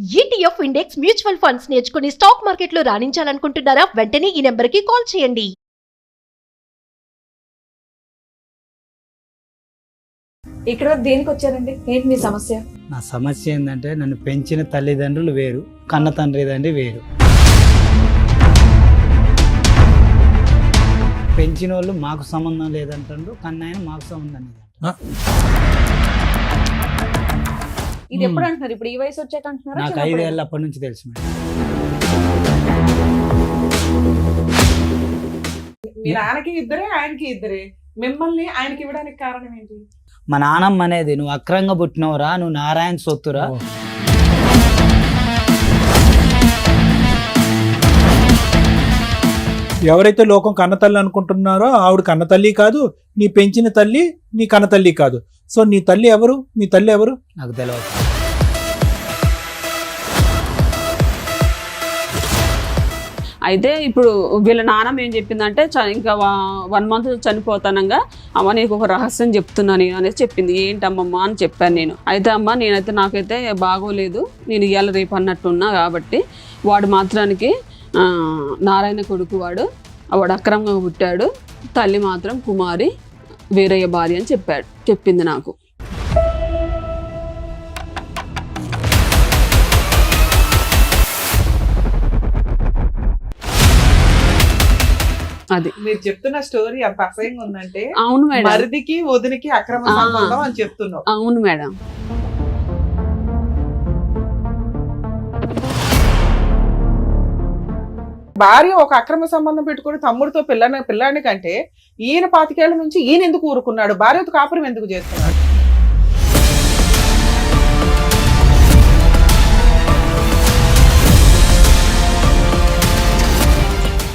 ETF index mutual funds నేర్చుకుని stock మార్కెట్లో రాణించాలనుకుంటున్నారా? వెంటనే ఈ నెంబర్కి కాల్ చేయండి. ఇక్కడ దేనికి వచ్చారండి? ఏంటి మీ సమస్య? నా సమస్య ఏంటంటే నన్ను పెంచిన తల్లిదండ్రులు వేరు, కన్న తండ్రి వేరు. పెంచిన వాళ్ళు మాకు సంబంధం లేదంటాడు, కన్నాయన మాకు సంబంధం లేదంట. ఇది ఎప్పుడు అంటున్నారు? ఇప్పుడు ఈ వయసు వచ్చాక అంటున్నారా? నాకు 5 ఏళ్ళ అప్పటి నుంచి తెలుసు మేడం. మీ నాన్నకి ఇద్దరే, ఆయనకి ఇద్దరే, మిమ్మల్ని ఆయనకి ఇవ్వడానికి కారణం ఏంటి? మా నాన్నమ్మ అనేది నువ్వు అక్రంగా పుట్టినవురా, నువ్వు నారాయణ సొత్తురా. ఎవరైతే లోకం కన్నతల్లి అనుకుంటున్నారో ఆవిడ కన్నతల్లి కాదు, నీ పెంచిన తల్లి నీ కన్నతల్లి కాదు. సో నీ తల్లి ఎవరు? మీ తల్లి ఎవరు? నాకు తెలియదు. అయితే ఇప్పుడు వీళ్ళ నాన్నమ్మ ఏం చెప్పిందంటే ఇంకా 1 month చనిపోతానంగా అమ్మ నీకు ఒక రహస్యం చెప్తున్నా నేను అనేసి చెప్పింది. ఏంటమ్మమ్మ అని చెప్పాను నేను. అయితే అమ్మ నేనైతే నాకైతే బాగోలేదు, నేను ఇవాళ రేపు అన్నట్టున్నా కాబట్టి వాడు మాత్రానికి నారాయణ కొడుకు వాడు అక్రమంగా పుట్టాడు, తల్లి మాత్రం కుమారి వీరయ్య భార్య అని చెప్పింది నాకు. అది మీరు చెప్తున్న స్టోరీ ఎంత అసహ్యంగా ఉందంటే, అవును మేడం, మరిదికి వదినికి అక్రమ సంబంధం అని చెప్తున్నావు. అవును మేడం. భార్య ఒక అక్రమ సంబంధం పెట్టుకుని తమ్ముడితో పిల్లాడిని కంటే ఈయన 25 ఏళ్ల నుంచి ఈయన ఎందుకు ఊరుకున్నాడు? భార్యతో కాపురం ఎందుకు చేస్తున్నాడు?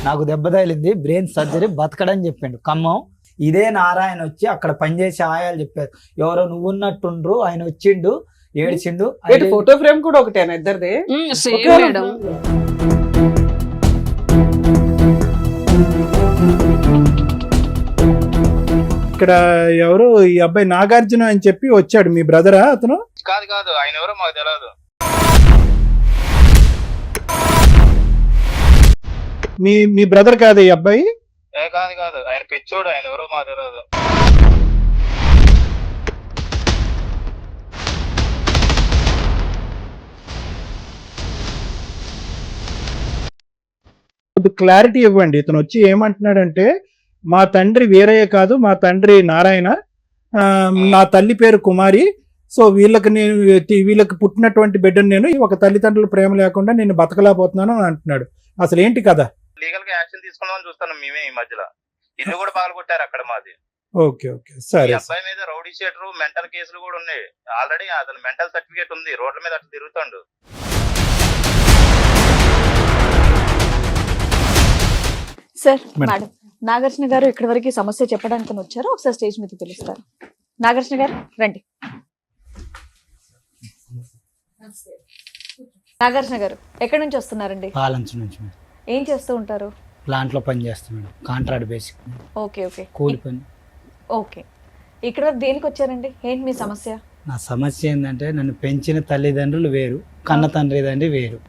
నాకు దెబ్బ తగిలింది, బ్రెయిన్ సర్జరీ, బతకడని చెప్పిండు ఖమ్మం. ఇదే నారాయణ వచ్చి అక్కడ పనిచేసే ఆయాలు చెప్పారు, ఎవరో నువ్వు ఉన్నట్టుండ్రు, ఆయన వచ్చిండు ఏడిచిండు. ఫోటో ఫ్రేమ్ కూడా ఒకటేనా ఇద్దరిది? Same madam. ఇక్కడ ఎవరు ఈ అబ్బాయి నాగార్జున అని చెప్పి వచ్చాడు, మీ బ్రదరా అతను? కాదు ఆయన ఎవరో మాకు తెలియదు. మీ బ్రదర్ కాదు ఈ అబ్బాయి? కాదు ఆయన పిచ్చోడు, ఆయన ఎవరో మాకు తెలియదు. క్లారిటీ ఇవ్వండి. ఇతను వచ్చి ఏమంటున్నాడంటే, మా తండ్రి వీరయ్య కాదు, మా తండ్రి నారాయణ, నా తల్లి పేరు కుమారి. సో వీళ్ళకి పుట్టినటువంటి బిడ్డను నేను ఒక తల్లిదండ్రుల ప్రేమ లేకుండా నేను బతకలేకపోతున్నాను అని అంటున్నాడు. అసలు ఏంటి కదా? లీగల్ గా యాక్షన్ తీసుకుందామని చూస్తాను మేమే. ఈ మధ్యలో ఇల్లు కూడా పగల కొట్టారు అక్కడ మాది. ఓకే సరే. ఈ అబ్బాయి మీద రౌడీ షీటర్, మెంటల్ కేసులు కూడా ఉన్నాయి. ఆల్రెడీ అతను మెంటల్ సర్టిఫికేట్ ఉంది, రోడ్ల మీద అట్లా తిరుగుతాడు. సార్, మేడం నాగార్జున గారు ఇక్కడి వరకు సమస్య చెప్పడానికి వచ్చారు. ఒకసారి స్టేజ్ మీద పిలుస్తారు. నాగార్జున గారు రండి. నాగార్జున గారు ఎక్కడి నుంచి వస్తున్నారండి? పాలంచు నుంచి మేడం. ఏం చేస్తూ ఉంటారు? ప్లాంట్ లో పని చేస్తున్నాడు, కాంట్రాక్ట్ బేసిక్. ఓకే కూలి పని. ఓకే, ఇక్కడ వరకు దేనికి వచ్చారండి? ఏంటి మీ సమస్య? నా సమస్య ఏంటంటే నన్ను పెంచిన తల్లిదండ్రులు వేరు, కన్న తండ్రి వేరు.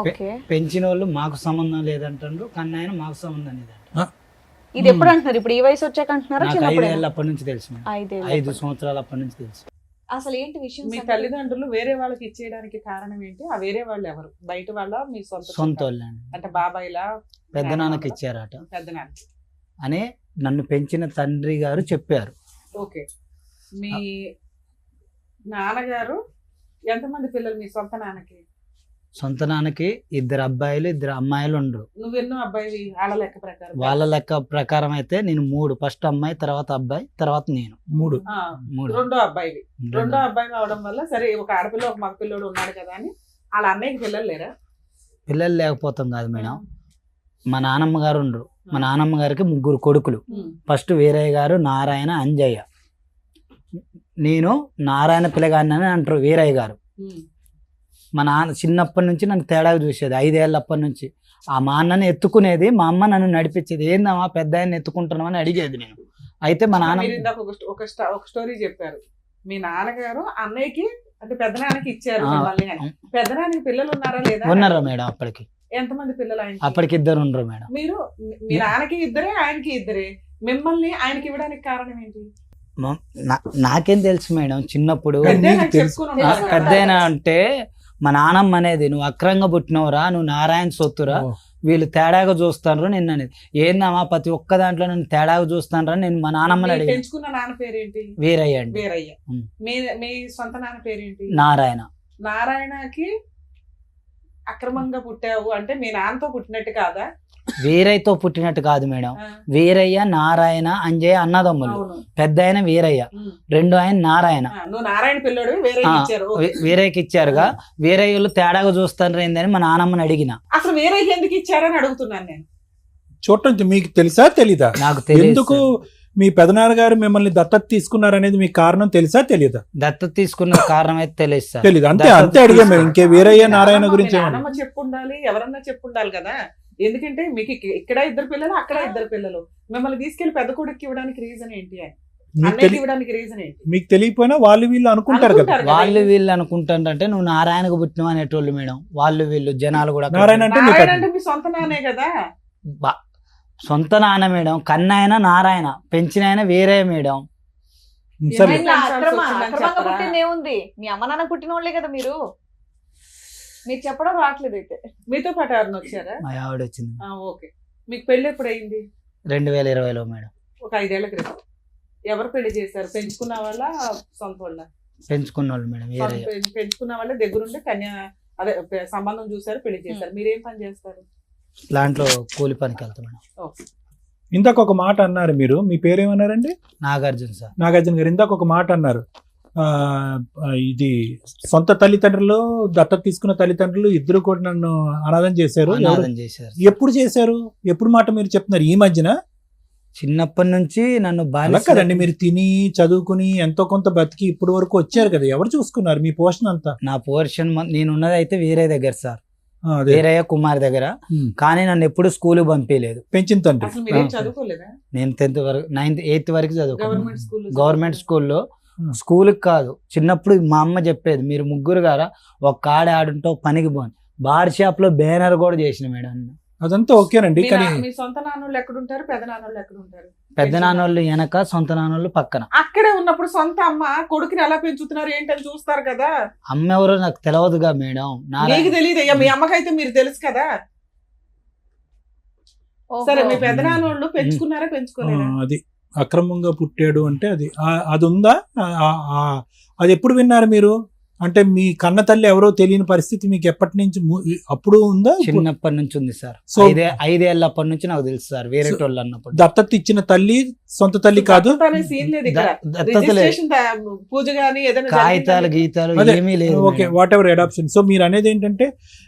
ఓకే, పెంచిన వాళ్ళు మాకు సంబంధం లేదంటాడు, కన్నాయన మాకు సంబంధం లేదంట. ఇది ఎప్పుడు అంటున్నారు? ఇప్పుడు ఈ వయసు వచ్చాక అంటున్నారా? నాకు 5 ఏళ్ళ అప్పటి నుంచి తెలుసు మేడం. 5 సంవత్సరాల అప్పటి నుంచి తెలుసు. అసలు ఏంటి విషయం? మీ తల్లిదండ్రులు వేరే వాళ్ళకి ఇచ్చేయడానికి కారణం ఏంటి? ఆ వేరే వాళ్ళు ఎవరు? బయట వాళ్ళ, మీ సొంత వాళ్ళు అంటే బాబాయిలా? పెద్ద నాన్నకి ఇచ్చారట పెద్ద నాన్న అని నన్ను పెంచిన తండ్రి గారు చెప్పారు. ఓకే, మీ నాన్నగారు ఎంతమంది పిల్లలు మీ సొంత నాన్నకి? సొంత నాన్నకి 2 అబ్బాయిలు 2 అమ్మాయిలు ఉండరు. నువ్వెన్నో అబ్బాయి వాళ్ళ లెక్క ప్రకారం? వాళ్ళ లెక్క ప్రకారం అయితే నేను 3, ఫస్ట్ అమ్మాయి, తర్వాత అబ్బాయి, తర్వాత నేను 3. రెండో అబ్బాయి అవడం వల్ల సరే, ఒక ఆడపిల్ల ఒక మగ పిల్లోడు ఉన్నాడు కదా అని వాళ్ళ అన్నయ్యకి పిల్లలు లేరా? పిల్లలు లేకపోతాం కాదు మేడం, మా నానమ్మ గారు ఉండరు. మా నానమ్మ గారికి 3 కొడుకులు. ఫస్ట్ వీరయ్య గారు, నారాయణ, అంజయ్య. నేను నారాయణ పిల్లగాడిని అని అంటారు వీరయ్య గారు. మా నాన్న చిన్నప్పటి నుంచి నన్ను తేడా చూసేది, 5 ఏళ్ళ అప్పటి నుంచి. మా అన్నని ఎత్తుకునేది, మా అమ్మ నన్ను నడిపించేది. ఏందమ్మా పెద్ద ఆయన ఎత్తుకుంటున్నావు అని అడిగేది నేను. అయితే మా నాన్న ఒక స్టోరీ చెప్పారు, మీ నాన్నగారు అన్నయ్యకి అంటే పెద్దనాన్నకి ఇచ్చారు ఆ, మిమ్మల్ని అని. పెద్దనాన్నకి పిల్లలు ఉన్నారా లేదా? ఉన్నారా మేడం అప్పటికి? ఎంతమంది పిల్లలు ఆయనకి? అప్పటికి ఇద్దరు ఉండరు మేడం. మీరు మీ నాన్నకి ఇద్దరే, ఆయనకి ఇద్దరే. మిమ్మల్ని ఆయనకి ఇవ్వడానికి కారణం ఏంటి? నాకేం తెలుసు మేడం చిన్నప్పుడు. పెద్దే నీకు నాకు తెలుసు. చెప్పుకొని ఉండాలి కదా. పెద్దయినా అంటే మా నానమ్మ అనేది నువ్వు అక్రంగా పుట్టినవురా, నువ్వు నారాయణ సొత్తురా, ఓ. వీళ్ళు తేడాగా చూస్తాను నిన్న అనేది. ఏందమ్మా ప్రతి ఒక్క దాంట్లో నేను తేడాగా చూస్తాను నేను మా నానమ్మని మీరు అడిగాను. పెంచుకున్న నాన్న పేరేంటి? వీరయ్య అండి. వీరయ్య. ఉమ్. మీ సొంత నాన్న పేరేంటి? నారాయణ. నారాయణకి అక్రమంగా పుట్టావు అంటే మీ నాన్నతో పుట్టినట్టు కాదా? వీరయ్యతో పుట్టినట్టు కాదు మేడం. ఆ, వీరయ్య నారాయణ అంజయ్య అన్నదమ్ములు. అవును. పెద్ద ఆయన వీరయ్య, ఉమ్. రెండో ఆయన నారాయణ. ఆ, నువ్వు నారాయణ పిల్లడు వేరే ఆ, ఇచ్చారు. ఓకే. వీరయ్యకి ఇచ్చారుగా. వీరయ్యలు తేడాగా చూస్తాను ఏందని మా నానమ్మని అడిగిన. అసలు వేరే ఎందుకు ఇచ్చారని అడుగుతున్నాను నేను. చూడటం మీకు తెలుసా తెలీదా? నాకు తెలియదు ఎందుకు మీ పెదనాన్నగారు మిమ్మల్ని దత్తత తీసుకున్నారనేది మీకు కారణం తెలుసా తెలీదా? దత్తత తీసుకున్న కారణం అయితే తెలియదు సార్. తెలీదు. అంతే దత్తత అంతే అడిగా మేము. ఇంకే వీరయ్య నారాయణ మీ గురించి ఏమన్నా? నాన్నమ్మ చెప్పు ఉండాలి, ఎవరన్నా చెప్పు ఉండాలి కదా. ఎందుకంటే మీకు ఇక్కడ ఇద్దరు పిల్లలు, అక్కడ ఇద్దరు పిల్లలు. మిమ్మల్ని తీసుకెళ్లి పెద్ద కొడుకు ఇవ్వడానికి రీజన్ ఏంటి? మీకు అన్నయ్యకి తెలి- ఇవ్వడానికి రీజన్ ఏంటి? మీకు తెలియకపోయినా వాళ్ళు వీళ్ళు అనుకుంటారు కదా. అనుకుంటారు కదా. వాళ్ళు వీళ్ళు అనుకుంటారంటే నువ్వు నారాయణకు పుట్టినవు అనేటోళ్ళు మేడం. వాళ్ళు వీళ్ళు జనాలు కూడా నారాయణ అంటే మీ నారాయణ పెద్ద- అంటే మీ సొంత నాన్నే కదా. సొంత నాన్న మేడం. కన్నాయన నారాయణ, పెంచిన ఆయన వేరే మేడం. సరే ఏమైనా అక్రమంగా చెప్పరా? పుట్టింది ఏముంది? మీ అమ్మ నాన్న పుట్టిన వాళ్ళే కదా మీరు. మీకు చెప్పడం రావట్లేదు అయితే. మీతో పాటు ఎవరిని వచ్చారా? మా ఆవిడ వచ్చింది ఆ, ఓకే. మీకు పెళ్లి ఎప్పుడు అయింది? 2020లో మేడం. ఒక 5 ఏళ్ల క్రితం. ఎవరు పెళ్లి చేశారు? పెంచుకున్న వాళ్ళ, సొంత వాళ్ళ? పెంచుకున్న వాళ్ళు మేడం వేరే. పెంచుకున్న వాళ్ళ దగ్గరుండి అదే సంబంధం చూసారు, పెళ్లి చేశారు. మీరేం పని చేస్తారు? దాంట్లో కూలి పనికి వెళ్తాం మేడం. ఓకే. ఇందాక ఒక మాట అన్నారు మీరు. మీ పేరేమన్నారండి? నాగార్జున సార్. నాగార్జున గారు ఇందాక ఒక మాట అన్నారు. ఇది సొంత తల్లిదండ్రులు, దత్తత తీసుకున్న తల్లిదండ్రులు ఇద్దరు కూడా నన్ను అనాథం చేశారు. ఎవరు? అనాథం చేశారు. ఎప్పుడు చేశారు? ఎప్పుడు మాట మీరు చెప్తున్నారు? ఈ మధ్యన? చిన్నప్పటి నుంచి నన్ను అలా బాగా కదండి, మీరు తిని చదువుకుని ఎంతో కొంత బతికి ఇప్పుడు వరకు వచ్చారు కదా. ఎవరు చూసుకున్నారు మీ పోషణ అంతా? నా పోర్షన్ నేనున్నది అయితే వేరే దగ్గర సార్, అదే. వీరయ్య కుమార్ దగ్గర. ఉమ్. కానీ నన్ను ఎప్పుడు స్కూల్ పంపించలేదు. పెంచిన తండ్రి. అసలు మీరేం ఆ. చదువుకోలేదా? నేను 10th వరకు 9th 8th వరకు చదువుకున్నాను గవర్నమెంట్ స్కూల్? గవర్నమెంట్ స్కూల్లో. Hmm. స్కూల్కి కాదు, చిన్నప్పుడు మా అమ్మ చెప్పేది, మీరు ముగ్గురు గారా ఒక కాడ ఆడుంటే ఒక పనికి పోని. బార్ షాప్ లో బ్యానర్ కూడా చేసిన మేడం. అదంతా ఓకేనండి. కానీ మీ సొంత నాన్నోళ్ళు ఎక్కడుంటారు, పెద్ద నాన్నోళ్ళు ఎక్కడుంటారు? పెద్ద నాన్నోళ్ళు వెనక, సొంత నాన్నోళ్ళు పక్కన. అక్కడే ఉన్నప్పుడు సొంత అమ్మ కొడుకుని ఎలా పెంచుతున్నారు ఏంటని చూస్తారు కదా. అమ్మ ఎవరో నాకు తెలియదుగా మేడం. మీకు తెలియదు అయ్యా, మీ అమ్మకైతే మీరు తెలుసు కదా. సరే, మీ పెద్ద నాన్నోళ్ళు పెంచుకున్నారా, పెంచుకోలేదా? అది అక్రమంగా పుట్టాడు అంటే అది ఉందా? అది ఎప్పుడు విన్నారు మీరు? అంటే మీ కన్న తల్లి ఎవరో తెలియని పరిస్థితి మీకు ఎప్పటి నుంచి అప్పుడు ఉందా? చిన్నప్పటి నుంచి ఉంది సార్. సో 5 ఏళ్ళప్పటి నుంచి నాకు తెలుసు సార్. వేరే వాళ్ళు అన్నప్పుడు దత్తత ఇచ్చిన తల్లి సొంత తల్లి కాదు. దత్తత అనే సీన్ లేదు ఇక్కడ. దత్తత లేదు. రిజిస్ట్రేషన్ పూజ గానీ ఏదైనా కాగితాలు జరిగిందా? గీతాలు అదే, ఏమీ లేదు okay, madam. Whatever adoption. So మీరు అనేది ఏంటంటే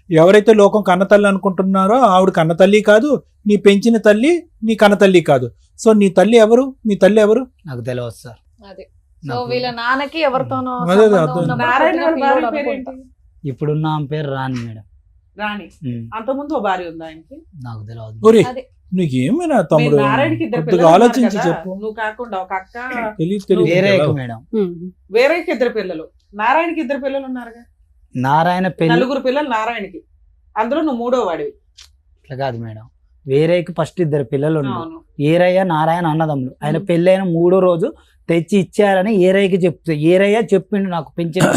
ఎవరైతే లోకం కన్న తల్లి అనుకుంటున్నారో ఆవిడ కన్న తల్లి కాదు, నీ పెంచిన తల్లి నీ కన్న తల్లి కాదు. సో నీ తల్లి ఎవరు? మీ తల్లి ఎవరు? నాకు తెలియదు సార్. అదే. సో వీళ్ళ నాన్నకి ఎవరితోనో అదే, సంబంధం అదే. ఉన్నప్పుడు నారాయణ పుట్టిన గారి భార్య పిల్లోడు పేరేంటి? అనుకుంటా. ఇప్పుడున్న ఆమె పేరు రాణి మేడం. రాణి. ఉమ్, అంతకుముందు ఓ భార్య ఉందా ఆయనకి? నాకు తెలియదు. ఒరే అదే. నీకు ఏమైనా మీ తమ్ముడు? నారాయణకి ఇద్దరు కొద్దిగా పిల్లలు ఉన్నారు ఆలోచించి కదా. చెప్పు. నువ్వు కాకుండా ఒక అక్క, తెలియదు వేరే తెలియదు. మేడం. వేరేకి ఇద్దరు పిల్లలు, నారాయణకి ఇద్దరు పిల్లలు ఉన్నారుగా. నారాయణ పెళ్లి 4 పిల్లలు నారాయణకి, అందులో నువ్వు 3వ వాడివి. ఇట్లా కాదు మేడం. వేరేకి ఫస్ట్ 2 పిల్లలు ఉన్నారు. అవును. ఏరయ్య నారాయణ అన్నదమ్ములు. ఆయన పెళ్ళైన 3వ రోజు తెచ్చి ఇచ్చారని ఏరయ్యకి చెప్తే, ఏరయ్య చెప్పిండు నాకు పెంచిన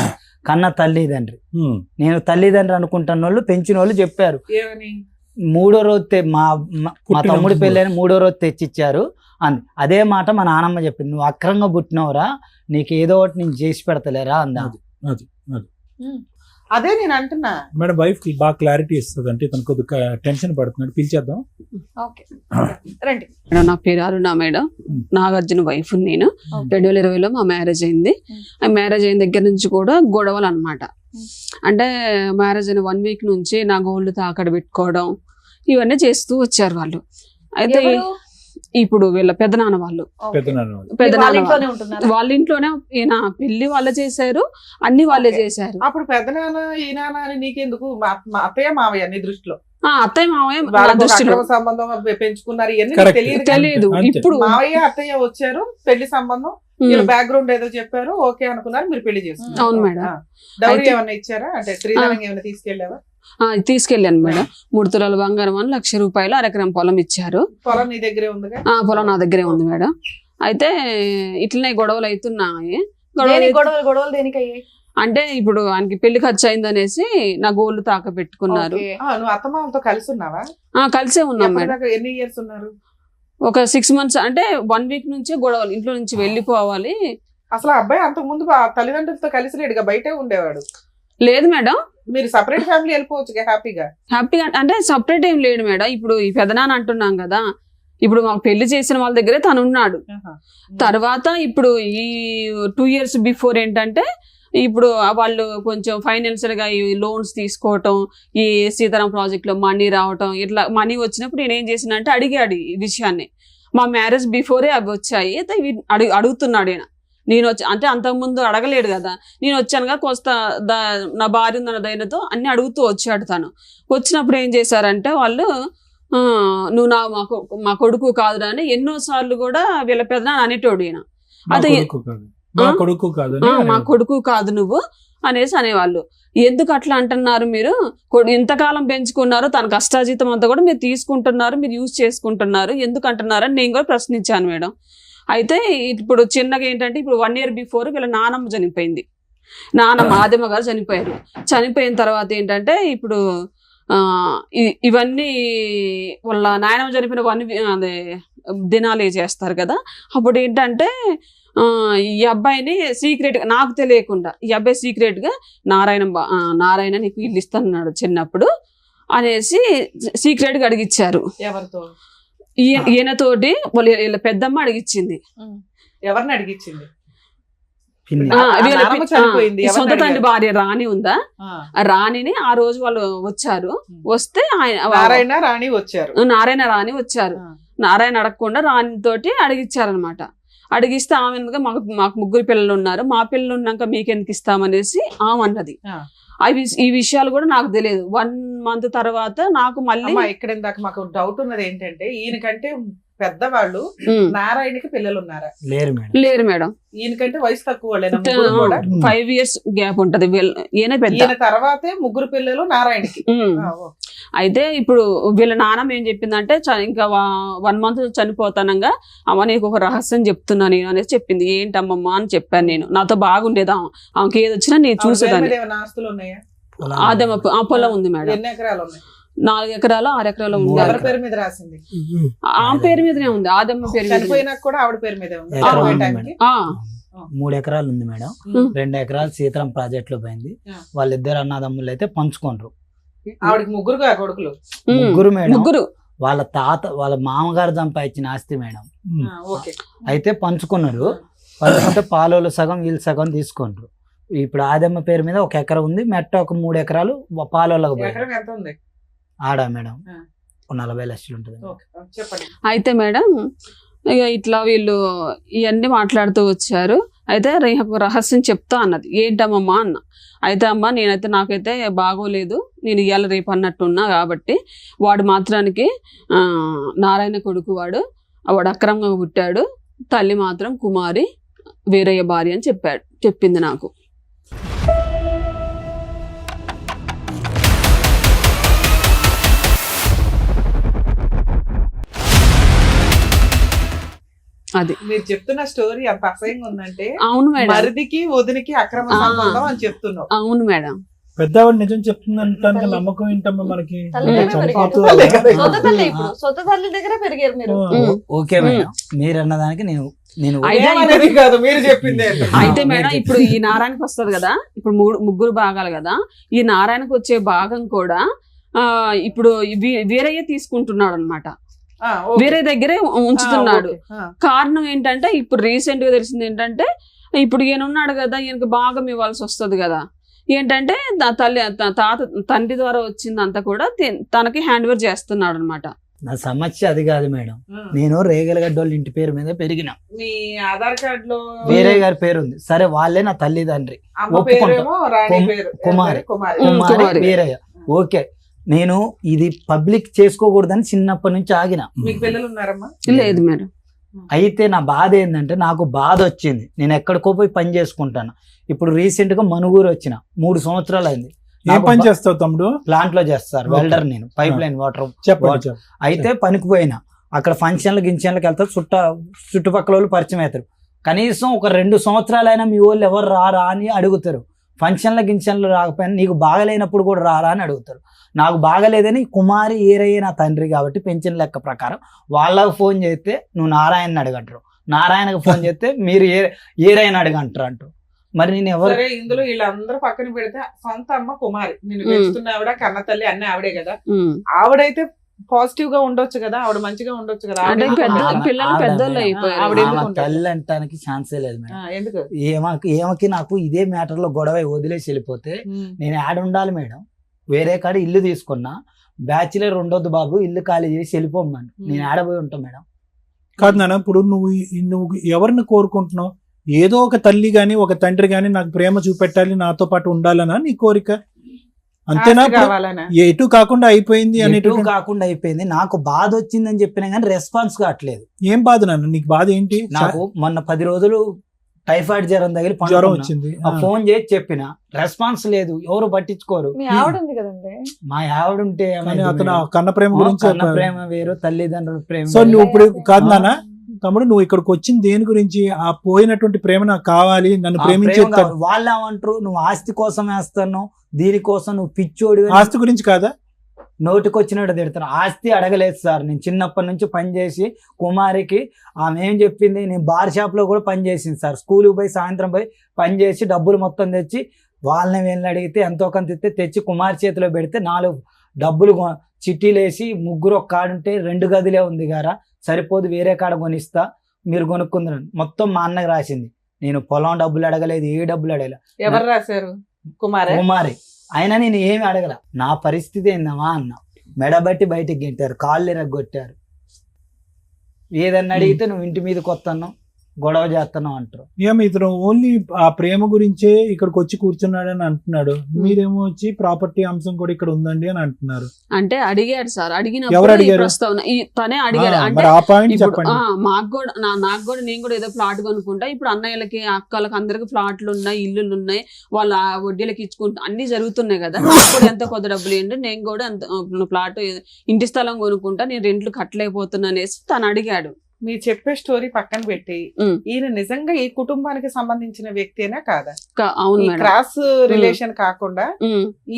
కన్న తల్లిదండ్రి. నేను తల్లిదండ్రి అనుకుంటున్న వాళ్ళు పెంచిన వాళ్ళు చెప్పారు. ఏమని? 3వ రోజు మా పుట్టిన తమ్ముడి ముందు. పెళ్ళైన 3వ రోజు తెచ్చిచ్చారు అని. అదే మాట మా నానమ్మ చెప్పింది. నువ్వు అక్రంగా పుట్టినవురా, నీకు ఏదో ఒకటి నేను చేసి పెడతలేరా అందా. అదే నేను అంటున్నా. మేడం వైఫ్ కి బాగా క్లారిటీ ఇస్తుంది. అంటే తనకు కొద్దిగా టెన్షన్ పడుతున్నాడు. పిలిచేద్దాం. ఓకే, రండి. మేడం నా పేరు అరుణ మేడం. నాగార్జున వైఫ్ నేను. Okay. 2020లో మా మ్యారేజ్ అయింది. ఆ మ్యారేజ్ అయిన దగ్గర నుంచి కూడా గొడవలు అన్నమాట. అంటే మ్యారేజ్ అయిన 1 వీక్ నుంచి నా గోల్డ్ తాకడ పెట్టుకోవడం ఇవన్నీ చేస్తూ వచ్చారు వాళ్ళు. అయితే ఎవరు? ఇప్పుడు వీళ్ళ పెద్దనాన్న వాళ్ళు, ఓకే. పెద్దనాన్న వాళ్ళు. మీరు వాళ్ళ పెద్దనాన్న ఇంట్లోనే ఉంటున్నారా? వాళ్ళ ఇంట్లోనే ఈయన పెళ్లి వాళ్ళే చేశారు, అన్ని వాళ్ళే Okay. చేశారు. అప్పుడు పెద్ద నాన్న ఈ నాన్న అని నీకెందుకు? మా అత్తయ్య మావయ్య నీ దృష్టిలో అత్తయ్య మావయ్య నా వాళ్ళకి ఒక దృష్టిలో అక్రమ సంబంధం పెంచుకున్నారు ఇవన్నీ Correct. తెలియదు. తెలియదు. అంతే. ఇప్పుడు మావయ్య అత్తయ్య వచ్చారు, పెళ్లి సంబంధం, వీళ్ళ బ్యాక్గ్రౌండ్ ఏదో చెప్పారు, ఓకే అనుకున్నారు, మీరు పెళ్లి చేసుకున్నారు. అవును మేడం. డౌరీ అయితే- ఏమన్నా ఇచ్చారా? అంటే శ్రీధరంగా ఏమైనా తీసుకెళ్ళావా? తీసుకెళ్ళాను మేడం. 3 తులాల బంగారం అని 1,00,000 రూపాయలు అరెకరం పొలం ఇచ్చారు. పొలం నీ దగ్గరే ఉందిగా? పొలం నా దగ్గరే ఉంది మేడం. అయితే ఇట్లనే గొడవలు అవుతున్నాయి. గొడవలు దేనికి అయ్యాయి? అంటే ఇప్పుడు ఆయనకి పెళ్లి ఖర్చు అయిందనేసి నా గోల్డ్ తాక పెట్టుకున్నారు. ఓకే. నువ్వు అత్తమామతో కలిసి ఉన్నావా? కలిసే ఉన్నాం మేడం. ఎప్పటిదాకా ఎన్ని ఇయర్స్ ఉన్నారు? ఒక 6 months, అంటే 1 week నుంచే గొడవలు. ఇంట్లో నుంచి వెళ్ళిపోవాలి. అసలు ఆ అబ్బాయి అంతకు ముందు తల్లిదండ్రులతో కలిసి లేడుగా, బయటే ఉండేవాడు. లేదు మేడం, మీరు సపరేట్ ఫ్యామిలీ వెళ్ళిపోవచ్చు హ్యాపీగా. హ్యాపీగా అంటే సపరేట్ ఏం లేడు మేడం. ఇప్పుడు ఈ పెదనాన్న అంటున్నాం కదా, ఇప్పుడు మాకు పెళ్లి చేసిన వాళ్ళ దగ్గరే తను ఉన్నాడు. తర్వాత ఇప్పుడు ఈ 2 years బిఫోర్ ఏంటంటే ఇప్పుడు వాళ్ళు కొంచెం ఫైనాన్షియల్ గా ఈ లోన్స్ తీసుకోవటం, ఈ సీతారాం ప్రాజెక్ట్ లో మనీ రావటం, ఇట్లా మనీ వచ్చినప్పుడు నేను ఏం చేసినంటే అడిగాడు ఈ విషయాన్ని. మా మ్యారేజ్ బిఫోరే అవి వచ్చాయి, అయితే ఇవి అడుగుతున్నాడు ఈయన. నేను వచ్చి అంటే అంతకుముందు అడగలేడు కదా, నేను వచ్చానుగా కొంత నా భార్య ఉందన్న ధైర్యంతో అన్ని అడుగుతూ వచ్చాడు తను. వచ్చినప్పుడు ఏం చేశారంటే వాళ్ళు నువ్వు మా కొడుకు కాదురా అని ఎన్నోసార్లు కూడా వీళ్ళ పెదనాన్న అనేటోడు ఈయన. అదే మా కొడుకు కాదు మా కొడుకు కాదు నువ్వు అనేసి అనేవాళ్ళు. ఎందుకు అట్లా అంటున్నారు మీరు? ఎంతకాలం పెంచుకున్నారు, తన కష్టాజీతం అంతా కూడా మీరు తీసుకుంటున్నారు, మీరు యూజ్ చేసుకుంటున్నారు, ఎందుకు అంటున్నారు అని నేను కూడా ప్రశ్నించాను మేడం. అయితే ఇప్పుడు చిన్నగా ఏంటంటే ఇప్పుడు 1 year బిఫోర్ వీళ్ళ నానమ్మ చనిపోయింది. నానమ్మ ఆదమ్మ గారు చనిపోయారు. చనిపోయిన తర్వాత ఏంటంటే ఇప్పుడు ఇవన్నీ వాళ్ళ నాయనమ్మ చనిపోయిన అదే దినాలు చేస్తారు కదా. అప్పుడు ఏంటంటే ఈ అబ్బాయిని సీక్రెట్ గా, నాకు తెలియకుండా ఈ అబ్బాయి సీక్రెట్ గా నారాయణ నీకు ఇల్లు ఇస్తానన్నాడు చిన్నప్పుడు అనేసి సీక్రెట్ గా అడిగిచ్చారు. ఎవరితో? ఈయనతోటి వీళ్ళ పెద్దమ్మ అడిగిచ్చింది. ఎవరిని అడిగిచ్చింది? సొంత తండ్రి భార్య రాణి ఉందా, రాణిని ఆ రోజు వాళ్ళు వచ్చారు. వస్తే నారాయణ రాణి వచ్చారు. నారాయణ అడగకుండా రాణి తోటి అడిగిచ్చారనమాట. అడిగిస్తే ఆమె మాకు 3 పిల్లలు ఉన్నారు, మా పిల్లలు ఉన్నాక మీకెందుకు ఇస్తామనేసి ఆమె అన్నది. ఈ విషయాలు కూడా నాకు తెలియదు. 1 month తర్వాత నాకు మళ్ళీ ఇక్కడ ఇందాక మాకు డౌట్ ఉన్నది ఏంటంటే, ఈయనకంటే పెద్దవాళ్ళు నారాయణకి పిల్లలు ఉన్నారా? లేరు మేడం. ఈయనకంటే వయసు తక్కువ 5 years గ్యాప్ ఉంటది. ఈయన పెద్ద. ఈయన తర్వాతే 3 పిల్లలు నారాయణకి. అయితే ఇప్పుడు వీళ్ళ నాన్నమ్మ ఏం చెప్పిందంటే ఇంకా 1 month చనిపోతానంగా అమ్మ నీకు ఒక రహస్యం చెప్తున్నా నేను అనేసి చెప్పింది. ఏంటమ్మమ్మ అని చెప్పాను నేను. నాతో బాగుండేదా, ఆమెకి ఏది వచ్చినా నేను చూసేదాన్ని. ఆస్తులు ఉన్నాయా? ఆ పొలం ఉంది మేడం. ఎన్ని ఎకరాలు ఉన్నాయి? 4 ఎకరాలు 6 ఎకరాలు ఉంది. ఎవరి పేరు మీద రాసింది? ఆమె పేరు మీదనే ఉంది. ఆదమ్మ పేరు మీద. చనిపోయినాక కూడా ఆవిడ పేరు మీదే ఉంది. 3 ఎకరాలు ఉంది మేడం. 2 ఎకరాలు సీతారాం ప్రాజెక్ట్ లో పోయింది. వాళ్ళిద్దరు అన్నదమ్ములు అయితే పంచుకోండ్రు. ఆవిడకి 3 కొడుకులు. 3 మేడం. 3 వాళ్ళ మామగారు సంపాదించిన ఆస్తి మేడం. అయితే పంచుకున్నారు. పంచుకుంటే పాలోలు సగం వీళ్ళు సగం తీసుకుంటారు. ఇప్పుడు ఆదమ్మ పేరు మీద 1 ఎకరం ఉంది, మెట్ట ఒక 3 ఎకరాలు పాలోళ్ళకు పోయింది. ఆడా మేడం 40 లక్షలు ఉంటుంది. అయితే మేడం ఇక ఇట్లా వీళ్ళు ఇవన్నీ మాట్లాడుతూ వచ్చారు. అయితే ఒక రహస్యం చెప్తా అన్నది. ఏంటమ్మమ్మా అన్న. అయితే అమ్మ నాకైతే బాగోలేదు, నేను ఇవాళ రేపు అన్నట్టున్నా కాబట్టి వాడు మాత్రానికి నారాయణ కొడుకు, వాడు అక్రమంగా పుట్టాడు, తల్లి మాత్రం కుమారి, వీరయ్య భార్య అని చెప్పింది నాకు. అది మీరు చెప్తున్న స్టోరీ అంత అసహ్యంగా ఉందంటే. అవును మేడం. మరిదికి వదినికి అక్రమ సంబంధం అని చెప్తున్నావు. అవును మేడం. పెద్దవాడు నిజం చెప్తుందంటే నమ్మకం ఏంటమ్మా మనకి? ఓకే మేడం, మీరు అన్నదానికి నేను కాదు, మీరు చెప్పింది. అయితే మేడం ఇప్పుడు ఈ నారాయణకి వస్తుంది కదా, ఇప్పుడు 3 భాగాలు కదా, ఈ నారాయణకు వచ్చే భాగం కూడా ఇప్పుడు వీరయ్య తీసుకుంటున్నాడు అనమాట. వేరే దగ్గరే ఉంచుతున్నాడు. కారణం ఏంటంటే ఇప్పుడు రీసెంట్ గా తెలిసింది ఏంటంటే, ఇప్పుడు ఈయన ఉన్నాడు కదా, ఈయనకి భాగం ఇవ్వాల్సి వస్తుంది కదా. ఏంటంటే తండ్రి ద్వారా వచ్చిందంతా కూడా తనకి హ్యాండ్ ఓవర్ చేస్తున్నాడు అనమాట. నా సమస్య అది కాదు మేడం. నేను రేగలగడ్డోళ్ళ ఇంటి పేరు మీద పెరిగిన. మీ ఆధార్ కార్డ్ లో వేరే గారి పేరు ఉంది. సరే, వాళ్ళే నా తల్లిదండ్రి, కుమారి వీరయ్య. ఓకే, నేను ఇది పబ్లిక్ చేసుకోకూడదని చిన్నప్పటి నుంచి ఆగిన. మీకు పిల్లలు ఉన్నారమ్మా? లేదు మేడం. అయితే నా బాధ ఏంటంటే నాకు బాధ వచ్చింది, నేను ఎక్కడికో పోయి పని చేసుకుంటాను. ఇప్పుడు రీసెంట్ గా మనుగూరు వచ్చిన 3 సంవత్సరాలు అయింది. ఏం పని చేస్తావు తమ్ముడు? ప్లాంట్ లో చేస్తారు, Okay. వెల్డర్ నేను, పైప్ లైన్ వాటర్. చెప్పండి. అయితే పనికి పోయినా అక్కడ ఫంక్షన్లు గింక్షన్లకు వెళ్తారు, చుట్టుపక్కల వాళ్ళు పరిచయం అవుతారు. కనీసం ఒక 2 సంవత్సరాలైనా మీ వాళ్ళు ఎవరు రారా అని అడుగుతారు. ఫంక్షన్ల గింక్షన్లు రాకపోయినా నీకు బాగలేనప్పుడు కూడా రారా అని అడుగుతారు. నాకు బాగలేదని కుమారి ఏరయ్యే నా తండ్రి కాబట్టి పెన్షన్ లెక్క ప్రకారం వాళ్ళకు ఫోన్ చేస్తే నువ్వు నారాయణని అడగంటారు, నారాయణకు ఫోన్ చేస్తే మీరు ఏరైన అడగంటారు అంటారు. మరి నేను ఎవరు? సరే, ఇందులో వీళ్ళందరూ పక్కన పెడితే సొంత అమ్మ కుమారి, నేను పెంచుతున్న ఆవిడ, కన్న తల్లి అన్ని ఆవిడే కదా. ఆవిడైతే పాజిటివ్ గా ఉండొచ్చు కదా, ఆవిడ మంచిగా ఉండొచ్చు కదా. అంటే పెద్ద ఆమె- పిల్లలు ఆవిడ పెద్దోళ్ళు మేడం. అయిపోయారు. ఆవిడ ఎందుకు ఆమె ఉండదు? తల్లి అంటానికి ఛాన్సే లేదు మేడం. ఎందుకు? ఏమకి నాకు ఇదే మ్యాటర్ లో గొడవ వదిలేసి వెళ్ళిపోతే నేను యాడ్ ఉండాలి మేడం. వేరే కాడ ఇల్లు తీసుకున్నా, బ్యాచిలర్ ఉండొద్దు బాబు, ఇల్లు ఖాళీ చేసి వెళ్ళిపోమ్మని. నేను ఆడపోయి ఉంటాను మేడం. కాదు నాన్న, ఇప్పుడు నువ్వు ఎవరిని కోరుకుంటున్నావు? ఏదో ఒక తల్లి గాని ఒక తండ్రి గాని నాకు ప్రేమ చూపెట్టాలి, నాతో పాటు ఉండాలనా నీ కోరిక? అంతేనా? ఆస్తి కావాలనా? ఎటు కాకుండా అయిపోయింది ఎటు అనేటువంటి కాకుండా అయిపోయింది. నాకు బాధ వచ్చిందని చెప్పినా కానీ రెస్పాన్స్ కావట్లేదు. ఏం బాధ నాన్న? నీకు బాధ ఏంటి? నాకు మొన్న 10 రోజులు టైఫాయిడ్ జ్వరం తగిలి జ్వరం పడుకున్నా. వచ్చింది. ఫోన్ చేసి చెప్పిన, రెస్పాన్స్ లేదు, ఎవరు పట్టించుకోరు. మీ ఆవిడ ఉంది కదండి. మా ఆవిడ ఉంటే కానీ ఏమైంది అతను మేడం? కన్న ప్రేమ గురించి కన్న చెప్పాడు. ప్రేమ వేరు, తల్లిదండ్రుల ప్రేమ సో వేరు. నువ్వు ఇప్పుడు కాదు ఆ. నాన్న, తమ్ముడు నువ్వు ఇక్కడికి వచ్చింది దేని గురించి? ఆ పోయినటువంటి ప్రేమ నాకు కావాలి, నన్ను ఆ ప్రేమించే ప్రేమ కావాలి. వాళ్ళు ఏమంటారు, నువ్వు ఆస్తి కోసం వేస్తాను, దీనికోసం నువ్వు పిచ్చోడి ఆస్తి గురించి కాదా? నోటికొచ్చినట్టు తిడతాను. ఆస్తి అడగలేదు సార్, నేను చిన్నప్పటి నుంచి పనిచేసి కుమారికి ఆమె ఏం చెప్పింది, నేను బార్ షాప్ లో కూడా పని చేసింది సార్. స్కూల్కి పోయి సాయంత్రం పోయి పని చేసి డబ్బులు మొత్తం తెచ్చి వాళ్ళని వీళ్ళని అడిగితే ఎంతో కొంత ఇస్తే తెచ్చి కుమారి చేతిలో పెడితే 4 డబ్బులు చిట్టీలు వేసి, 3 ఒక కాడుంటే 2 గదిలే ఉంది గారా, సరిపోదు వేరే కాడ కొనిస్తా మీరు కొనుక్కుందరు. మొత్తం మా అన్నకి రాసింది. నేను పొలం డబ్బులు అడగలేదు, ఏ డబ్బులు అడగలేదు. ఎవరు రాశారు? కుమారే? కుమారి. అయినా నేను ఏమి అడగల. నా పరిస్థితి ఏందమ్మా అన్న, మెడబట్టి బయటికి గెంటారు, కాళ్ళు ఎరగొట్టారు. ఏదన్నా అడిగితే నువ్వు ఇంటి మీదకి వస్తున్నావు, గొడవ చేస్తున్నావు అంటారు. ఏమి ఇతను ఓన్లీ ఆ ప్రేమ గురించే ఇక్కడికి వచ్చి కూర్చున్నాడు అని అంటున్నాడు, మీరేమో వచ్చి ప్రాపర్టీ అంశం కూడా ఇక్కడ ఉందండి అని అంటున్నారు. అంటే అడిగాడు సార్, ఎవరు అడిగినప్పుడు ఈ అడిగారు? ప్రస్తావన తనే అడిగాడు. అంటే మరి ఆ పాయింట్ ఇప్పుడు చెప్పండి. నాకు కూడా నేను కూడా ఏదో ఫ్లాట్ కొనుక్కుంటా, ఇప్పుడు అన్నయ్యలకి అక్కలకి అందరికి ఫ్లాట్లు ఉన్నాయి, ఇల్లులు ఉన్నాయి, వాళ్ళ వడ్డీలకి ఇచ్చుకుంటా అన్ని జరుగుతున్నాయి కదా. నాకు కూడా ఎంత కొద్ది డబ్బులు ఏంటి, నేను కూడా ఎంత ఫ్లాట్ ఇంటి స్థలం కొనుక్కుంటా, నేను రెంట్లు కట్టలేకపోతున్నా అనేసి తను అడిగాడు. మీరు చెప్పే స్టోరీ పక్కన పెట్టి ఈయన నిజంగా ఈ కుటుంబానికి సంబంధించిన వ్యక్తేనా కాదా? అవును ఈ మేడం. క్రాస్ రిలేషన్ కాకుండా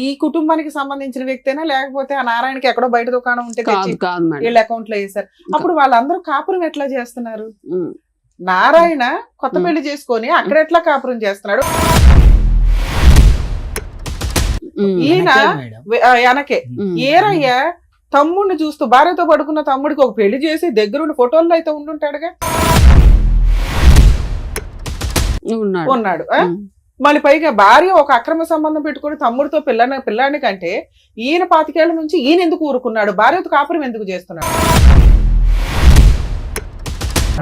ఈ కుటుంబానికి సంబంధించిన వ్యక్తేనా, లేకపోతే ఆ నారాయణకి ఎక్కడో బయట దుకాణం ఉంటే తెచ్చి కాదు మేడం. వీళ్ళ అకౌంట్ లో వేసారు? అప్పుడు వాళ్ళందరూ కాపురం ఎట్లా చేస్తున్నారు? నారాయణ కొత్త పెళ్లి చేసుకొని అక్కడ ఎట్లా కాపురం చేస్తున్నాడు? ఈయన వెనకే మేడం. వెనకే ఏరయ్య తమ్ముడిని చూస్తూ భార్యతో పడుకున్న తమ్ముడికి ఒక పెళ్లి చేసి దగ్గరుండి ఫోటోల్లో అయితే ఉండుంటాడుగా, ఉన్నాడు. మళ్ళీ పైగా భార్య ఒక అక్రమ సంబంధం పెట్టుకుని తమ్ముడితో పిల్లాని కంటే ఈయన 25 ఏళ్ల నుంచి ఈయన ఎందుకు ఊరుకున్నాడు? భార్యతో కాపురం ఎందుకు చేస్తున్నాడు?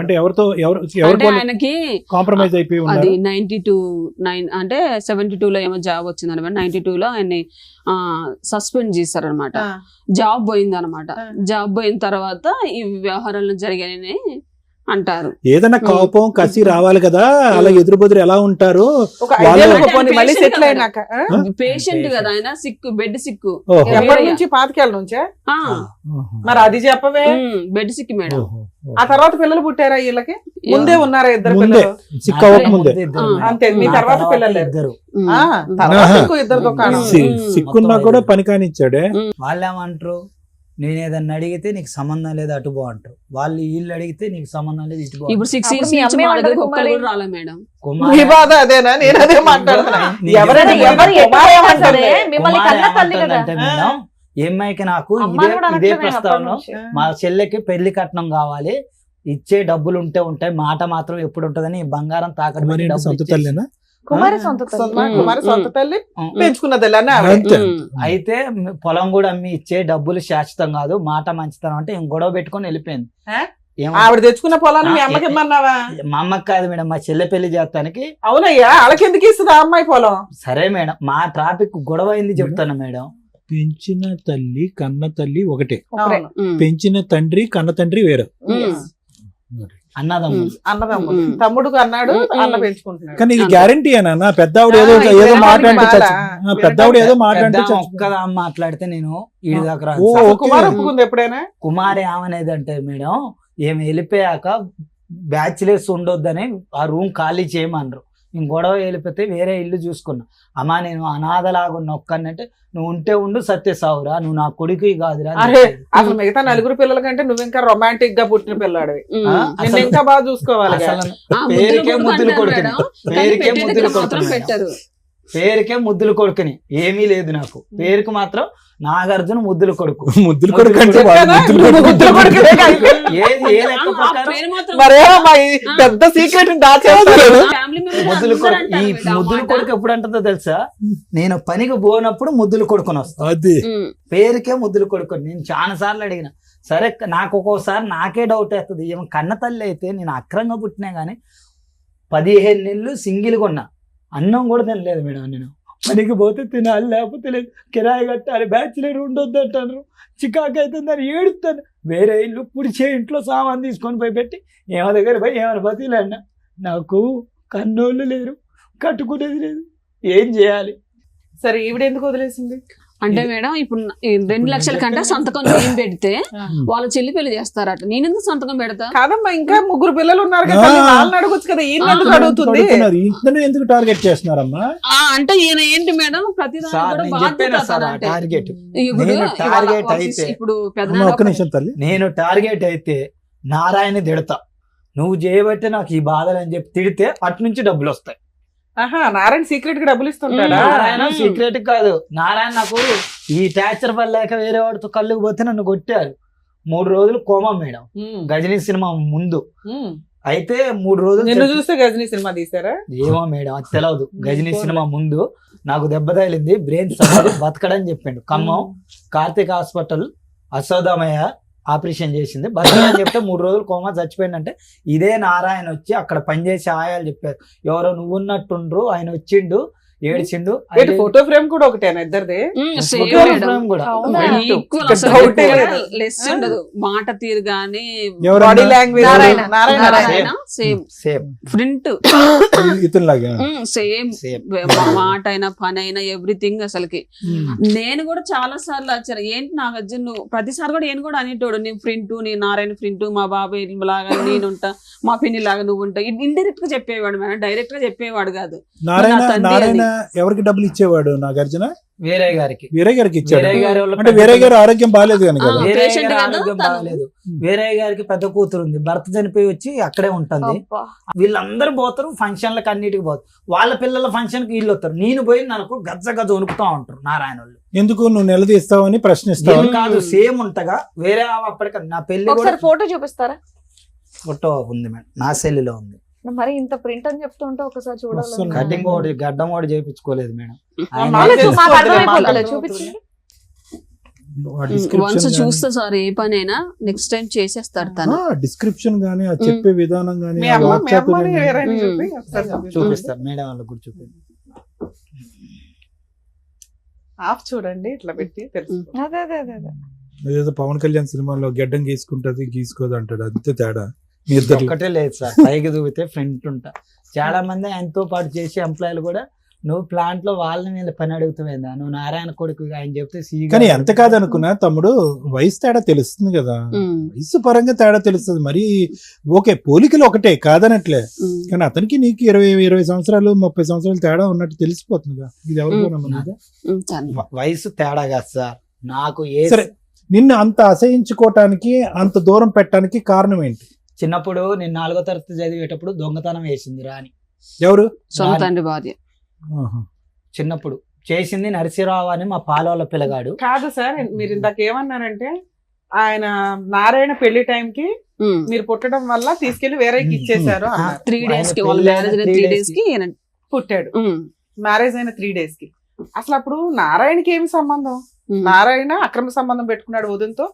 అంటే ఎవరితో అంటే ఆయనకి కాంప్రమైజ్ అయిపోయి అది ఉన్నారు? 92 అంటే 72లో ఏమో జాబ్ వచ్చింది అనమాట. 92లో ఆయన్ని సస్పెండ్ చేశారనమాట. జాబ్ పోయింది అనమాట. జాబ్ పోయిన తర్వాత ఈ వ్యవహారాలు జరిగాయని అంటారు. ఏదైనా కోపం కసి రావాలి కదా, అలా ఎదురు బెదురు ఎలా ఉంటారు? ఒక 5 ఏళ్ళకు పోనీ మళ్ళీ సెటిల్ అయినాక పేషెంట్ కదా ఆయన, సిక్కు, బెడ్ సిక్కు. ఎప్పటి నుంచి? 25 ఏళ్ళ నుంచే? మరి అది చెప్పవే. Bed Sikh madam. ఆ తర్వాత పిల్లలు పుట్టారా వీళ్ళకి? ముందే ఉన్నారా ఇద్దరు ముందే పిల్లలు? సిక్ అవ్వక ముందే. అంతే. మీ తర్వాత పిల్లలు లేరు. ఇద్దరు. తర్వాత ఇంకో ఇద్దరు దుకాణం. సిక్కున్నా కూడా పని కానిచ్చాడే. వాళ్ళేమంటారు, నేను ఏదన్నా అడిగితే నీకు సంబంధం లేదు అటు పో అంటారు. వాళ్ళు వీళ్ళు అడిగితే నీకు సంబంధం లేదు ఇటు పో. ఇప్పుడు 6 అప్పుడు years మీ నుంచి అమ్మే మా దగ్గరికి ఏమంటారు ఒక్కరు కుమారి? కూడా రాలే మేడం. మీ బాధ అదేనా? నేను అదే మాట్లాడుతున్నా. ఎవరైనా ఎవరు కుమారి ఎట్లా ఏమంటారు? సరే, మిమ్మల్ని కుమారి కన్న తల్లి కదా. ఏమంటుందంటే మేడం, ఈ అమ్మాయికి నాకు అమ్మాయి కూడా ఇదే అనట్లేదు ప్రస్తావన, అప్పటి నుంచి. మా చెల్లెకి పెళ్లి కట్నం కావాలి, ఇచ్చే డబ్బులు ఉంటాయి, మాట మాత్రం ఎప్పుడు ఉంటదని బంగారం తాకట్టు మరి పెట్టి ఏంటి, డబ్బులు సొంత ఇచ్చేసి. తల్లినా? కుమారి సొంత తల్లి. కుమారి సొంత తల్లి, ఉం. పెంచుకున్న తల్లి అన్న ఆవిడ. అంతే. అయితే పొలం కూడా అమ్మి ఇచ్చే డబ్బులు శాశ్వతం కాదు, మాట మంచితనం అంటే ఇంక గొడవ పెట్టుకొని వెళ్ళిపోయింది. ఆ? ఏమో, ఆవిడ తెచ్చుకున్న పొలాన్ని మీ అమ్మకి ఇమ్మన్నావా? మా అమ్మకి కాదు మేడం, మా చెల్లె పెళ్లి చేస్తానికి. అవునయ్యా, వాళ్ళకి ఎందుకు ఇస్తుంది ఆ అమ్మాయి పొలం? సరే మేడం, మా ట్రాఫిక్ గొడవ అయింది చెప్తాను మేడం. పెంచిన తల్లి కన్న తల్లి ఒకటే, ఒకరే. పెంచిన తండ్రి కన్న తండ్రి వేరు. అన్నదమ్ములు. అన్నదమ్ములు. తమ్ముడు అన్నాడు, అన్న పెంచుకుంటున్నాడు. కానీ ఇది గ్యారంటీ అన్న పెద్ద ఆవిడ ఏదో ఏదో మాట్లాడితే పెద్ద ఆవిడ ఏదో మాట్లాడితే ఒక్కదా మాట్లాడితే నేను ఈడి దాకా రాను. ఓ, సార్, ఓకే. కుమార్ ఒప్పుకుంది ఎప్పుడైనా? కుమారి ఏమనేది అంటే మేడం ఏమి వెళ్ళిపోయాక బ్యాచిలర్స్ ఉండొద్దని ఆ రూమ్ ఖాళీ చేయమన్నారు. నేను గొడవ వెళ్ళిపోతే వేరే ఇల్లు చూసుకున్నా. అమ్మా నేను అనాథలాగున్న ఒక్కనంటే నువ్వు ఉంటే ఉండు సత్య సావురా, నువ్వు నా కొడుకు కాదురా అని అరే చెప్పేది. అసలు మిగతా నలుగురు పిల్లల కంటే నువ్వు ఇంకా రొమాంటిక్ గా పుట్టిన పిల్లాడివి. ఆ, నిన్ను అసలు ఇంకా బాగా చూసుకోవాలి. అసలు పేరుకే ముద్దులు కొడుకుని, పేరుకే ముద్దులు కొడుకుని, పెట్టరు. పేరుకే ముద్దులు కొడుకుని ఏమీ లేదు నాకు. పేరుకి మాత్రం నాగార్జున ముద్దుల కొడుకు. ముద్దులు కొడుకు అంటే వాడు ముద్దులు కొడుకు. ముద్దుల కొడుకునే కాదు. ఏది ఏ లెక్క ఆ ప్రకారం పేరు మాత్రం మరేమో మా ఈ పెద్ద సీక్రెట్ దాచేస్తారు. ఫ్యామిలీ మెంబర్స్ ముద్దుల అందరూ కొడుకు. అంటారు ఈ మేడం, ముద్దుల మాట. కొడుకు ఎప్పుడు అంటుందో తెలుసా? నేను పనికి పోనప్పుడు ముద్దులు కొడుకుని వస్తాను. అది పేరుకే ముద్దులు కొడుకుని. నేను చాలా సార్లు అడిగిన. సరే నాకు ఒక్కోసారి నాకే డౌట్ వేస్తుంది. ఏమో కన్న తల్లి అయితే నేను అక్రంగా పుట్టినా గానీ 15 నెలలు సింగిల్గా ఉన్నా. అన్నం కూడా తినలేదు మేడం. నేను పనికి పోతే తినాలి, లేకపోతే లేదు. కిరాయి కట్టాలి, బ్యాచులర్ ఉండొద్దు అంటారు. చికాకు అవుతుందని ఏడుస్తాను. వేరే ఇల్లు పుడిచే ఇంట్లో సామాన్ తీసుకొని పోయి పెట్టి ఏమో దగ్గర పోయి ఏమైనా బతిలేండి. నాకు కన్నోళ్ళు లేరు, కట్టుకునేది లేదు, ఏం చేయాలి? సరే ఈవిడ ఎందుకు వదిలేసింది? అంటే మేడం ఇప్పుడు ఈ 2 లక్షల కంటే సంతకం నేను పెడితే వాళ్ళ చెల్లి పెళ్లి చేస్తారట. నేను ఎందుకు సంతకం పెడతా? కాదమ్మా, ఇంకా 3 పిల్లలు ఉన్నారు కదా, ఆ. వాళ్ళని అడగొచ్చు కదా. ఈయన ఎందుకు అడుగుతుంది? ఇంతనే ఎందుకు టార్గెట్ చేస్తున్నారమ్మా? అంటే ఈయన ఏంటి మేడం ప్రతి సార్ నేను చెప్పాను సార్ ఆ టార్గెట్. నేను టార్గెట్ అయితే ఇప్పుడు అమ్మ, ఒక్క పెద్ద నిమిషం తల్లి. నేను టార్గెట్ అయితే నారాయణ తిడతా. నువ్వు చేయబట్టే నాకు ఈ బాధలు అని చెప్పి తిడితే అటు నుంచి డబ్బులు వస్తాయి. ఆహా, నారాయణ సీక్రెట్ గా డబ్బులు ఇస్తుంటాడా? నారాయణ సీక్రెట్ కాదు. నారాయణ నాకు ఈ టార్చర్ వల్ల లేక వేరే వాడితో కళ్ళుకు పోతే నన్ను కొట్టారు. 3 రోజులు కోమా మేడం, గజనీ సినిమా ముందు. అయితే 3 రోజులు నిన్ను చూస్తే గజనీ సినిమా తీసారా? ఏమో మేడం అది తెలియదు. గజనీ సినిమా ముందు నాకు దెబ్బ తగిలింది, బ్రెయిన్ సర్జరీ, బతకడని చెప్పిండు. ఖమ్మం కార్తిక్ హాస్పిటల్ అశోదమయ్య ఆపరేషన్ చేసింది, బతకడని చెప్తే 3 రోజులు కోమా చచ్చిపోయిందంటే ఇదే నారాయణ వచ్చి అక్కడ పనిచేసే ఆయాలు చెప్పారు. ఎవరో నువ్వు ఉన్నట్టుండ్రు, ఆయన వచ్చిండు, ఏడ్చిండు. ఫోటో ఫ్రేమ్ కూడా ఒకటేనా ఇద్దరిది? ఫ్రేమ్ కూడా అవునా? ఈక్వల్ అసలు డౌటే ఎక్కడ లేదు. లెస్ ఉండదు. మాట తీరు గానీ body language Narayana. Narayana same same print ఇతనిలాగా సేమ్ సేమ్ మాట అయినా పని అయినా ఎవ్రీథింగ్ అసలుకి. నేను కూడా చాలా సార్లు వచ్చాను. ఏంటి నాగార్జున నువ్వు ప్రతిసారి కూడా నేను కూడా అనేటోడు, నీ ఫ్రింట్, నీ నారాయణ ఫ్రింట్, మా బాబాయ్ లాగా నేనుంటా, మా పిన్ని లాగా నువ్వు ఉంటా. ఇండైరెక్ట్ గా చెప్పేవాడు మేడం, డైరెక్ట్ గా చెప్పేవాడు కాదు. నారాయణ ఎవరికి డబ్బులు ఇచ్చేవాడు? నాగార్జున వేరే గారికి. వీరయ్య గారికి ఇచ్చాడు. వేరే గారి వాళ్ళ అంటే వీరయ్య గారు ఆరోగ్యం బాగాలేదు కనుక కదా. వేరే patient గారి కదా ఆరోగ్యం తను. బాగాలేదు. వేరే గారికి పెద్ద కూతురు ఉంది, భర్త చనిపోయి వచ్చి అక్కడే ఉంటుంది. అబ్బా. వీళ్ళందరూ పోతారు ఫంక్షన్లకు, అన్నిటికి పోతారు. వాళ్ళ పిల్లల ఫంక్షన్ కి వీళ్ళు వస్తారు. నేను పోయి నాకు గజ్జ గజ్జ వణుకుతా ఉంటారు నారాయణ వాళ్ళు. ఎందుకు నువ్వు నిలదీస్తావని ప్రశ్నిస్తావు? ఏం కాదు, సేమ్ ఉంటగా. వేరే అప్పటికి నా పెళ్లి కూడా ఒకసారి ఫోటో చూపిస్తారా? ఫోటో ఉంది మేడం, నా సెల్లులో ఉంది. మరి ఇంత ప్రింట్ అని చెప్తుంటే ఒకసారి చూడాలి. వస్తుంది. కటింగ్ ఒకటి గడ్డం ఒకటి చేయించుకోలేదు మేడం. ఆయన మాకు మాకు అర్థమైపోతుంది, మాట్లాడుతూ చూపించండి. వన్స్ చూస్తే సార్ ఏ పనైనా నెక్స్ట్ టైం చేసేస్తారు తను. డిస్క్రిప్షన్ గానీ ఆ చెప్పే విధానం గానీ మీ ఆ అమ్మ మీ వాట్సాప్ అమ్మని గానీ. ఎవరైనా చూపి ఒకసారి చూపించు. చూపిస్తారు మేడం వాళ్ళకి కూడా చూపి. ఆఫ్ చూడండి ఇట్లా పెట్టి తెలుసు. అదే అదే అదే అదే. ఏదో పవన్ కళ్యాణ్ సినిమాలో గడ్డం గీసుకుంటది గీసుకోదు అంటాడు, అంతే తేడా మీ ఇద్దరు. ఒక్కటే లేదు సార్, పైకి దూకితే ఫ్రంట్ ఉంటా. చాలా మంది ఆయనతో పాటు చేసే ఎంప్లాయీలు కూడా నువ్వు ప్లాంట్ లో వాళ్ళ మీద పని అడుగుతావేందా, నువ్వు నారాయణ కొడుకు ఆయన చెప్తే కానీ ఎంత కాదనుకున్నా తమ్ముడు, వయసు తేడా తెలుస్తుంది కదా. వయసు పరంగా తేడా తెలుస్తుంది. మరి ఓకే పోలికలు ఒకటే కాదనట్లే, కానీ అతనికి నీకు 20 సంవత్సరాలు 30 సంవత్సరాలు తేడా ఉన్నట్టు తెలిసిపోతుందిగా. ఇది ఎవరికో నమ్మదు. వయసు తేడా కాదు సార్, నాకు సరే నిన్ను అంత అసహించుకోవటానికి అంత దూరం పెట్టడానికి కారణం ఏంటి? చిన్నప్పుడు నేను 4వ తరగతి చదివేటప్పుడు దొంగతనం వేసింది రాని. ఎవరు? సొంత తండ్రి భార్య. ఆహా. చిన్నప్పుడు చేసింది నరసింహరావు అని మా పాలవాళ్ళ పిల్లగాడు. కాదు సార్, మీరు ఇందాక ఏమన్నారంటే ఆయన నారాయణ పెళ్లి టైంకి మీరు పుట్టడం వల్ల తీసుకెళ్లి వేరేకి ఇచ్చేసారు అన్నారు. 3 days కి వాళ్ళ మ్యారేజ్ 3 days కి ఈయన పుట్టాడు. మ్యారేజ్ అయిన 3 days కి. అసలు అప్పుడు నారాయణకి ఏమి సంబంధం? నారాయణ అక్రమ సంబంధం పెట్టుకున్నాడు వదినతో.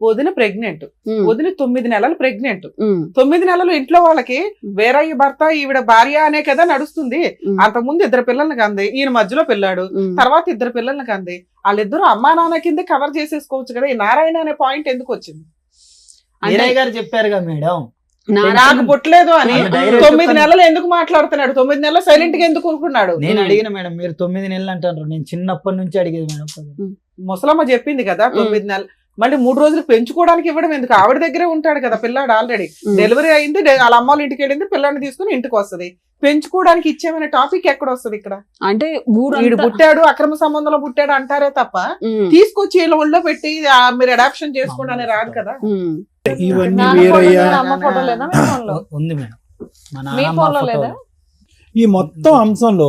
వదిన ప్రెగ్నెంట్, ఉమ్, వదిన 9 నెలలు ప్రెగ్నెంట్. ఉమ్, 9 నెలలు ఇంట్లో వాళ్ళకి వేరయ్య భర్త ఈవిడ భార్య అనే కదా నడుస్తుంది. ఉమ్, అంతకుముందు 2 పిల్లల్ని కంది, ఈయన మధ్యలో పిల్లాడు, ఉమ్. తర్వాత 2 పిల్లల్ని కంది. వాళ్ళిద్దరూ అమ్మా నాన్న కింద కవర్ చేసేసుకోవచ్చు కదా. ఈ నారాయణ అనే పాయింట్ ఎందుకు వచ్చింది? అంటే వీరయ్య గారు చెప్పారుగా మేడం, నాకు పుట్టలేదు అని. ఆయన direct 9 చెప్పాను. నెలలు ఎందుకు మాట్లాడుతున్నాడు? 9 నెలలు సైలెంట్ గా ఎందుకు ఊరుకున్నాడు? నేను అడిగిన మేడం, మీరు 9 నెలలు అంటారు, నేను చిన్నప్పటి నుంచి అడిగేది మేడం. ముసలమ్మ చెప్పింది కదా 9 నెలలు. మళ్ళీ 3 రోజులు పెంచుకోవడానికి ఇవ్వడం ఎందుకు? ఆవిడ దగ్గరే ఉంటాడు కదా పిల్లాడు. ఆల్రెడీ డెలివరీ అయింది, వాళ్ళ అమ్మ వాళ్ళ ఇంటికి వెళ్ళింది, పిల్లాడిని తీసుకుని ఇంటికి వస్తది. పెంచుకోవడానికి ఇచ్చేమనే టాపిక్ ఎక్కడ వస్తుంది ఇక్కడ? అంటే వీడు పుట్టాడు, అక్రమ సంబంధంలో పుట్టాడు అంటారే తప్ప తీసుకొచ్చి వీళ్ళ ఒళ్ళో పెట్టి మీరు అడాప్షన్ చేసుకోండి అని రాదు కదా. ఇవన్నీ నాన్న వీరయ్య ఫోటో లేదా? అమ్మ ఫోటో లేదా మీ phone లో? ఉంది మేడం, మా మీ నాన్నమ్మ phone లో ఫోటోలు. లేదా? ఈ మొత్తం అంశంలో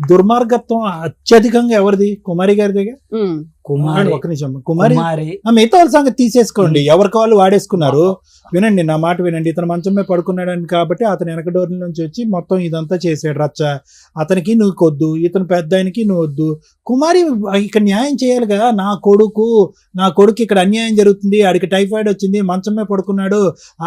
దుర్మార్గత్వం అత్యధికంగా ఎవరిది? కుమారి గారి దగ్గర. కుమారి, ఒక నిమిషం, కుమారి కుమారి మిగతా వాళ్ళ సంగతి తీసేసుకోండి, ఎవరికి వాళ్ళు వాడేసుకున్నారు. వినండి, నా మాట వినండి. ఇతను మంచం మీద పడుకున్నాడని కాబట్టి అతను వెనక డోర్ల నుంచి వచ్చి మొత్తం ఇదంతా చేసాడు రచ్చ. అతనికి నువ్వు కొద్దు, ఇతను పెద్ద ఆయనకి నువ్వు వద్దు. కుమారి ఇక్కడ న్యాయం చేయాలి కదా. నా కొడుకు ఇక్కడ అన్యాయం జరుగుతుంది, ఆడికి టైఫాయిడ్ వచ్చింది, మంచం మీద పడుకున్నాడు,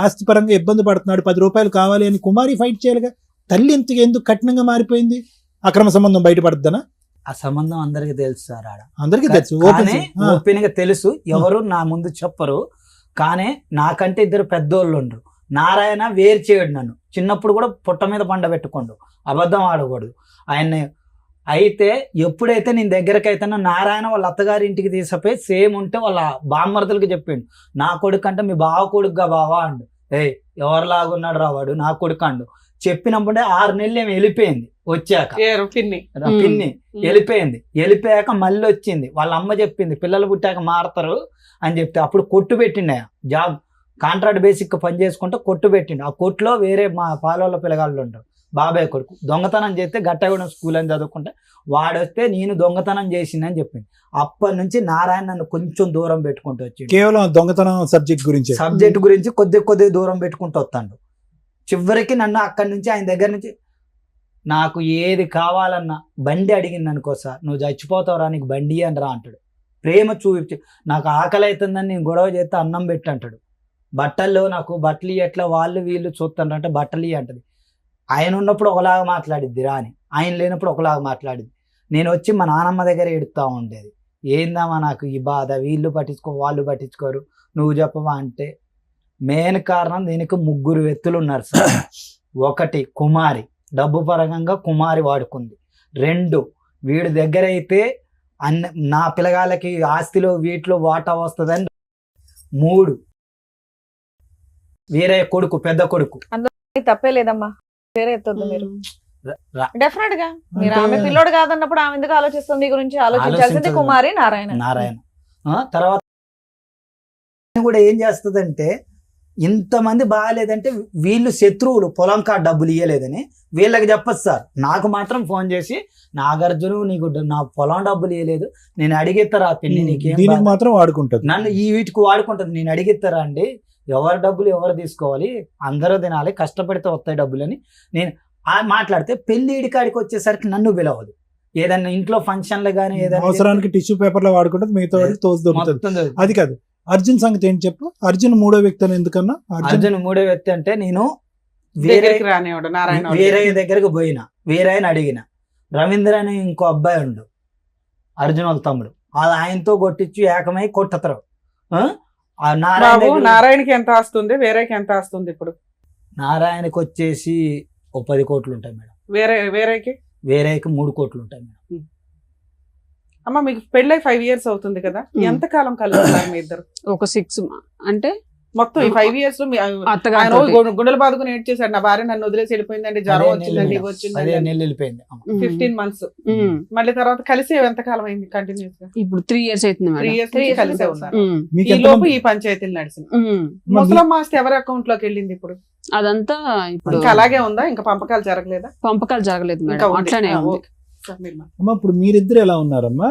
ఆస్తిపరంగా ఇబ్బంది పడుతున్నాడు, 10 రూపాయలు కావాలి అని కుమారి ఫైట్ చేయాలిగా. తల్లి ఎందుకు కఠినంగా మారిపోయింది? అక్రమ సంబంధం బయటపడుతుందనా? ఆ సంబంధం అందరికి తెలుసు సార్. ఆడ అందరికీ తెలుసు, కానీ ఓపెన్ గా తెలుసు, ఎవరు నా ముందు చెప్పరు. కానీ నాకంటే 2 పెద్దోళ్ళు ఉండరు. నారాయణ వేరు చేయడు నన్ను. చిన్నప్పుడు కూడా పుట్ట మీద పండ పెట్టుకోండు, అబద్ధం ఆడకూడదు ఆయన్ని. అయితే ఎప్పుడైతే నేను దగ్గరకు అయితేనో నారాయణ వాళ్ళ అత్తగారి ఇంటికి తీసుకుపోయి సేమ్ ఉంటే వాళ్ళ బామ్మర్దులకి చెప్పిండు, నా కొడుకు అంటే మీ బావ కొడుకుగా బావా అండు. ఎవరిలాగున్నాడు రావాడు, నా కొడుకు అండు. చెప్పినప్పుడే 6 నెలలు ఏమి వెళ్ళిపోయింది. వచ్చాక పిన్ని వెళ్ళిపోయాక మళ్ళీ వచ్చింది. వాళ్ళ అమ్మ చెప్పింది పిల్లలు పుట్టాక మారతారు అని చెప్తే అప్పుడు కొట్టు పెట్టిండే, జాబ్ కాంట్రాక్ట్ బేసిక్ పని చేసుకుంటే కొట్టు పెట్టిండు. ఆ కొట్టులో వేరే మా పాలవాళ్ళ పిల్లగాళ్ళు ఉంటారు, బాబాయ్ కొడుకు దొంగతనం చేస్తే గట్టగూడెం స్కూల్ అని చదువుకుంటే వాడొస్తే నేను దొంగతనం చేసిందని చెప్పింది. అప్పటి నుంచి నారాయణ నన్ను కొంచెం దూరం పెట్టుకుంటూ వచ్చింది. కేవలం దొంగతనం సబ్జెక్ట్ గురించి కొద్ది దూరం పెట్టుకుంటూ వస్తాడు. చివరికి నన్ను అక్కడి నుంచి ఆయన దగ్గర నుంచి నాకు ఏది కావాలన్నా బండి అడిగింది అనుకో, సార్ నువ్వు చచ్చిపోతావురా నీకు బండి అని రా అంటాడు. ప్రేమ చూపించి నాకు ఆకలి అవుతుందని నేను గొడవ చేస్తే అన్నం పెట్టి అంటాడు. బట్టల్లో నాకు బట్టలు ఎట్లా వాళ్ళు వీళ్ళు చూస్తారంటే బట్టలు అంటది. ఆయన ఉన్నప్పుడు ఒకలాగా మాట్లాడిద్ది రాని, ఆయన లేనప్పుడు ఒకలాగా మాట్లాడిద్ది. నేను వచ్చి మా నాన్నమ్మ దగ్గర ఎడుతూ ఉండేది, ఏందమ్మా నాకు ఈ బాధ, వీళ్ళు పట్టించుకో వాళ్ళు పట్టించుకోరు, నువ్వు చెప్పవా అంటే. మెయిన్ కారణం దీనికి 3 వ్యక్తులు ఉన్నారు సార్. 1 కుమారి, డబ్బు పరంగా కుమారి వాడుకుంది. 2 వీడి దగ్గర అయితే నా పిల్లగాళ్ళకి ఆస్తిలో వీటిలో వాటా వస్తుందని. 3 వీరయ్య కొడుకు, పెద్ద కొడుకు. తప్పే లేదమ్మా, వేరే ఎత్తొద్దు మీరు. రా- డెఫినెట్ గా మీరు ఆమె పిల్లోడు కాదన్నప్పుడు ఆమె ఎందుకు ఆలోచిస్తుంది? మీ గురించి ఆలోచించాల్సింది ఆలోచించదు. కుమారి నారాయణ. తర్వాత కూడా ఏం చేస్తుందంటే, ఇంతమంది బాగాలేదంటే వీళ్ళు శత్రువులు, పొలం కాడ డబ్బులు ఇవ్వలేదని వీళ్ళకి చెప్పచ్చు సార్. నాకు మాత్రం ఫోన్ చేసి, నాగార్జున నీకు నా పొలం డబ్బులు ఇవ్వలేదు, నేను అడిగిస్తారా పిన్ని నీకేం దీనికి బాధ? మాత్రం వాడుకుంటది. నన్ను ఈ వీటికి వాడుకుంటుంది. నేను అడిగిస్తారా అండి, ఎవరి డబ్బులు ఎవరు తీసుకోవాలి, అందరూ తినాలి, కష్టపడితే వస్తాయి డబ్బులు అని నేను మాట్లాడితే, పెళ్లి ఇడికాడికి వచ్చేసరికి నన్ను పిలవదు. ఏదైనా ఇంట్లో ఫంక్షన్లు కానీ ఏదైనా అవసరానికి టిష్యూ పేపర్ లో వాడుకుంటే మిగతా వాడికి తోసి దొరుకుతుంది. మొత్తం అది కాదు, అర్జున్ సంగతి ఏంటి చెప్పు. అర్జున్ 3వ వ్యక్తి అని ఎందుకన్నా? అర్జున్ 3వ వ్యక్తి అంటే, నేను దగ్గరికి రానివాడు నారాయణ. వీరయ్య దగ్గరకు పోయినా, వీరయ్యని అడిగిన. రవీంద్ర అని ఇంకో అబ్బాయి ఉండు, అర్జున్ వాళ్ళ తమ్ముడు, ఆయనతో కొట్టించి ఏకమై కొట్టతరు. నారాయణకి ఎంత ఆస్తుంది, వేరేకి ఎంత ఆస్తుంది? ఇప్పుడు నారాయణకి వచ్చేసి 10 కోట్లు ఉంటాయి మేడం. వేరేకి 3 కోట్లు ఉంటాయి మేడం. అమ్మ మీకు పెళ్ళై 5 years అవుతుంది కదా, ఎంత కాలం కలుగుతారు మీ ఇద్దరు? ఒక 6 అంటే మొత్తం ఈ 5 years లో ఆయన గుండెలు బాదుకుని ఏడ్ చేశాడు, నా భార్య నన్ను వదిలేసి వెళ్ళిపోయిందండి, జ్వరం వచ్చిందండి, ఇవి వచ్చిందండి. 15 నెలలు వెళ్ళిపోయింది. 15 months. మళ్ళీ తర్వాత కలిసి ఎంత కాలం అయింది కంటిన్యూస్ గా? ఇప్పుడు 3 years అవుతుంది 3 years నుంచి కలిసే ఉన్నారు. మీకు ఈ ఎంత లోపు మంది? ఈ పంచాయతీలు నడిచింది. ముసలమ్మ ఆస్తి ఎవరి అకౌంట్ లోకి వెళ్ళింది ఇప్పుడు? అదంతా ఇప్పుడు ఇంకా అలాగే ఉందా? ఇంకా పంపకాలు జరగలేదా? పంపకాలు జరగలేదు ఇంకా మేడం, ఉంది. అట్లానే ఉంది. ఓకే. సార్ మీరు మాట్లాడండి. అమ్మా ఇప్పుడు మీరిద్దరు ఎలా ఉన్నారమ్మా?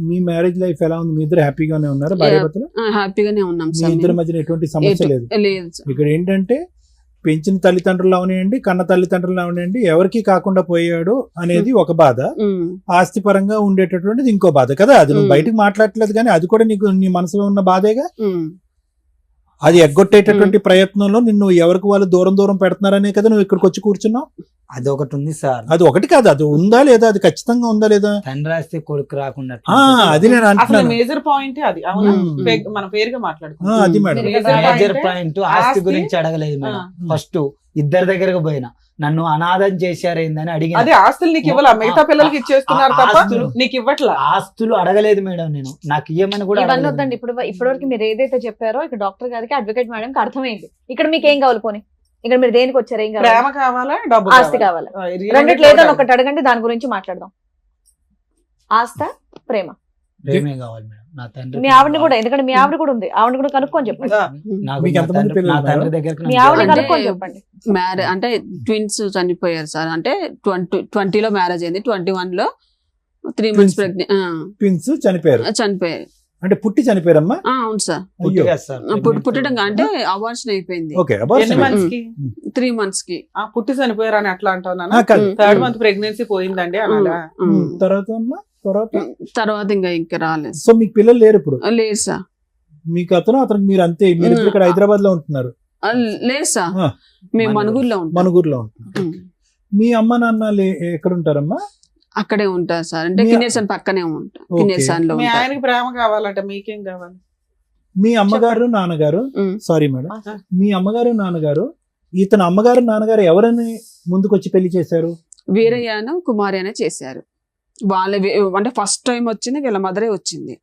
మీ మ్యారేజ్ లైఫ్ ఎలా ఉంది? మీ ఇద్దరు హ్యాపీగానే ఉన్నారా? భార్యాభర్తలు హ్యాపీగానే ఉన్నాం మీ సార్. ఇద్దరి మధ్యన ఎటువంటి సమస్య లేదు. లేదు సార్. ఇక్కడ ఏంటంటే పెంచిన తల్లిదండ్రులు అవనివ్వండి, కన్న తల్లిదండ్రులు అవనివ్వండి, ఎవరికి కాకుండా పోయాడు అనేది ఒక బాధ, ఆస్తి పరంగా ఉండేటటువంటిది ఇంకో బాధ కదా. అది నువ్వు బయటకు మాట్లాడట్లేదు కానీ అది కూడా నీకు నీ మనసులో ఉన్న బాధేగా. అది ఎగ్గొట్టేటటువంటి ప్రయత్నంలో నిన్ను ఎవరికి వాళ్ళు దూరం దూరం పెడుతున్నారనే కదా నువ్వు ఇక్కడికి వచ్చి కూర్చున్నావు. అది ఒకటి ఉంది సార్. అది ఒకటి కాదు, అది ఉందా లేదా, అది ఖచ్చితంగా ఉందా లేదా. తండ్రి రాస్తే కొడుకు రాకుండా అది నేను అసలు అంటున్నాను. మేజర్ పాయింట్ అది. అవునా, మన పేరుగా మాట్లాడుకుంటాం. అది మేడం. మేజర్ పాయింట్ ఆస్తి గురించి అడగలేదు మేడం. ఫస్ట్ ఇద్దరి దగ్గరకు పోయినా నన్ను అనాథం చేశారేందని అడిగి అదే ఆస్తులు నీకు ఇవ్వాల, మిగతా పిల్లలకి ఇచ్చేస్తున్నారు తప్ప నీకు ఇవ్వట్లా. ఆస్తులు అడగలేదు మేడం నేను, నాకు ఇవ్వమని కూడా ఇవన్నీ అడగలేదు. వద్దండి. ఇప్పటివరకు మీరు ఏదైతే చెప్పారో ఇక్కడ డాక్టర్ గారికి అడ్వకేట్ మేడం కి అర్థమైంది. ఇక్కడ మీకు ఏం కావాలి పోనీ, ఇక్కడ మీరు దేనికి వచ్చారు, ఏం ప్రేమ కావాలి, కావాలా, డబ్బు ఆస్తి కావాలా, రెండిట్లో ఏదో ఒకటి అడగండి, దాని గురించి మాట్లాడదాం. ఆస్త, ప్రేమ, ప్రేమే కావాలి మేడం. నా తండ్రి మీ ఆవిడని కూడా, ఎందుకంటే మీ ఆవిడ కూడా ఉంది, ఆవిడ కూడా కనుక్కొని చెప్పండి. నాకు మీకు నా ఎంతమంది తండ్రి- పిల్లలు నా తండ్రి ఉన్నారు? దగ్గరకు మీ నన్ను ఆవిడని అంటే- కనుక్కొని చెప్పండి. అంటే ట్విన్స్ చనిపోయారు సార్. అంటే 2020లో మ్యారేజ్ అయింది, 21లో 3 months ప్రెగ్నెంట్ ట్విన్స్ చనిపోయారు చనిపోయారు. అంటే పుట్టి చనిపోయారమ్మా. అవును సార్. పుట్టిగా సార్. పుట్టడం అంటే అబార్షన్ అయిపోయింది ఓకే, ఎన్ని months కి? 3 months కి. పుట్టి చనిపోయారు అని అట్లా అంటావు నాన్న. కాదు. 3rd month ప్రెగ్నెన్సీ పోయిందండి అనాలా? తర్వాత అమ్మా, తర్వాత ఇంకా రాలేదు. సో మీకు పిల్లలు లేరు ఇప్పుడు? లేదు సార్. మీకు అతను మీరు అంతే, మీరు ఇప్పుడు ఇక్కడ హైదరాబాద్ లో ఉంటున్నారు? లేదు సార్, ఆ. మేము మనుగురులో ఉంటాం. మనుగురులో ఉంటున్నారు. మీ అమ్మ నాన్న ఎక్కడ ఉంటారమ్మా? అక్కడే ఉంటారు సార్. అంటే మీ- కిన్నెర్సన్ పక్కనే ఉంటాం. ఓకే. కిన్నెర్సన్ లో మీ ఉంటారు. ఆయనకి ప్రేమ కావాలంట, మీకేం కావాలి? మీ అమ్మగారు నాన్నగారు, ఉమ్. సారీ మేడం, మీ అమ్మగారు నాన్నగారు, ఇతను అమ్మగారు నాన్నగారు ఎవరని ముందుకు వచ్చి పెళ్లి చేశారు? వీరయ్యను కుమారి అనే చేశారు. అంటే ఫస్ట్ టైం వచ్చింది వీళ్ళ మదరే వచ్చింది.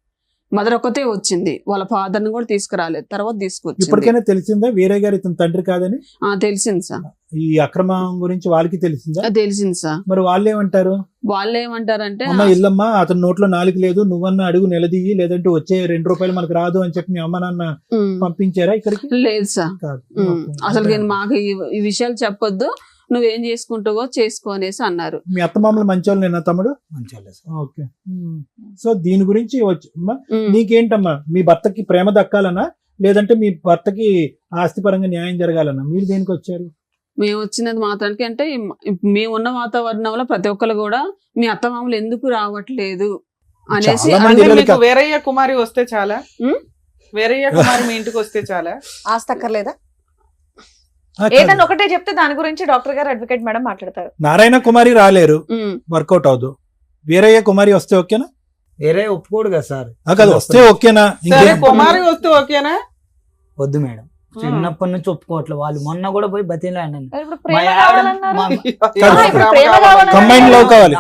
మదర్ ఒక్కతే వచ్చింది, వాళ్ళ ఫాదర్ ని కూడా తీసుకురాలేదు. తర్వాత తీసుకొచ్చింది. ఇప్పటికైనా తెలిసిందా వీరయ్య గారు ఇతని తండ్రి కాదని? తెలిసింది సార్. ఈ అక్రమం గురించి వాళ్ళకి తెలిసిందా? తెలిసింది సార్. మరి వాళ్ళు ఏమంటారు? వాళ్ళు ఏమంటారంటే అమ్మ ఇల్లమ్మా, అతని నోట్లో నాలుగు లేదు, నువ్వన్నా అడుగు నిలదీయి, లేదంటే వచ్చే 2 రూపాయలు మనకు రాదు అని చెప్పి మీ అమ్మ నాన్న పంపించారా ఇక్కడికి? లేదు సార్. కాదు. అసలు మాకు ఈ విషయాలు చెప్పొద్దు, నువ్వేం చేసుకుంటావో చేసుకో అనేసి అన్నారు. మీ అత్తమామలు మంచోళ్ళు నేనా తమ్ముడు? మంచిగా సార్. ఓకే. సో దీని గురించి నీకేంటమ్మా, మీ భర్తకి ప్రేమ దక్కాలనా, లేదంటే మీ భర్తకి ఆస్తిపరంగా న్యాయం జరగాలన్నా? మీరు దేనికి వచ్చారు? మేము వచ్చినది మాత్రానికి అంటే మేము ఉన్న వాతావరణంలో ప్రతి ఒక్కరు కూడా మీ అత్తమామలు ఎందుకు రావట్లేదు అనేసి చాలా మంది అంటే పిల్లలకి- మీకు వేరయ్య కుమారి వస్తే చాలా? వేరయ్య కుమారి మీ ఇంటికి వస్తే చాలా? ఆస్తి అక్కర్లేదా? కాదు. ఏదన్నా ఒకటే చెప్తే దాని గురించి డాక్టర్ గారు అడ్వకేట్ మేడం మాట్లాడతారు. నారాయణ కుమారి రాలేరు, ఉమ్. వర్కౌట్ అవదు. వీరయ్య కుమారి వస్తే ఓకేనా? వేరే ఒప్పుకోడు కదా సార్. కాదు, వస్తే ఓకేనా? సరే, ఇంకేం? కుమారి వస్తే ఓకేనా? వద్దు మేడం, చిన్నప్పటి నుంచి ఒప్పుకోవట్లేదు. వాళ్ళు మొన్న కూడా పోయి బతిలాడినాను. ఇప్పుడు ప్రేమ కావాలన్నారు. కాదు. ఇప్పుడు ప్రేమ కావాలన్నారు. Combined love కావాలి.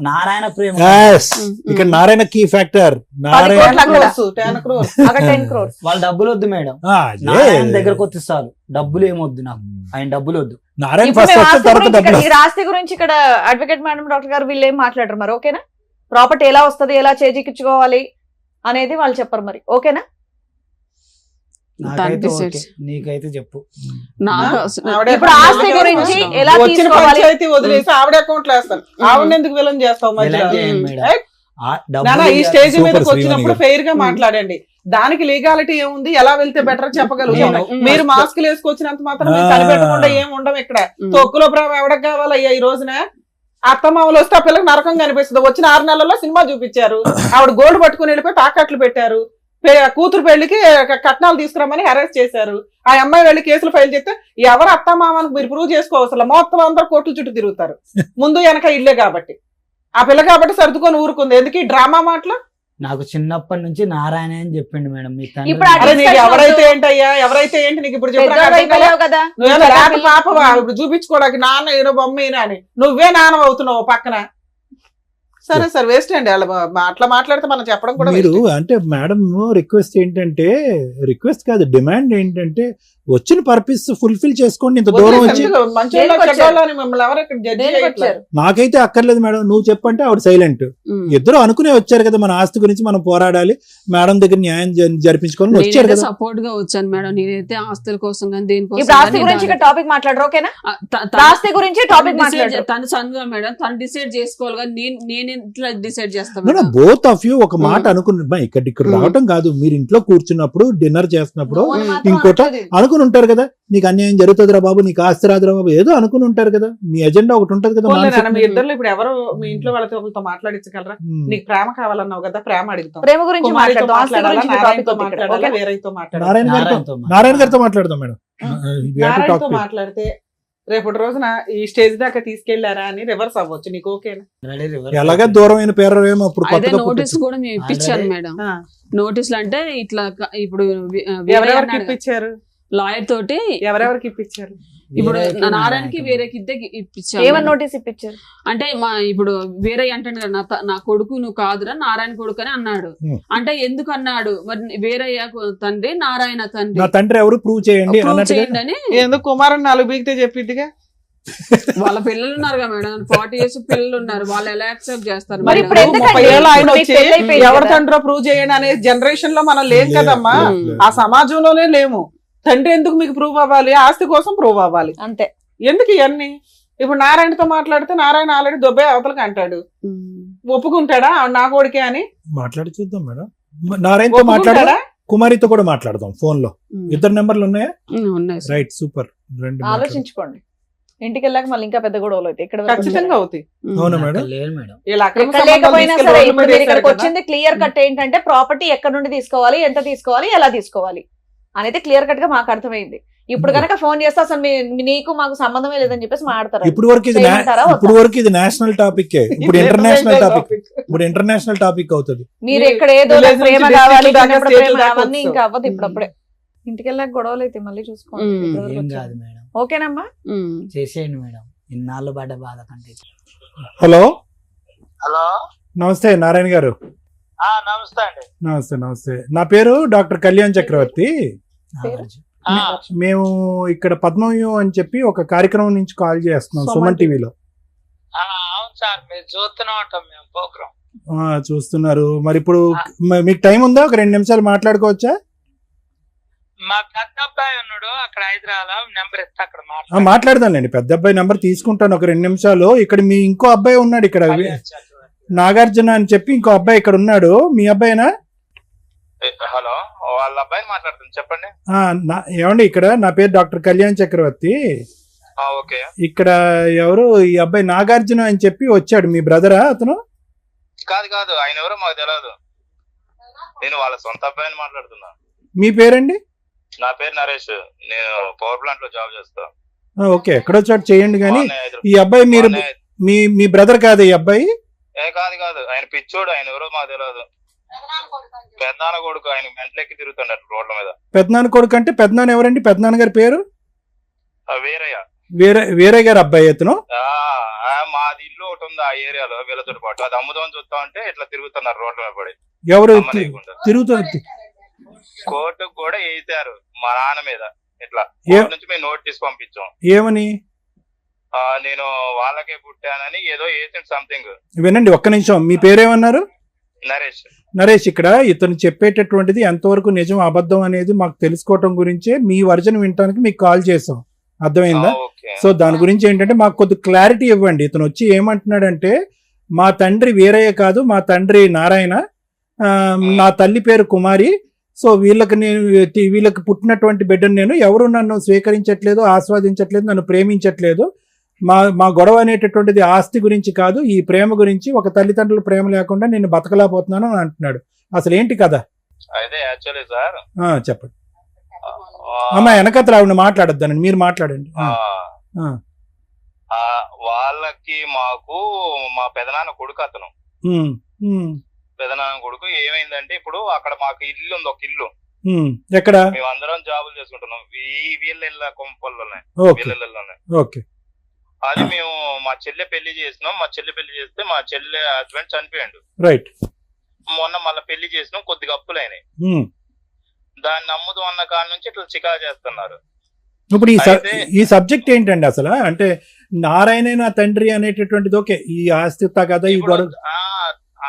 నారాయణ ప్రేమ. Yes. ఇక్కడ నారాయణ కీ ఫ్యాక్టర్. 10 నారాయణ కోట్ల అక్కడ. 10 crores. అక్కడ 10 crores. వాళ్ళ డబ్బులు వద్దు మేడం. అదే. నారాయణ దగ్గరకు వచ్చి చాలు, డబ్బులు ఏమొద్దు నాకు, ఆయన డబ్బులు వద్దు. నారాయణ ఇప్పుడు ఫస్ట్ మేము వస్తే ఆస్తి తర్వాత గురించి డబ్బులు. ఇక్కడ- ఈ ఆస్తి గురించి ఇక్కడ అడ్వకేట్ మేడం డాక్టర్ గారు వీళ్ళు ఏం మాట్లాడరు మరి, ఓకేనా? ప్రాపర్టీ ఎలా వస్తది, ఎలా చేజిక్కించుకోవాలి అనేది వాళ్ళు చెప్పరు మరి, ఓకేనా? నాకైతే decides. ఓకే, నీకైతే చెప్పు. నాకు ఆవిడే ఇప్పుడు ఆస్తి గురించి ఎలా వచ్చిన తీసుకోవాలి? పంచాయతీ వదిలేసి ఆవిడ అకౌంట్ లో వేస్తారు. ఆవిడ ఎందుకు విలన్ చేస్తావు మధ్యలో? ఎలా చేయండి మేడం? ఏయ్, ఆ నాన్న, డబ్బులు ఈ స్టేజ్ సూపర్ మీదకి శ్రీవాణి వచ్చినప్పుడు గారు. ఫెయిర్ గా మాట్లాడండి. దానికి లీగాలిటీ ఏముంది, ఎలా వెళ్తే బెటర్ చెప్పగలుగుతాం. నేను- మీరు మాస్కులు వేసుకొచ్చినంత మాత్రం మేము కనిపెట్టకుండా ఏం ఉండం ఇక్కడ. తొక్కులో ప్రేమ ఎవడకు కావాలయ్యా ఈ రోజున? అత్తమామలు వస్తే ఆ పిల్లకి నరకం కనిపిస్తుంది. వచ్చిన 6 నెలల్లో సినిమా చూపించారు. ఆవిడ గోల్డ్ పట్టుకుని వెళ్ళిపోయి తాకట్లు పెట్టారు. కూతురు పెళ్లికి కట్నాలు తీసుకురామని అరెస్ట్ చేశారు. ఆ అమ్మాయి వెళ్ళి కేసులు ఫైల్ చేస్తే ఎవరు అత్తమామను మీరు ప్రూవ్ చేసుకోవసరం, మొత్తం అందరూ కోర్టుల చుట్టూ తిరుగుతారు. ముందు వెనక ఇల్లే కాబట్టి, ఆ పిల్ల కాబట్టి సర్దుకొని ఊరుకుంది. ఎందుకు ఈ డ్రామా మాటలు? నాకు చిన్నప్పటి నుంచి నారాయణ అని చెప్పిండు మేడం. మీ ఇప్పుడు తండ్రి అరే నీకు ఎవరైతే ఏంటయ్యా, ఎవరైతే ఏంటి నీకు ఇప్పుడు చెప్పు. పెద్దోడు అయిపోయావు కదా. నువ్వేనా రాక పాపవా ఇప్పుడు చూపించుకోవడానికి? నాన్న ఈయన బొమ్మ ఈయన అని నువ్వే నాన్న అవుతున్నావు పక్కన. సరే సార్, వేస్ట్ అండి అలా అట్లా మాట్లాడితే మనం చెప్పడం కూడా మీరు waste. అంటే మేడం రిక్వెస్ట్ ఏంటంటే, రిక్వెస్ట్ కాదు డిమాండ్ ఏంటంటే, వచ్చిన పర్పస్ ఫుల్ఫిల్ చేసుకోండి. ఇంత దూరం వదిలేసి వచ్చి ఎందుకు? మంచోళ్ళ దేనికి వచ్చారు? చెడ్డోళ్ళ అని మిమ్మల్ని ఎవరు ఇక్కడ జడ్జి దేనికి వచ్చారు? నాకైతే అక్కర్లేదు మేడం, నువ్వు చెప్పంటే ఆవిడ సైలెంట్. ఇద్దరు అనుకునే వచ్చారు కదా, మన ఆస్తి గురించి మనం పోరాడాలి, మేడం దగ్గర న్యాయం జరిపించుకోవాలని వచ్చారు నేనైతే కదా. సపోర్ట్ గా వచ్చాను మేడం. నేనైతే ఆస్తుల కోసం కానీ దేనికోసం ఇప్పుడు ఆస్తి కానీ గురించి ఇక్కడ టాపిక్ మాట్లాడరు, ఓకేనా? త- త- ఆస్తి గురించి టాపిక్ మాట్లాడరు. తను సన్గా మేడం, తను డిసైడ్ చేసుకోవాలి. కానీ నేను నేను ఇట్లా డిసైడ్ చేస్తాను. బోత్ ఆఫ్ యూ ఒక మాట అనుకున్నా ఇక్కడ రావటం కాదు, మీరు ఇంట్లో కూర్చున్నప్పుడు డిన్నర్ చేస్తున్నప్పుడు ఇంకోట అనుకుని ఉంటారు కదా, నీకు అన్యాయం జరుగుతుందిరా బాబు, నీకు ఆస్తి రాదురా బాబు, ఏదో అనుకుని ఉంటారు కదా, మీ ఎజెండా ఒకటి ఉంటది కదా. మీ ఇద్దరు ఇప్పుడు ఎవరు మీ ఇంట్లో వాళ్ళతో మాట్లాడించగలరా? నీకు ప్రేమ కావాలన్నావు కదా, ప్రేమ అడుగుతాం. ప్రేమ గురించి కుమారితో మాట్లాడదాం, ఆస్తి మాట్లాడాలా, గురించి నారాయణతో topic ఇక్కడ, మాట్లాడాలా, ఓకేనా? వేరేతో మాట్లాడాలా? నారాయణ గారితో మాట్లాడదాం మేడం. నారాయణతో మాట్లాడితే రేపటి రోజున ఈ స్టేజ్ దాకా తీసుకెళ్లారా అని రివర్స్ అవ్వచ్చు. నీకు ఓకేనా? ఎలాగా దూరమైన పేరు ఏమో అప్పుడు అదే కొత్తగా నోటీస్ కూడా మేము ఇప్పించాను మేడం. నోటీసులు అంటే ఇట్లా ఇప్పుడు ఎవరెవరికి ఇప్పించారు? లాయర్ తోటి ఎవరెవరికి ఇప్పించారు? ఇప్పుడు నారాయణకి వేరేకి ఇద్దరికి ఇప్పించాను. ఏమని నోటీస్ ఇప్పించారు అంటే మా ఇప్పుడు వేరే అంటాడు కదా, నా కొడుకు నువ్వు కాదురా నారాయణ కొడుకు అని అన్నాడు. అంటే ఎందుకు అన్నాడు మరి, వేరయ్య తండ్రి నారాయణ తండ్రి, నా తండ్రి ఎవరు ప్రూవ్ చేయండి ప్రూవ్ చేయండి అని. ఎందుకు కుమారన్ 4 బీగితే చెప్పిద్దిగా. వాళ్ళ పిల్లలు ఉన్నారు కదా మేడం, 40 years పిల్లలు ఉన్నారు, వాళ్ళు ఎలా యాక్సెప్ట్ చేస్తారు? మరి ఇప్పుడు ఎందుకండి? 30 ఏళ్ళు ఆయన ఇప్పుడు వచ్చి మీకు పెళ్ళైపోయింది ఎవరి కదా. తండ్రో ప్రూవ్ చేయండి అనే జనరేషన్ లో మనం లేం కదమ్మా, ఆ సమాజంలోనే లేము. తండ్రి ఎందుకు మీకు ప్రూవ్ అవ్వాలి? ఆస్తి కోసం ప్రూవ్ అవ్వాలి అంతే. ఎందుకు ఇవన్నీ? ఇప్పుడు నారాయణతో మాట్లాడితే నారాయణ ఆల్రెడీ దొబ్బే అవతలకి అంటాడు, ఒప్పుకుంటాడా నా కొడుకే అని? మాట్లాడి చూద్దాం మేడం. నారాయణతో మాట్లాడదా, కుమారితో కూడా మాట్లాడదాం ఫోన్ లో. ఇద్దరు నెంబర్లు ఉన్నాయా? ఉన్నాయి. Right, super. రెండు ఆలోచించుకోండి, ఇంటికి వెళ్ళాక మళ్ళీ ఇంకా పెద్ద గొడవలు అవుతాయి. ఇక్కడ ఖచ్చితంగా అవుతాయి. అవునా మేడం? లేదు మేడం. వీళ్ళ అక్రమ ఎక్కడ సంబంధాలు లేకపోయినా తీసుకెళ్ళి సరే రోడ్ల ఇప్పుడు మీద మీరు వేశారు ఇక్కడికి కదా. వచ్చింది క్లియర్ కట్ ఏంటంటే ప్రాపర్టీ ఎక్కడ నుండి తీసుకోవాలి, ఎంత తీసుకోవాలి, ఎలా తీసుకోవాలి అనేది క్లియర్ కట్ గా మాకు అర్థమైంది. ఇప్పుడు కనుక ఫోన్ చేస్తే అసలు నీకు మాకు సంబంధమే లేదని చెప్పేసి మాట్లాడతారు. ఇప్పుడు వరకు ఇది చేయమంటారా వద్దా? ఇప్పుడు వరకు ఇది నేషనల్ టాపిక్, ఇప్పుడు ఇంటర్నేషనల్ టాపిక్, ఇప్పుడు ఇంటర్నేషనల్ టాపిక్ అవుతుంది. మీరు ఎక్కడ ఏదో Village నుంచి ప్రేమ district కావాలి, దాకా, చిన్నప్పుడు state ప్రేమ దాకా అవన్నీ వస్తావు. ఇంకా అవ్వదు. ఇప్పుడప్పుడే ఇంటికి వెళ్ళాక గొడవలు అయితే మళ్ళీ చూసుకోండి. ఇప్పటివరకు ఏం వచ్చారు. కాదు మేడం, ఓకేనమ్మా? చేసేయండి మేడం, ఇన్నాళ్ళు పడ్డ బాధ కంటే. హలో హలో, నమస్తే నారాయణ గారు. నమస్తే అండి. నమస్తే నమస్తే. నా పేరు డాక్టర్ కళ్యాణ్ చక్రవర్తి. మేము ఇక్కడ పద్మవ్యూహం అని చెప్పి ఒక కార్యక్రమం నుంచి కాల్ చేస్తున్నాం, సుమన్ టీవీలో. అవును సార్, మీరు చూస్తూనే ఉంటాం మేము ప్రోగ్రామ్. చూస్తున్నారు. మరి ఇప్పుడు మీకు టైం ఉందా? ఒక 2 నిమిషాలు మాట్లాడుకోవచ్చా? మా పెద్ద అబ్బాయి ఉన్నాడు అక్కడ హైదరాబాద్, నెంబర్ ఇస్తే అక్కడ మాట్లాడదాంలేండి. పెద్ద అబ్బాయి నెంబర్ తీసుకుంటాను ఒక 2 నిమిషాలు. ఇక్కడ మీ ఇంకో అబ్బాయి ఉన్నాడు ఇక్కడ, నాగార్జున అని చెప్పి ఇంకో అబ్బాయి ఇక్కడ ఉన్నాడు. మీ అబ్బాయినా? హలో, వాళ్ళ అబ్బాయిని మాట్లాడుతుంది, చెప్పండి. ఏమండి, ఇక్కడ నా పేరు డాక్టర్ కళ్యాణ్ చక్రవర్తి. ఓకే. ఇక్కడ ఎవరు ఈ అబ్బాయి నాగార్జున అని చెప్పి వచ్చాడు, మీ బ్రదరా అతను? కాదు కాదు, ఆయన ఎవరో మాకు తెలియదు. నేను వాళ్ళ సొంత అబ్బాయిని మాట్లాడుతున్నా. మీ పేరండి? నా పేరు నరేష్, నేను పవర్ ప్లాంట్ లో జాబ్ చేస్తా. ఓకే, ఎక్కడో చోటు చేయండి. కానీ ఈ అబ్బాయి మీరు మీ బ్రదర్ కాదు ఈ అబ్బాయి? కాదు కాదు, ఆయన పిచ్చోడు, ఆయన ఎవరో మాకు తెలియదు. పెద్దనాన్న కొడుకు, ఆయన మెంట్లెక్కి తిరుగుతున్నాడు రోడ్ల మీద. పెద్దనాన్న కొడుకు అంటే పెద్దనాన్న ఎవరండి? పెద్దనాన్న గారి పేరు వీరయ్య. వేరే గారు అబ్బాయి అతను? మాది ఇల్లు ఒకటి ఉంది ఆ ఏరియాలో, వీళ్ళతో పాటు అది అమ్ముదామని చూస్తా ఉంటే ఇట్లా తిరుగుతున్నారు రోడ్ల మీద పడి. ఎవరు తిరుగుతుంది? కోర్టుకు కూడా వేసారు మా నాన్న మీద. ఇట్లా కోర్టు నుంచి మేము నోటీస్ పంపించాం. ఏమని? నేను వాళ్ళకే పుట్టానని ఏదో వేసిండు సంథింగ్. వినండి ఒక్క నిమిషం, మీ పేరేమన్నారు? నరేష్. నరేష్, ఇక్కడ ఇతను చెప్పేటటువంటిది ఎంతవరకు నిజం అబద్ధం అనేది మాకు తెలుసుకోవటం గురించే మీ వర్జన్ వినటానికి మీకు కాల్ చేసాం, అర్థమైందా? సో దాని గురించి ఏంటంటే మాకు కొద్ది క్లారిటీ ఇవ్వండి. ఇతను వచ్చి ఏమంటున్నాడంటే, మా తండ్రి వీరయ్య కాదు, మా తండ్రి నారాయణ, నా తల్లి పేరు కుమారి. సో వీళ్ళకి పుట్టినటువంటి బిడ్డను నేను, ఎవరు నన్ను స్వీకరించట్లేదు, ఆస్వాదించట్లేదు, నన్ను ప్రేమించట్లేదు. మా గొడవ అనేటటువంటిది ఆస్తి గురించి కాదు, ఈ ప్రేమ గురించి. ఒక తల్లిదండ్రుల ప్రేమ లేకుండా నేను బతకలేకపోతున్నాను అని అంటున్నాడు. అసలు ఏంటి కదా? అయితే యాక్చువల్లీ సార్, చెప్పండి అమ్మా. వెనకతలు ఆవిడ మాట్లాడొద్దానండి, మీరు మాట్లాడండి. వాళ్ళకి మాకు మా పెదనాన్న కొడుకు అతను. పెదనాన్న కొడుకు ఏమైందంటే, ఇప్పుడు అక్కడ మాకు ఇల్లు ఉంది, ఒక ఇల్లు. ఎక్కడ? మేమందరం జాబులు చేసుకుంటున్నాం ఈ వీళ్ళ కొంపల్లోనే, వీళ్ళలోనే. ఓకే. అది మేము మా చెల్లె పెళ్లి చేసినాం. మా చెల్లె పెళ్లి చేస్తే మా చెల్లె హస్బెండ్ చనిపోయాడు. రైట్. మొన్న మళ్ళీ పెళ్లి చేసినాం, కొద్దిగా అప్పులైనాయి. దాన్ని నమ్ముదాం అన్న కాడ నుంచి ఇట్లా చికా చేస్తున్నారు. ఇప్పుడు ఈ సబ్జెక్ట్ ఏంటండి అసలు? అంటే నారాయణ నా తండ్రి అనేటటువంటిది ఓకే, ఈ ఆస్తి కదా ఈ గొడవ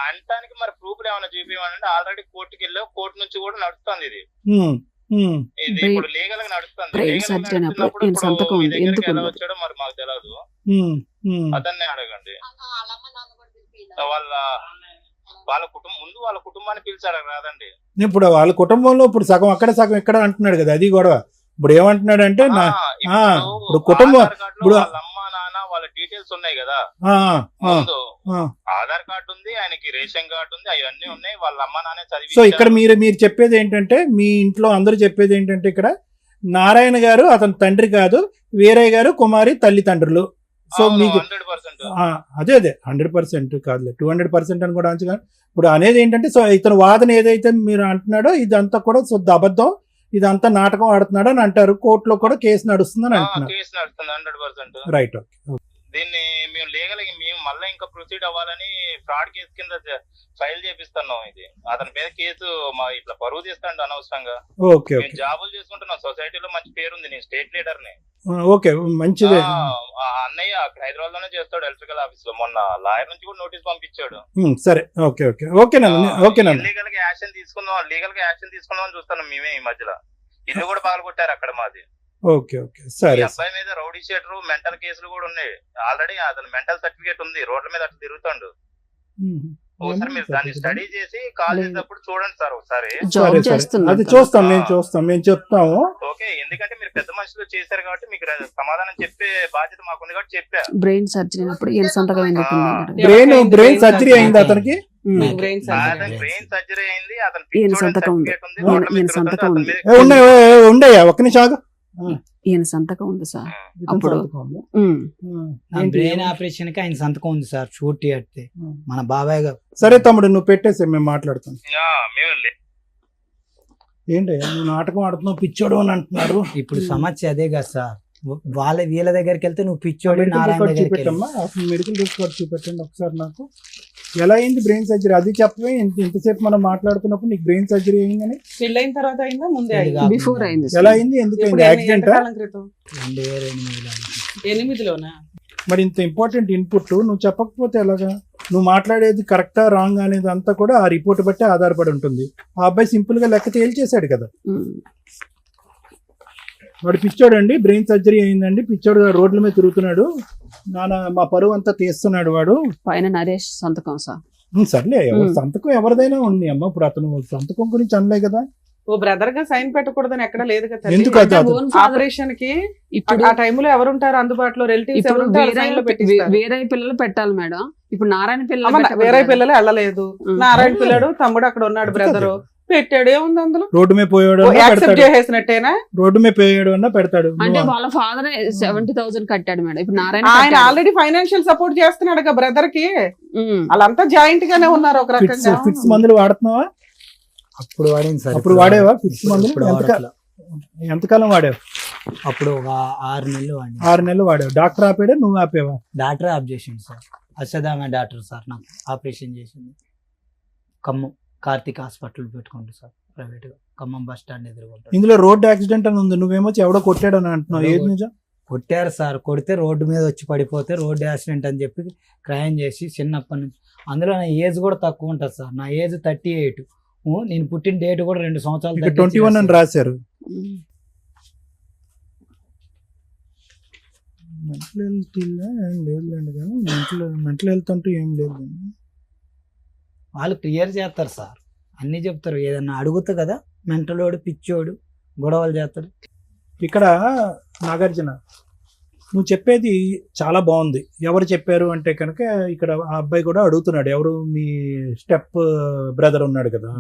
అంటానికి మరి ప్రూఫ్ ఏమైనా చూపించాలంటే ఆల్రెడీ కోర్టుకి వెళ్ళావు, కోర్టు నుంచి కూడా నడుస్తుంది ఇది. ఇది ఇప్పుడు లీగల్ గా నడుస్తుంది. ఎలా వచ్చాడో మరి మాకు తెలియదు, అతన్ని అడగండి. వాళ్ళ కుటుంబం ముందు వాళ్ళ కుటుంబాన్ని పిలిచారు కాదండి. ఇప్పుడు వాళ్ళ కుటుంబంలో ఇప్పుడు సగం అక్కడ సగం ఇక్కడ అంటున్నాడు కదా, అది గొడవ. ఇప్పుడు ఏమంటున్నాడు అంటే ఇప్పుడు కుటుంబం ఇప్పుడు వాళ్ళ అమ్మ నాన్న వాళ్ళ డీటెయిల్స్ ఉన్నాయి కదా, ముందు ఆధార్ కార్డు ఉంది, ఆయనకి రేషన్ కార్డు ఉంది, అవన్నీ ఉన్నాయి, వాళ్ళ అమ్మ నాన్నే చదివి. సో ఇక్కడ మీరు చెప్పేది ఏంటంటే, మీ ఇంట్లో అందరూ చెప్పేది ఏంటంటే, ఇక్కడ నారాయణ గారు అతని తండ్రి కాదు, వీరయ్య గారు కుమారి తల్లిదండ్రులు. సో మీకు 100%. అదే 100% కాదులే, 200% అని కూడా అంచనా. ఇప్పుడు అనేది ఏంటంటే, సో ఇతను వాదన ఏదైతే మీరు అంటున్నాడో ఇదంతా కూడా శుద్ధ అబద్ధం, ఇదంతా నాటకం ఆడుతున్నాడు అని అంటారు. కోర్టులో కూడా కేసు నడుస్తుందని అంటున్నారు. కేసు నడుస్తుంది 100%. Right, okay. దీన్ని మేము లీగల్ మేము మళ్ళీ ఇంకా ప్రొసీడ్ అవ్వాలని ఫ్రాడ్ కేసు కింద ఫైల్ చేపిస్తున్నాం. ఇది అతని మీద కేసు ఇట్లా పరువు తీస్తాండి అనవసరంగా. ఓకే, మేము జాబులు చేసుకుంటున్నాం, సొసైటీలో మంచి పేరుంది, నేను స్టేట్ లీడర్ ని. ఓకే, మంచిదే. అన్నయ్య హైదరాబాద్ లోనే చేస్తాడు ఎలక్ట్రికల్ ఆఫీస్ లో. మొన్న లాయర్ నుంచి కూడా నోటీస్ పంపించాడు. సరే, ఓకే ఓకే ఓకేనండి. లీగల్ గా యాక్షన్ తీసుకుందాం అని చూస్తున్నాం మేమే. ఈ మధ్యలో ఇల్లు కూడా పగలగొట్టారు అక్కడ మాది. ఓకే ఓకే, సరే. అబ్బాయి మీద రౌడీ షీటర్, మెంటల్ కేసులు కూడా ఉన్నాయి ఆల్రెడీ. అతను మెంటల్ సర్టిఫికేట్ ఉంది, రోడ్ల మీద అట్లా తిరుగుతాడు. ఒకసారి మీరు దాన్ని స్టడీ చేసి కాల్ చేసేటప్పుడు చూడండి సార్ ఒకసారి. అది చూస్తాం, మేము చెప్తాము. ఓకే, ఎందుకంటే మీరు పెద్ద మనుషులు చేశారు కాబట్టి మీకు సమాధానం చెప్పే బాధ్యత మాకుంది కాబట్టి చెప్పా. బ్రెయిన్ సర్జరీ బ్రెయిన్ సర్జరీ అయింది అతనికి. బ్రెయిన్ సర్జరీ అయింది, అతను సంతకం ఉంది. ఉండయా ఒక్క నిమిషం. ఈయన సంతకం ఉంది సార్. అప్పుడు బ్రెయిన్ ఆపరేషన్ కి ఆయన సంతకం ఉంది సార్. షూట్ అంటే మన బాబాయ్ గారు. సరే తమ్ముడు, నువ్వు పెట్టేసి మేము మాట్లాడుతాం. ఏంటయ్యా నువ్వు నాటకం ఆడుతున్నావు, పిచ్చోడు అని అంటున్నారు. ఇప్పుడు సమస్య అదే కదా సార్. వీళ్ళ దగ్గరికి వెళ్తే నువ్వు పిచ్చోడు, చూపెట్టమ్మా, అసలు మెడికల్ రికార్డ్ చూపెట్టండి ఒకసారి నాకు. ఎలా అయింది బ్రెయిన్ సర్జరీ అది చెప్పవే. ఇంతసేపు మనం మాట్లాడుతున్నప్పుడు నీకు బ్రెయిన్ సర్జరీ అయిందని. పెళ్ళైన తర్వాత అయిందా, ముందే బిఫోర్ అయింది. ఎలా అయింది, ఎందుకు అయింది, యాక్సిడెంట్? 2008లోనా? మరి ఇంత ఇంపార్టెంట్ ఇన్పుట్ నువ్వు చెప్పకపోతే ఎలాగా? నువ్వు మాట్లాడేది కరెక్టా రాంగ్ అనేది అంతా కూడా ఆ రిపోర్ట్ బట్టి ఆధారపడి ఉంటుంది. ఆ అబ్బాయి సింపుల్ గా లెక్క తేల్చేశాడు కదా. వాడు పిచ్చోడు అండి, బ్రెయిన్ సర్జరీ అయిందండి, పిచ్చోడు రోడ్ల మీద తిరుగుతున్నాడు, నాన్న మా పరువు అంతా తీస్తున్నాడు వాడు. పైన నరేష్ సంతకం సార్. సర్లే, సంతకం ఎవరిదైనా ఉంది అమ్మ. ఇప్పుడు అతను సంతకం గురించి అనలే కదా. ఓ బ్రదర్ గా సైన్ పెట్టకూడదని ఎక్కడ లేదు కదా. ఎందుకు ఆపరేషన్ కి ఇప్పుడు ఆ టైంలో ఎవరుంటారు అందుబాటులో, రిలేటివ్స్ వేరే పిల్లలు పెట్టాలి మేడం. ఇప్పుడు నారాయణ పిల్లలు వేరే పిల్లలు వెళ్ళలేదు. నారాయణ పిల్లడు తమ్ముడు అక్కడ ఉన్నాడు, బ్రదరు పెట్టాడు. ఏముంది అందులో? రోడ్డు మీద పోయాడు, యాక్సెప్ట్ చేసేసినట్టేనా? రోడ్డు మీద పోయాడు అన్న పెడతాడు. అంటే వాళ్ళ ఫాదర్ 70,000 కట్టాడు మేడం. ఇప్పుడు నారాయణ ఆయన ఆల్రెడీ ఫైనాన్షియల్ సపోర్ట్ చేస్తున్నాడు కదా బ్రదర్ కి. వాళ్ళంతా జాయింట్ గానే ఉన్నారు ఒక రకంగా. ఫిక్స్ మందులు వాడుతున్నావా? అప్పుడు వాడింది సార్. అప్పుడు వాడేవా ఫిక్స్ మందులు? ఎంతకాలం వాడావు? అప్పుడు ఒక 6 నెలలు వాడి. 6 నెలలు వాడావు. డాక్టర్ ఆపాడా, నువ్వు ఆపేవా? డాక్టర్ ఆప్ చేసిండు సార్. అశ్వధామ డాక్టర్ సార్ నాకు ఆపరేషన్ చేసింది. ఖమ్మం కార్తిక్ హాస్పిటల్ పెట్టుకుంటు సార్, ప్రైవేట్ గా, ఖమ్మం బస్ స్టాండ్ ఎదురుకుంటారు. ఇందులో రోడ్ యాక్సిడెంట్ అని ఉంది, నువ్వేమో ఎవడో కొట్టాడని అంటున్నావు. ఏది నిజం? కొట్టారు సార్. కొడితే రోడ్డు మీద వచ్చి పడిపోతే రోడ్డు యాక్సిడెంట్ అని చెప్పి క్రైమ్ చేసి చిన్నప్పటి నుంచి. అందులో నా ఏజ్ కూడా తక్కువ ఉంటుంది సార్. నా ఏజ్ 38. నేను పుట్టిన డేట్ కూడా 2 సంవత్సరాలు 21 అని రాశారు. మెంటల్ హెల్త్ లేదులేండి, కానీ మెంటల్ హెల్త్ అంటూ ఏం లేదు. వాళ్ళు క్లియర్ చేస్తారు సార్, అన్నీ చెప్తారు. ఏదన్నా అడుగుతా కదా, మెంటలోడు పిచ్చోడు గొడవలు చేస్తాడు. ఇక్కడ నాగార్జున, నువ్వు చెప్పేది చాలా బాగుంది. ఎవరు చెప్పారు అంటే కనుక ఇక్కడ ఆ అబ్బాయి కూడా అడుగుతున్నాడు, ఎవరు మీ స్టెప్ బ్రదర్ ఉన్నాడు కదా,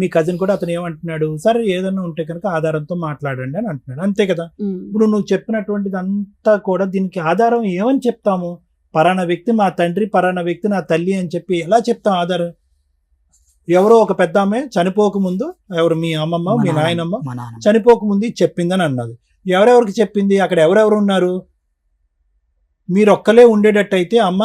మీ కజిన్ కూడా. అతను ఏమంటున్నాడు, సరే ఏదన్నా ఉంటే కనుక ఆధారంతో మాట్లాడండి అని అంటున్నాడు. అంతే కదా. ఇప్పుడు నువ్వు చెప్పినటువంటిది అంతా కూడా దీనికి ఆధారం ఏమని చెప్తాము? పరానా వ్యక్తి మా తండ్రి, పరానా వ్యక్తి నా తల్లి అని చెప్పి ఎలా చెప్తాం ఆధారం? ఎవరో ఒక పెద్ద ఆమె చనిపోకముందు, ఎవరు మీ అమ్మమ్మ మీ నాయనమ్మ చనిపోకముందు చెప్పిందని అన్నది. ఎవరెవరికి చెప్పింది? అక్కడ ఎవరెవరు ఉన్నారు? మీరు ఒక్కలే ఉండేటట్టయితే, అమ్మ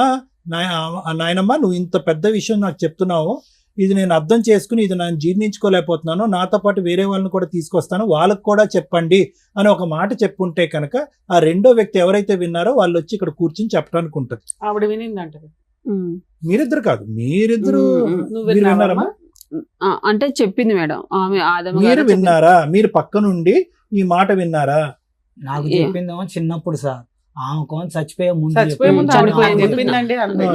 నాయనమ్మ నువ్వు ఇంత పెద్ద విషయం నాకు చెప్తున్నావు, ఇది నేను అర్థం చేసుకుని ఇది నేను జీర్ణించుకోలేకపోతున్నాను, నాతో పాటు వేరే వాళ్ళని కూడా తీసుకొస్తాను, వాళ్ళకు కూడా చెప్పండి అని ఒక మాట చెప్పుంటే కనుక ఆ రెండో వ్యక్తి ఎవరైతే విన్నారో వాళ్ళు వచ్చి ఇక్కడ కూర్చుని చెప్పడానికి ఉంటుంది. ఆవిడ వినిందంట. మీరిద్దరు కాదు, మీరిద్దరు విన్నారమ్మా? అంటే చెప్పింది మేడం ఆమె. మీరు విన్నారా? మీరు పక్క నుండి ఈ మాట విన్నారా? నాకు చెప్పిందేమో చిన్నప్పుడు సార్. ఆమె కోన్ చచ్చిపోయే ముందు చచ్చిపోయే ముందు ఆవిడ చనిపోయే ముందు చెప్పిందండి అంతే.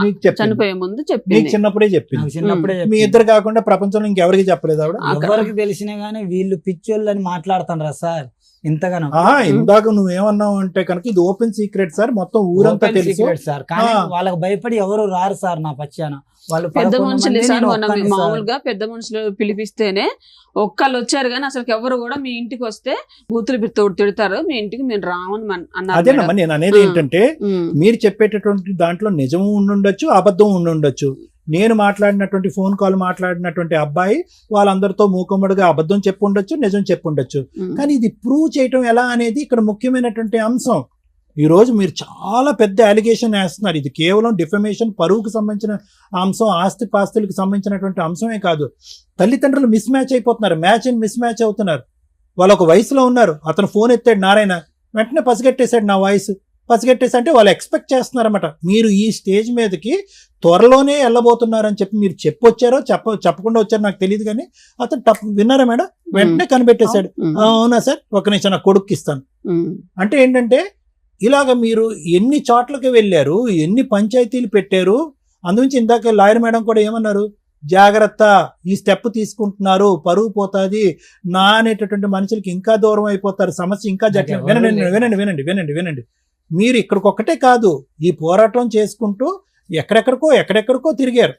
నీకు చెప్పింది. చనిపోయే ముందు నీకు చెప్పింది. చిన్నప్పుడే చెప్పింది. నాకు చిన్నప్పుడే మీ చెప్పింది. ఇద్దరు కాకుండా ప్రపంచంలో ఇంకెవరికి చెప్పలేదు ఆవిడ. ఎవరికి తెలిసినా గానీ వీళ్ళు పిచ్చోళ్ళు అని మాట్లాడుతారా సార్ ఇంతగానో? ఇందాక నువ్వేమన్నావు అంటే కనుక ఇది ఓపెన్ సీక్రెట్ సార్, మొత్తం ఊరంతా Open తెలుసు secret సార్. కానీ ఆ. వాళ్ళకి భయపడి ఎవరు రారు సార్ నా పచ్చాన. వాళ్ళు పెద్ద 11 మనుషులు మంది, సార్ నేను మనం ఒక్కడిని సార్. మామూలుగా పెద్ద మనుషులు పిలిపిస్తేనే ఒక్కళ్ళు వచ్చారు కానీ అసలు ఎవరు కూడా మీ ఇంటికి వస్తే బూతులు తిడతారు, మీ ఇంటికి మేము రామని అన్నారు అదేనమ్మా మేడం. నేను అనేది ఏంటంటే ఉమ్. మీరు చెప్పేటటువంటి దాంట్లో నిజం ఉండుండొచ్చు, అబద్ధం ఉండుండొచ్చు. నేను మాట్లాడినటువంటి ఫోన్ కాల్ మాట్లాడినటువంటి అబ్బాయి వాళ్ళందరితో మూకుమ్మడిగా అబద్ధం చెప్పుండొచ్చు, నిజం చెప్పుండొచ్చు. ఉమ్. కానీ ఇది ప్రూవ్ చేయటం ఎలా అనేది ఇక్కడ ముఖ్యమైనటువంటి అంశం. ఈ రోజు మీరు చాలా పెద్ద అలిగేషన్ వేస్తున్నారు. ఇది కేవలం డిఫమేషన్, పరువుకు సంబంధించిన అంశం, ఆస్తి పాస్తులకు సంబంధించినటువంటి అంశమే కాదు. తల్లిదండ్రులు మిస్ మ్యాచ్ అయిపోతున్నారు, మ్యాచ్ అండ్ మిస్ మ్యాచ్ అవుతున్నారు. వాళ్ళు ఒక వయసులో ఉన్నారు, అతను ఫోన్ ఎత్తాడు నారాయణ, వెంటనే పసిగట్టేశాడు నా వాయిస్. పసిగట్టేసి అంటే వాళ్ళు ఎక్స్పెక్ట్ చేస్తున్నారన్నమాట. మీరు ఈ స్టేజ్ మీదకి త్వరలోనే వెళ్ళబోతున్నారని చెప్పి మీరు చెప్పొచ్చారో చెప్పకుండా వచ్చారో నాకు తెలియదు, కానీ అతను విన్నారా మేడం? వెంటనే కనిపెట్టేశాడు. ఉమ్. అవునా సార్, ఒక నిమిషం నా కొడుక్కి ఇస్తాను. ఉమ్. అంటే ఏంటంటే ఇలాగ మీరు ఎన్ని చోట్లకి వెళ్ళారు, ఎన్ని పంచాయతీలు పెట్టారు. అందుగురించి ఇందాక లాయర్ మేడం కూడా ఏమన్నారు, జాగ్రత్త, ఈ స్టెప్ తీసుకుంటున్నారు, పరువు పోతుంది నా అనేటటువంటి మనుషులకి ఇంకా దూరం అయిపోతారు, సమస్య ఇంకా జటిలం. వినండి వినండి వినండి వినండి వినండి. మీరు ఇక్కడికొక్కటే కాదు, ఈ పోరాటం చేసుకుంటూ ఎక్కడెక్కడికో తిరిగారు.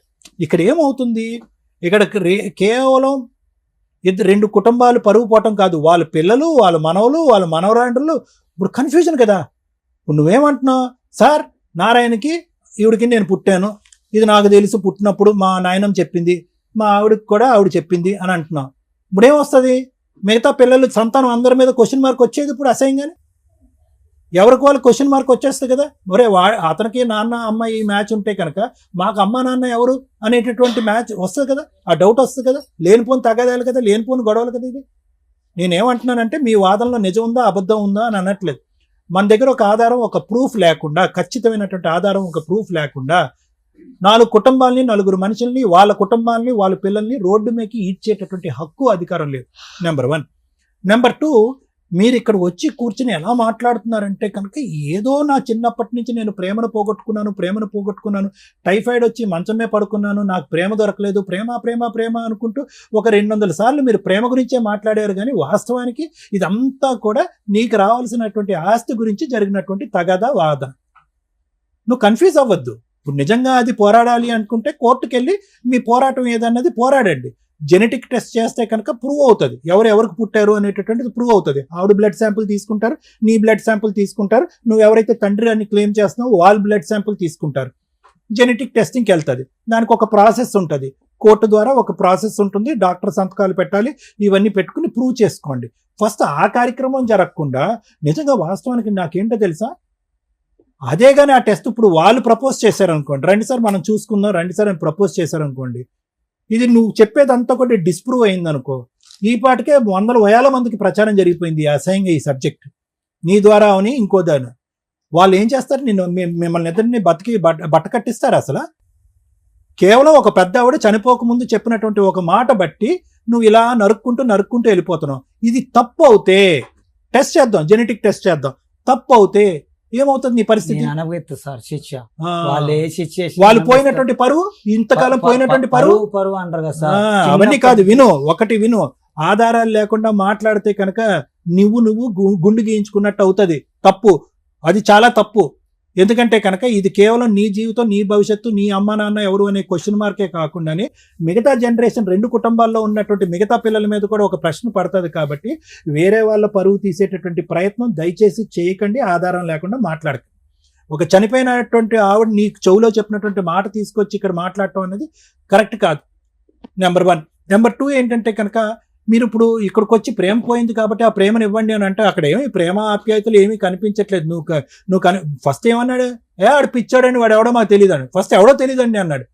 ఇక్కడ ఏమవుతుంది, ఇక్కడ కేవలం రెండు కుటుంబాలు పరువు పోవటం కాదు, వాళ్ళ పిల్లలు, వాళ్ళ మనవలు, వాళ్ళ మనవరాండ్రులు. ఇప్పుడు కన్ఫ్యూజన్ కదా. ఇప్పుడు నువ్వేమంటున్నావు, సార్ నారాయణకి ఈవిడికి నేను పుట్టాను, ఇది నాకు తెలుసు, పుట్టినప్పుడు మా నాయనమ్మ చెప్పింది, మా ఆవిడకి కూడా ఆవిడ చెప్పింది అని అంటున్నావు. ఇప్పుడేమొస్తుంది, మిగతా పిల్లలు సంతానం అందరి మీద క్వశ్చన్ మార్క్ వచ్చేది ఇప్పుడు అసహ్యంగానే. ఎవరికి వాళ్ళు క్వశ్చన్ మార్క్ వచ్చేస్తుంది కదా. ఒరే అతనికి నాన్న అమ్మ ఈ మ్యాచ్ ఉంటే కనుక మాకు అమ్మ నాన్న ఎవరు అనేటటువంటి మ్యాచ్ వస్తుంది కదా, ఆ డౌట్ వస్తుంది కదా. లేనిపోని తగాదాలు కదా, లేనిపోని గొడవలు కదా. ఇది నేనేమంటున్నానంటే మీ వాదనలో నిజం ఉందా అబద్ధం ఉందా అని అనట్లేదు. మన దగ్గర ఒక ఆధారం, ఒక ప్రూఫ్ లేకుండా, ఖచ్చితమైనటువంటి ఆధారం, ఒక ప్రూఫ్ లేకుండా 4 కుటుంబాలని, 4 మనుషుల్ని, వాళ్ళ కుటుంబాలని, వాళ్ళ పిల్లల్ని రోడ్డు మీదకి ఈడ్చేటటువంటి హక్కు, అధికారం లేదు. నెంబర్ 1. నెంబర్ 2, మీరు ఇక్కడ వచ్చి కూర్చుని ఎలా మాట్లాడుతున్నారంటే కనుక ఏదో నా చిన్నప్పటి నుంచి నేను ప్రేమను పోగొట్టుకున్నాను, టైఫాయిడ్ వచ్చి మంచమే పడుకున్నాను, నాకు ప్రేమ దొరకలేదు, ప్రేమ అనుకుంటూ ఒక 200 సార్లు మీరు ప్రేమ గురించే మాట్లాడారు. కానీ వాస్తవానికి ఇదంతా కూడా నీకు రావాల్సినటువంటి ఆస్తి గురించి జరిగినటువంటి తగాదా వాదన. నువ్వు కన్ఫ్యూజ్ అవ్వద్దు. ఇప్పుడు నిజంగా అది పోరాడాలి అనుకుంటే కోర్టుకు వెళ్ళి మీ పోరాటం ఏదన్నది పోరాడండి. జెనెటిక్ టెస్ట్ చేస్తే కనుక ప్రూవ్ అవుతుంది, ఎవరికి పుట్టారు అనేటటువంటిది ప్రూవ్ అవుతుంది. ఆవిడ బ్లడ్ శాంపుల్ తీసుకుంటారు, నీ బ్లడ్ శాంపుల్ తీసుకుంటారు, నువ్వు ఎవరైతే తండ్రి అని క్లెయిమ్ చేస్తున్నావు వాళ్ళ బ్లడ్ శాంపుల్ తీసుకుంటారు, జెనెటిక్ టెస్టింగ్కి వెళ్తుంది. దానికి ఒక ప్రాసెస్ ఉంటుంది, కోర్టు ద్వారా ఒక ప్రాసెస్ ఉంటుంది, డాక్టర్ సంతకాలు పెట్టాలి, ఇవన్నీ పెట్టుకుని ప్రూవ్ చేసుకోండి. ఫస్ట్ ఆ కార్యక్రమం జరగకుండా నిజంగా వాస్తవానికి నాకేంటో తెలుసా, అదే కానీ ఆ టెస్ట్ ఇప్పుడు వాళ్ళు ప్రపోజ్ చేశారనుకోండి, రండి సార్ మనం చూసుకుందాం, రండి సార్ అని ప్రపోజ్ చేశారనుకోండి, ఇది నువ్వు చెప్పేదంతా కూడా డిస్ప్రూవ్ అయిందనుకో, ఈ పాటికే 100,000 మందికి ప్రచారం జరిగిపోయింది అసహ్యంగా ఈ సబ్జెక్ట్ నీ ద్వారా అని ఇంకో దాని. వాళ్ళు ఏం చేస్తారు, మిమ్మల్ని ఇద్దరిని బట్ట కట్టిస్తారు. అసలు కేవలం ఒక పెద్ద ఆవిడ చనిపోకముందు చెప్పినటువంటి ఒక మాట బట్టి నువ్వు ఇలా నరుక్కుంటూ వెళ్ళిపోతున్నావు. ఇది తప్పు అవుతే టెస్ట్ చేద్దాం, జెనెటిక్ టెస్ట్ చేద్దాం. తప్పు అవుతే ఏమవుతుంది నీ పరిస్థితి? సార్ శిక్ష, వాళ్ళు పోయినటువంటి పరువు, ఇంతకాలం పోయినటువంటి పరువు అంటారు కదా సార్. అవన్నీ కాదు, విను. ఆధారాలు లేకుండా మాట్లాడితే కనుక నువ్వు గుండు గీయించుకున్నట్టు అవుతుంది. తప్పు, అది చాలా తప్పు. ఎందుకంటే కనుక ఇది కేవలం నీ జీవితం, నీ భవిష్యత్తు, నీ అమ్మ నాన్న ఎవరు అనే క్వశ్చన్ మార్కే కాకుండానే మిగతా జనరేషన్ 2 కుటుంబాల్లో ఉన్నటువంటి మిగతా పిల్లల మీద కూడా ఒక ప్రశ్న పడుతుంది. కాబట్టి వేరే వాళ్ళ పరువు తీసేటటువంటి ప్రయత్నం దయచేసి చేయకండి, ఆధారం లేకుండా మాట్లాడకండి. ఒక చనిపోయినటువంటి ఆవిడ నీ చెవులో చెప్పినటువంటి మాట తీసుకొచ్చి ఇక్కడ మాట్లాడటం అనేది కరెక్ట్ కాదు. నెంబర్ 1. నెంబర్ 2 ఏంటంటే కనుక మీరు ఇప్పుడు ఇక్కడికి వచ్చి ప్రేమ పోయింది కాబట్టి ఆ ప్రేమను ఇవ్వండి అని అంటే అక్కడ ఏమి ప్రేమ ఆప్యాయతలు ఏమీ కనిపించట్లేదు. నువ్వు ఫస్ట్ ఏమన్నాడు, ఆడు పిచ్చాడని, వాడు ఎవడో మాకు తెలియదండి. ఫస్ట్ ఎవడో తెలియదండి అన్నాడు,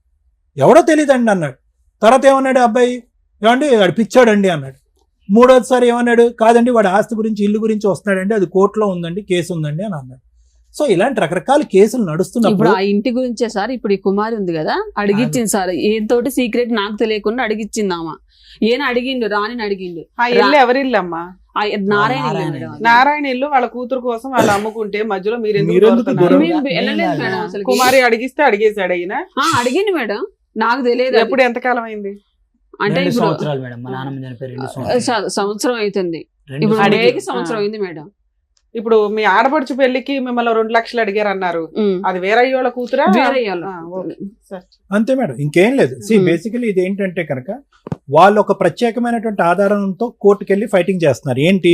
తర్వాత ఏమన్నాడు అబ్బాయి, ఏమండి వాడు పిచ్చాడండి అన్నాడు. 3వసారి ఏమన్నాడు, కాదండి వాడు ఆస్తి గురించి, ఇల్లు గురించి వస్తున్నాడండి, అది కోర్టులో ఉందండి, కేసు ఉందండి అని అన్నాడు. సో ఇలాంటి రకరకాల కేసులు నడుస్తున్నప్పుడు ఇప్పుడు ఆ ఇంటి గురించే సార్, ఇప్పుడు ఈ కుమారి ఉంది కదా, అడిగిచ్చింది సార్, ఏంతోటి సీక్రెట్ నాకు తెలియకుండా అడిగిచ్చిందామా. ఏం అడిగిండు, రాని అడిగిండు. ఆ ఇల్లు ఎవరి ఇల్లు అమ్మా? నారాయణ ఇల్లు నారాయణ మేడం. ఇల్లు. నారాయణ ఇల్లు వాళ్ళ కూతురు కోసం వాళ్ళు అమ్ముకుంటే మధ్యలో మీరు ఎందుకు మీరెందుకు దూరుతున్నారు? దూరం? మేము వెళ్ళలేదు మేడం అసలు. కుమారి అడిగిస్తే అడిగేశాడు అయినా. అడిగింది మేడం, నాకు తెలియదు. ఎప్పుడు ఎంతకాలం అయింది? అంటే 2 ఇప్పుడు సంవత్సరాలు మేడం, మా నాన్నమ్మ చనిపోయి 2 సంవత్సరాలు. సంవత్సరం అవుతుంది. 2 ఇప్పుడు అడిగి- మేకి సంవత్సరం అయింది మేడం. ఇప్పుడు మీ ఆడపడుచు పెళ్లికి మిమ్మల్ని 2 లక్షలు అడిగారు అన్నారు. ఉమ్. అది వేరయ్యోళ్ళ కూతురా? వేరే వాళ్ళు. ఆ, ఓకే. సరే. అంతే మేడం, ఇంకేం లేదు. బేసికలీ ఇది ఏంటంటే కనుక వాళ్ళు ఒక ప్రత్యేకమైనటువంటి ఆధారంతో కోర్టుకెళ్ళి ఫైటింగ్ చేస్తున్నారు. ఏంటి,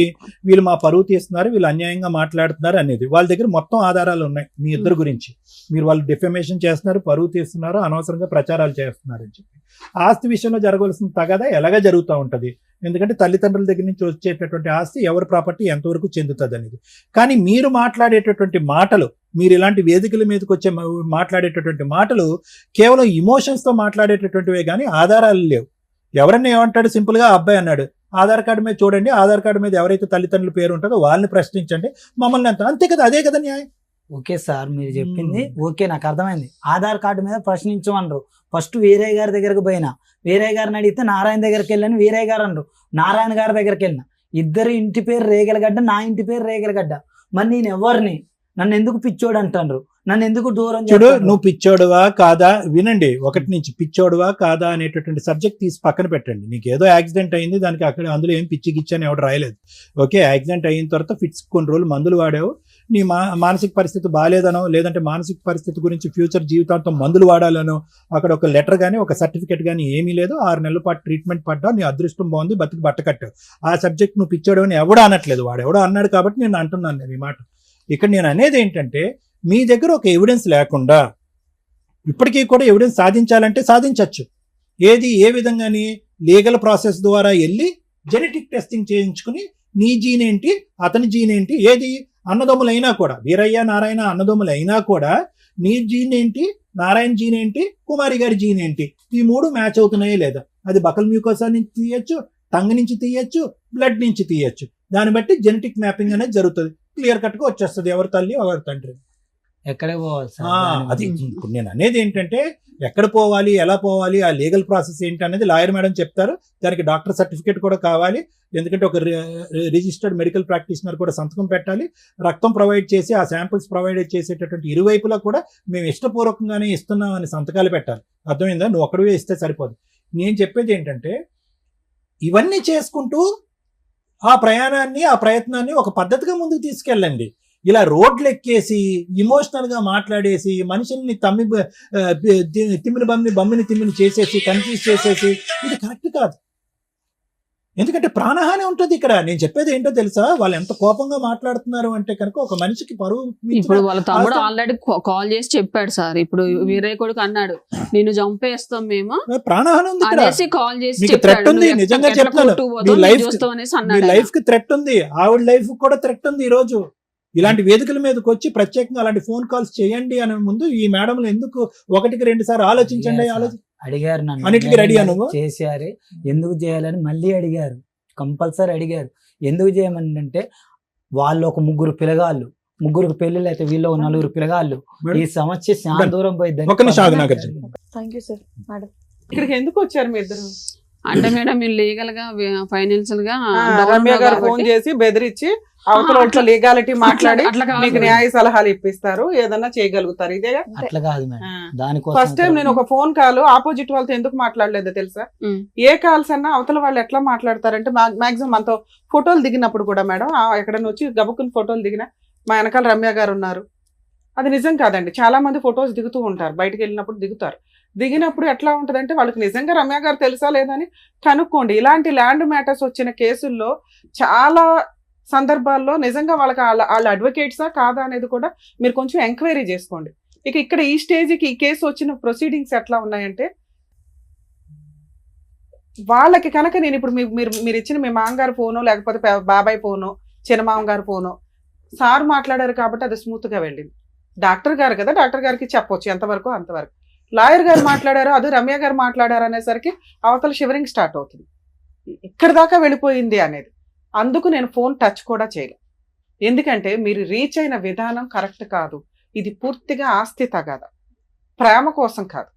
వీళ్ళు మా పరువు తీస్తున్నారు, వీళ్ళు అన్యాయంగా మాట్లాడుతున్నారు అనేది. వాళ్ళ దగ్గర మొత్తం ఆధారాలు ఉన్నాయి మీ ఇద్దరు గురించి. మీరు వాళ్ళు డిఫమేషన్ చేస్తున్నారు, పరువు తీస్తున్నారు, అనవసరంగా ప్రచారాలు చేస్తున్నారు అని చెప్పి. ఆస్తి విషయంలో జరగవలసిన తగాదా ఎలాగా జరుగుతూ ఉంటుంది. ఎందుకంటే తల్లిదండ్రుల దగ్గర నుంచి వచ్చేటటువంటి ఆస్తి ఎవరి ప్రాపర్టీ ఎంతవరకు చెందుతుంది అనేది. కానీ మీరు మాట్లాడేటటువంటి మాటలు, మీరు ఇలాంటి వేదికల మీదకి వచ్చే మాట్లాడేటటువంటి మాటలు కేవలం ఇమోషన్స్ తో మాట్లాడేటటువంటివే కానీ ఆధారాలు లేవు. ఎవరన్నా ఏమంటాడు, సింపుల్ గా అబ్బాయి అన్నాడు, ఆధార్ కార్డు మీద చూడండి, ఆధార్ కార్డు మీద ఎవరైతే తల్లిదండ్రుల పేరు ఉంటుందో వాళ్ళని ప్రశ్నించండి, మమ్మల్ని అంతే కదా, అదే కదా న్యాయం. ఓకే సార్, మీరు చెప్పింది ఓకే, నాకు అర్థమైంది. ఆధార్ కార్డు మీద ప్రశ్నించమన్నారు. ఫస్ట్ వీరయ్య గారి దగ్గరకు పోయినా, వీరయ్య గారిని అడిగితే నారాయణ దగ్గరికి వెళ్ళని వీరయ్య గారు అన్నారు. నారాయణ గారి దగ్గరికి వెళ్ళిన, ఇద్దరు ఇంటి పేరు రేగలగడ్డ, నా ఇంటి పేరు రేగలగడ్డ. మరి నేను ఎవరిని, నన్ను ఎందుకు పిచ్చోడు అంటారు, నన్ను ఎందుకు దూరం చూడు, చేస్తారు? నువ్వు పిచ్చోడువా కాదా వినండి. 1 నుంచి పిచ్చోడువా కాదా అనేటటువంటి సబ్జెక్ట్ తీసి పక్కన పెట్టండి. నీకు ఏదో యాక్సిడెంట్ అయింది, దానికి అక్కడ అందులో ఏం పిచ్చి గిచ్చి అని ఎవడు రాయలేదు. ఓకే, యాక్సిడెంట్ అయిన తర్వాత ఫిట్స్ కొన్ని రోజులు మందులు వాడావు, నీ మానసిక పరిస్థితి బాగాలేదనో, లేదంటే మానసిక పరిస్థితి గురించి ఫ్యూచర్ జీవితాంతం మందులు వాడాలనో అక్కడ ఒక లెటర్ కానీ ఒక సర్టిఫికేట్ కానీ ఏమీ లేదు. 6 నెలల పాటు ట్రీట్మెంట్ పడ్డావు, నీ అదృష్టం బాగుంది, బతికి బట్ట కట్టావు. ఆ సబ్జెక్ట్ నువ్వు పిచ్చోడు అని ఎవడో అనట్లేదు, వాడు ఎవడో అన్నాడు కాబట్టి నేను అంటున్నాను నేను ఈ మాట. ఇక్కడ నేను అనేది ఏంటంటే, మీ దగ్గర ఒక ఎవిడెన్స్ లేకుండా ఇప్పటికీ కూడా ఎవిడెన్స్ సాధించాలంటే సాధించవచ్చు. ఏది ఏ విధంగాని లీగల్ ప్రాసెస్ ద్వారా వెళ్ళి జెనెటిక్ టెస్టింగ్ చేయించుకుని నీ జీన్ ఏంటి, అతని జీన్ ఏంటి, ఏది అన్నదమ్ములైనా కూడా, వీరయ్య నారాయణ అన్నదమ్ములు అయినా కూడా నీ జీన్ ఏంటి, నారాయణ జీన్ ఏంటి, కుమారి గారి జీన్ ఏంటి, ఈ 3 మ్యాచ్ అవుతున్నాయే లేదా. అది బకల్ మ్యూకోసా నుంచి తీయచ్చు, టంగ్ నుంచి తీయచ్చు, బ్లడ్ నుంచి తీయచ్చు. దాన్ని బట్టి జెనెటిక్ మ్యాపింగ్ అనేది జరుగుతుంది. క్లియర్ కట్ గా వచ్చేస్తుంది ఎవరి తల్లి ఎవరి తండ్రి. ఎక్కడే పోవాలి సార్? అది ఇప్పుడు నేను అనేది ఏంటంటే, ఎక్కడ పోవాలి, ఎలా పోవాలి, ఆ లీగల్ ప్రాసెస్ ఏంటి అనేది లాయర్ మేడం చెప్తారు. దానికి డాక్టర్ సర్టిఫికేట్ కూడా కావాలి. ఎందుకంటే ఒక రిజిస్టర్డ్ మెడికల్ ప్రాక్టీషనర్ కూడా సంతకం పెట్టాలి. రక్తం ప్రొవైడ్ చేసి ఆ శాంపిల్స్ ప్రొవైడ్ చేసేటటువంటి ఇరువైపులా కూడా మేము ఇష్టపూర్వకంగానే ఇస్తున్నాం అని సంతకాలు పెట్టాలి. అర్థమైందా? నువ్వు ఒక్కడివే ఇస్తే సరిపోదు. నేను చెప్పేది ఏంటంటే, ఇవన్నీ చేసుకుంటూ ఆ ప్రయాణాన్ని, ఆ ప్రయత్నాన్ని ఒక పద్ధతిగా ముందుకు తీసుకెళ్ళండి. ఇలా రోడ్లు ఎక్కేసి ఇమోషనల్ గా మాట్లాడేసి మనుషుల్ని తిమ్మిని బమ్మిని తిమ్మిని చేసేసి కన్ఫ్యూజ్ చేసేసి ఇది కరెక్ట్ కాదు. ఎందుకంటే ప్రాణహాని ఉంటుంది ఇక్కడ. నేను చెప్పేది ఏంటో తెలుసా, వాళ్ళు ఎంత కోపంగా మాట్లాడుతున్నారు అంటే కనుక ఒక మనిషికి పరువు. ఇప్పుడు వాళ్ళ తమ్ముడు ఆల్రెడీ కాల్ చేసి చెప్పాడు సార్. ఇప్పుడు వీరయ్య కొడుకు అన్నాడు, నిన్ను చంపేస్తాం మేము ప్రాణహాని ఉంది ఇక్కడ. అనేసి కాల్ చేసి మీకు థ్రెట్ ఉంది, నిజంగా చెప్తాను. మీ లైఫ్ కి థ్రెట్ ఉంది, ఆవిడ లైఫ్ కూడా థ్రెట్ ఉంది. ఈ రోజు ఇలాంటి వేదికల మీదకి వచ్చి ప్రత్యేకంగా అలాంటి ఫోన్ కాల్స్ చేయండి అనే ముందు ఈ మేడంలు ఎందుకు 1-2 సార్లు ఆలోచించండి. అడిగారు నన్ను, అన్నిటికీ రెడీ నువ్వు చేశారు, ఎందుకు చేయాలని మళ్ళీ అడిగారు, కంపల్సరీ అడిగారు. ఎందుకు చేయమని అంటే, వాళ్ళు ఒక 3 పిల్లగాళ్ళు, 3 పెళ్లిళ్ళు అయితే వీళ్ళు 4 పిల్లగాళ్ళు. ఈ సమస్య చాలా దూరం పోయింది. Thank you sir. మేడం, ఇక్కడికి ఎందుకు వచ్చారు మీ ఇద్దరు? అంటే మేడం మీరు లీగల్ గా ఫైనాన్షియల్ గా రమ్య గారు ఫోన్ చేసి బెదిరించి అవతల లీగాలిటీ మాట్లాడి మీకు న్యాయ సలహాలు ఇప్పిస్తారు, ఏదన్నా చేయగలుగుతారు. ఇదేగా? అట్లా కాదు మేడం, దానికోసం ఫస్ట్ టైం నేను ఒక ఫోన్ కాల్ ఆపోజిట్ వాళ్ళతో ఎందుకు మాట్లాడలేదో తెలుసా? ఏ కాల్స్ అన్నా అవతల వాళ్ళు ఎట్లా మాట్లాడతారంటే, మాక్సిమం మనతో ఫోటోలు దిగినప్పుడు కూడా మేడం, ఎక్కడైనా వచ్చి గబుక్కుని ఫోటోలు దిగినా మా వెనకాల రమ్య గారు ఉన్నారు, అది నిజం కాదండి. చాలా మంది ఫొటోస్ దిగుతూ ఉంటారు, బయటకు వెళ్ళినప్పుడు దిగుతారు. దిగినప్పుడు ఎట్లా ఉంటదంటే, వాళ్ళకి నిజంగా రమ్య గారు తెలుసా లేదని కనుక్కోండి. ఇలాంటి ల్యాండ్ మ్యాటర్స్ వచ్చిన కేసుల్లో చాలా సందర్భాల్లో నిజంగా వాళ్ళకి వాళ్ళ అడ్వకేట్సా కాదా అనేది కూడా మీరు కొంచెం ఎంక్వైరీ చేసుకోండి. ఇక్కడ ఈ స్టేజ్కి ఈ కేసు వచ్చిన ప్రొసీడింగ్స్ ఎట్లా ఉన్నాయంటే, వాళ్ళకి కనుక నేను ఇప్పుడు మీరు ఇచ్చిన మీ మామగారు ఫోను, లేకపోతే బాబాయ్ ఫోను, చిన్నమామ గారి ఫోను, సార్ మాట్లాడారు కాబట్టి అది స్మూత్ గా వెళ్ళింది. డాక్టర్ గారు కదా, డాక్టర్ గారికి చెప్పొచ్చు ఎంతవరకు అంతవరకు. లాయర్ గారు మాట్లాడారు, అది రమ్య గారు మాట్లాడారు అనేసరికి అవతల షివరింగ్ స్టార్ట్ అవుతుంది. ఇక్కడ దాకా వెళ్ళిపోయింది అనేది. అందుకు నేను ఫోన్ టచ్ కూడా చేయలేదు. ఎందుకంటే మీరు రీచ్ అయిన విధానం కరెక్ట్ కాదు. ఇది పూర్తిగా ఆస్తి తగాద, ప్రేమ కోసం కాదు.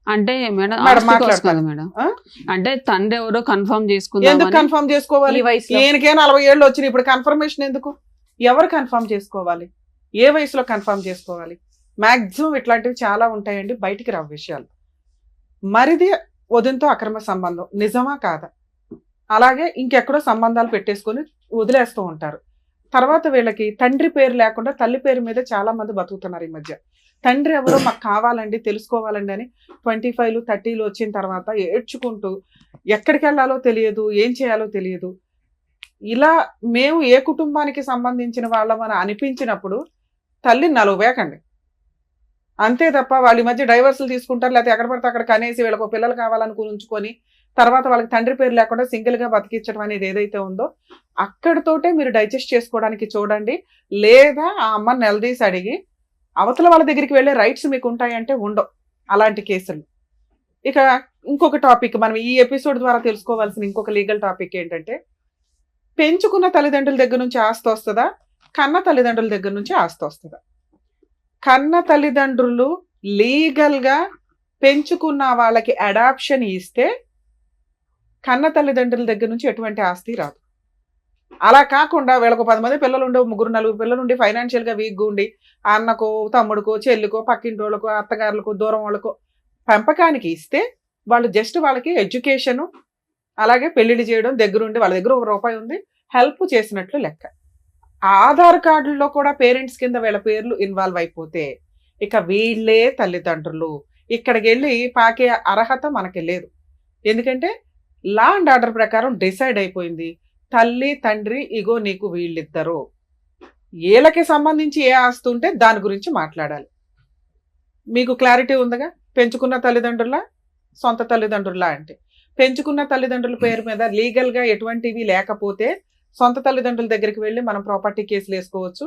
అంటే మేడం మేడం ఆస్తి కోసం మాట్లాడతాను. కదా మేడం. ఆ? అంటే తండ్రి ఎవరో కన్ఫర్మ్ ఎందుకు చేసుకుందాం కన్ఫర్మ్ చేసుకోవాలి? ఈ వయసులో ఈయనకే 40 ఏళ్ళు వచ్చినాయి, ఇప్పుడు కన్ఫర్మేషన్ ఎందుకు? ఎవరు కన్ఫర్మ్ చేసుకోవాలి? ఏ వయసులో కన్ఫర్మ్ చేసుకోవాలి? మాక్సిమం ఇట్లాంటివి చాలా ఉంటాయండి, బయటికి రావు విషయాలు. మరిది వదినతో అక్రమ సంబంధం నిజమా కాదా? అలాగే ఇంకెక్కడో సంబంధాలు పెట్టేసుకొని వదిలేస్తూ ఉంటారు. తర్వాత వీళ్ళకి తండ్రి పేరు లేకుండా తల్లి పేరు మీద చాలా మంది బతుకుతున్నారు ఈ మధ్య. తండ్రి ఎవరో మాకు కావాలండి, తెలుసుకోవాలండి అని 25, 30 వచ్చిన తర్వాత ఏడ్చుకుంటూ ఎక్కడికి వెళ్ళాలో తెలియదు, ఏం చేయాలో తెలియదు. ఇలా మేము ఏ కుటుంబానికి సంబంధించిన వాళ్ళమని అనిపించినప్పుడు తల్లిని నలుగువేకండి. అంతే తప్ప వాళ్ళ ఈ మధ్య డైవర్సులు తీసుకుంటారు, లేకపోతే ఎక్కడ పడితే అక్కడ కనేసి వీళ్ళకు పిల్లలు కావాలనుకుని ఉంచుకొని తర్వాత వాళ్ళకి తండ్రి పేరు లేకుండా సింగిల్గా బతికించడం అనేది ఏదైతే ఉందో అక్కడితోటే మీరు డైజెస్ట్ చేసుకోవడానికి చూడండి. లేదా ఆ అమ్మని నిలదీసి అడిగి అవతల వాళ్ళ దగ్గరికి వెళ్ళే రైట్స్ మీకు ఉంటాయంటే ఉండవు అలాంటి కేసులు. ఇక ఇంకొక టాపిక్, మనం ఈ ఎపిసోడ్ ద్వారా తెలుసుకోవాల్సిన ఇంకొక లీగల్ టాపిక్ ఏంటంటే, పెంచుకున్న తల్లిదండ్రుల దగ్గర నుంచి ఆస్తి వస్తుందా, కన్న తల్లిదండ్రుల దగ్గర నుంచి ఆస్తి వస్తుందా? కన్న తల్లిదండ్రులు లీగల్గా పెంచుకున్న వాళ్ళకి అడాప్షన్ ఇస్తే కన్న తల్లిదండ్రుల దగ్గర నుంచి ఎటువంటి ఆస్తి రాదు. అలా కాకుండా వీళ్ళకు 10 మంది పిల్లలు ఉండే, 3, 4 పిల్లలు ఉండి ఫైనాన్షియల్గా వీక్గా ఉండి అన్నకో, తమ్ముడికో, చెల్లికో, పక్కింటి వాళ్ళకో, అత్తగారులకో, దూరం వాళ్ళకో పెంపకానికి ఇస్తే వాళ్ళు జస్ట్ వాళ్ళకి ఎడ్యుకేషను అలాగే పెళ్లిళ్ళు చేయడం దగ్గరుండి వాళ్ళ దగ్గర ₹1 ఉంది హెల్ప్ చేసినట్లు లెక్క. ఆధార్ కార్డుల్లో కూడా పేరెంట్స్ కింద వీళ్ళ పేర్లు ఇన్వాల్వ్ అయిపోతే ఇక వీళ్ళే తల్లిదండ్రులు. ఇక్కడికి వెళ్ళి పాకే అర్హత మనకి లేదు. ఎందుకంటే లా అండ్ ఆర్డర్ ప్రకారం డిసైడ్ అయిపోయింది, తల్లి తండ్రి ఇగో నీకు వీళ్ళిద్దరు, వీళ్ళకి సంబంధించి ఏ ఆస్తి ఉంటే దాని గురించి మాట్లాడాలి. మీకు క్లారిటీ ఉందిగా? పెంచుకున్న తల్లిదండ్రుల, సొంత తల్లిదండ్రుల అంటే పెంచుకున్న తల్లిదండ్రుల పేరు మీద లీగల్గా ఎటువంటివి లేకపోతే సొంత తల్లిదండ్రుల దగ్గరికి వెళ్ళి మనం ప్రాపర్టీ కేసులు వేసుకోవచ్చు.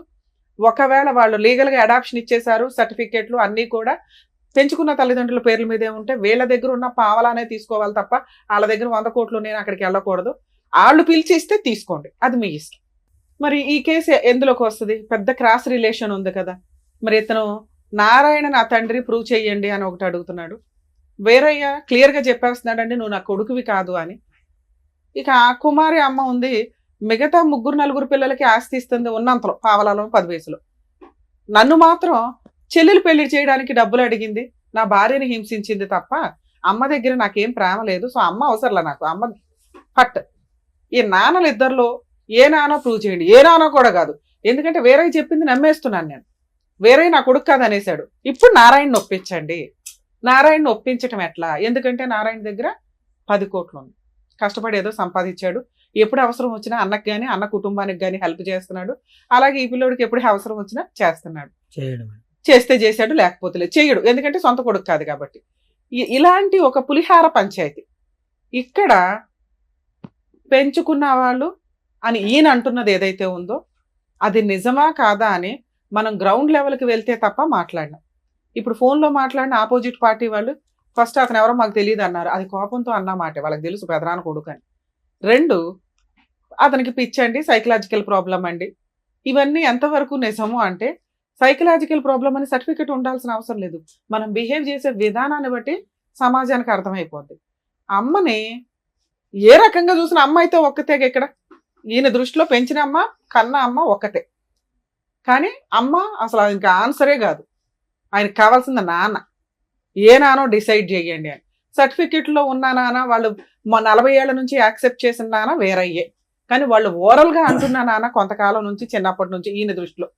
ఒకవేళ వాళ్ళు లీగల్గా అడాప్షన్ ఇచ్చేశారు, సర్టిఫికేట్లు అన్నీ కూడా పెంచుకున్న తల్లిదండ్రుల పేర్ల మీదే ఉంటే వీళ్ళ దగ్గర ఉన్న పావలానే తీసుకోవాలి తప్ప వాళ్ళ దగ్గర 100 కోట్లు నేను అక్కడికి వెళ్ళకూడదు. వాళ్ళు పిలిచి ఇస్తే తీసుకోండి, అది మీ ఇష్టం. మరి ఈ కేసు ఎందులోకి వస్తుంది? పెద్ద క్రాస్ రిలేషన్ ఉంది కదా. మరి ఇతను నారాయణ నా తండ్రి ప్రూవ్ చెయ్యండి అని ఒకటి అడుగుతున్నాడు, వేరయ్య క్లియర్గా చెప్పేస్తున్నాడండి నువ్వు నా కొడుకువి కాదు అని. ఇక ఆ కుమారి అమ్మ ఉంది, మిగతా 3, 4 పిల్లలకి ఆస్తి ఇస్తుంది ఉన్నంతలో, పావలాలో 10 వయసులో. నన్ను మాత్రం చెల్లెలు పెళ్లి చేయడానికి డబ్బులు అడిగింది, నా భార్యని హింసించింది తప్ప అమ్మ దగ్గర నాకేం ప్రేమ లేదు. సో అమ్మ అవసరంలా నాకు, అమ్మ పట్. ఈ నాన్నలు ఇద్దరిలో ఏ నానో ప్రూవ్ చేయండి. ఏ నానో కూడా కాదు, ఎందుకంటే వేరే చెప్పింది నమ్మేస్తున్నాను నేను. వేరే నా కొడుకు కాదు అనేసాడు. ఇప్పుడు నారాయణని ఒప్పించండి. నారాయణని ఒప్పించటం ఎట్లా? ఎందుకంటే నారాయణ దగ్గర 10 కోట్లు ఉంది, కష్టపడి ఏదో సంపాదించాడు. ఎప్పుడు అవసరం వచ్చినా అన్నకు కానీ అన్న కుటుంబానికి కానీ హెల్ప్ చేస్తున్నాడు. అలాగే ఈ పిల్లోడికి ఎప్పుడు అవసరం వచ్చినా చేస్తున్నాడు. చేస్తే చేశాడు, లేకపోతే లేదు, చేయడు, ఎందుకంటే సొంత కొడుకు కాదు కాబట్టి. ఇలాంటి ఒక పులిహార పంచాయతీ. ఇక్కడ పెంచుకున్న వాళ్ళు అని ఈయన అంటున్నది ఏదైతే ఉందో అది నిజమా కాదా అని మనం గ్రౌండ్ లెవెల్కి వెళ్తే తప్ప మాట్లాడినాం. ఇప్పుడు ఫోన్లో మాట్లాడిన ఆపోజిట్ పార్టీ వాళ్ళు ఫస్ట్ అతను ఎవరో మాకు తెలియదు అన్నారు, అది కోపంతో అన్నమాట, వాళ్ళకి తెలుసు పెదనాన్న కొడుకు అని. 2, అతనికి పిచ్చండి, సైకలాజికల్ ప్రాబ్లం అండి. ఇవన్నీ ఎంతవరకు నిజము అంటే, సైకలాజికల్ ప్రాబ్లం అని సర్టిఫికెట్ ఉండాల్సిన అవసరం లేదు, మనం బిహేవ్ చేసే విధానాన్ని బట్టి సమాజానికి అర్థమైపోద్ది. అమ్మని ఏ రకంగా చూసిన అమ్మ అయితే ఒక్కతే. ఇక్కడ ఈయన దృష్టిలో పెంచిన అమ్మ, కన్న అమ్మ ఒక్కటే. కానీ అమ్మ అసలు ఇంకా ఆన్సరే కాదు, ఆయనకు కావాల్సింది నాన్న. ఏ నానో డిసైడ్ చేయండి అని. సర్టిఫికెట్లో ఉన్న నాన్న వాళ్ళు 40 ఏళ్ల నుంచి యాక్సెప్ట్ చేసిన నాన్న వేరయ్యే, కానీ వాళ్ళు ఓరల్గా అంటున్న నాన్న కొంతకాలం నుంచి, చిన్నప్పటి నుంచి ఈయన దృష్టిలో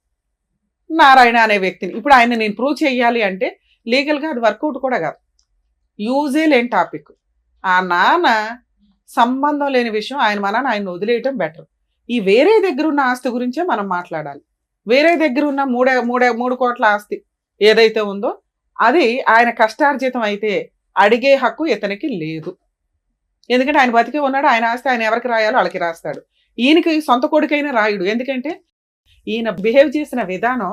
నారాయణ అనే వ్యక్తిని. ఇప్పుడు ఆయన నేను ప్రూవ్ చేయాలి అంటే లీగల్గా అది వర్కౌట్ కూడా కాదు, యూజే లేని టాపిక్. ఆ నాన్న సంబంధం లేని విషయం, ఆయన ఆయన వదిలేయటం బెటర్. ఈ వేరే దగ్గర ఉన్న ఆస్తి గురించే మనం మాట్లాడాలి. వేరే దగ్గర ఉన్న 3 కోట్ల ఆస్తి ఏదైతే ఉందో అది ఆయన కష్టార్జితం అయితే అడిగే హక్కు ఇతనికి లేదు. ఎందుకంటే ఆయన బతికే ఉన్నాడు, ఆయన ఆస్తి ఆయన ఎవరికి రాయాలో వాళ్ళకి రాస్తాడు. ఈయనకి సొంత కొడుకైనా రాయుడు, ఎందుకంటే ఈయన బిహేవ్ చేసిన విధానం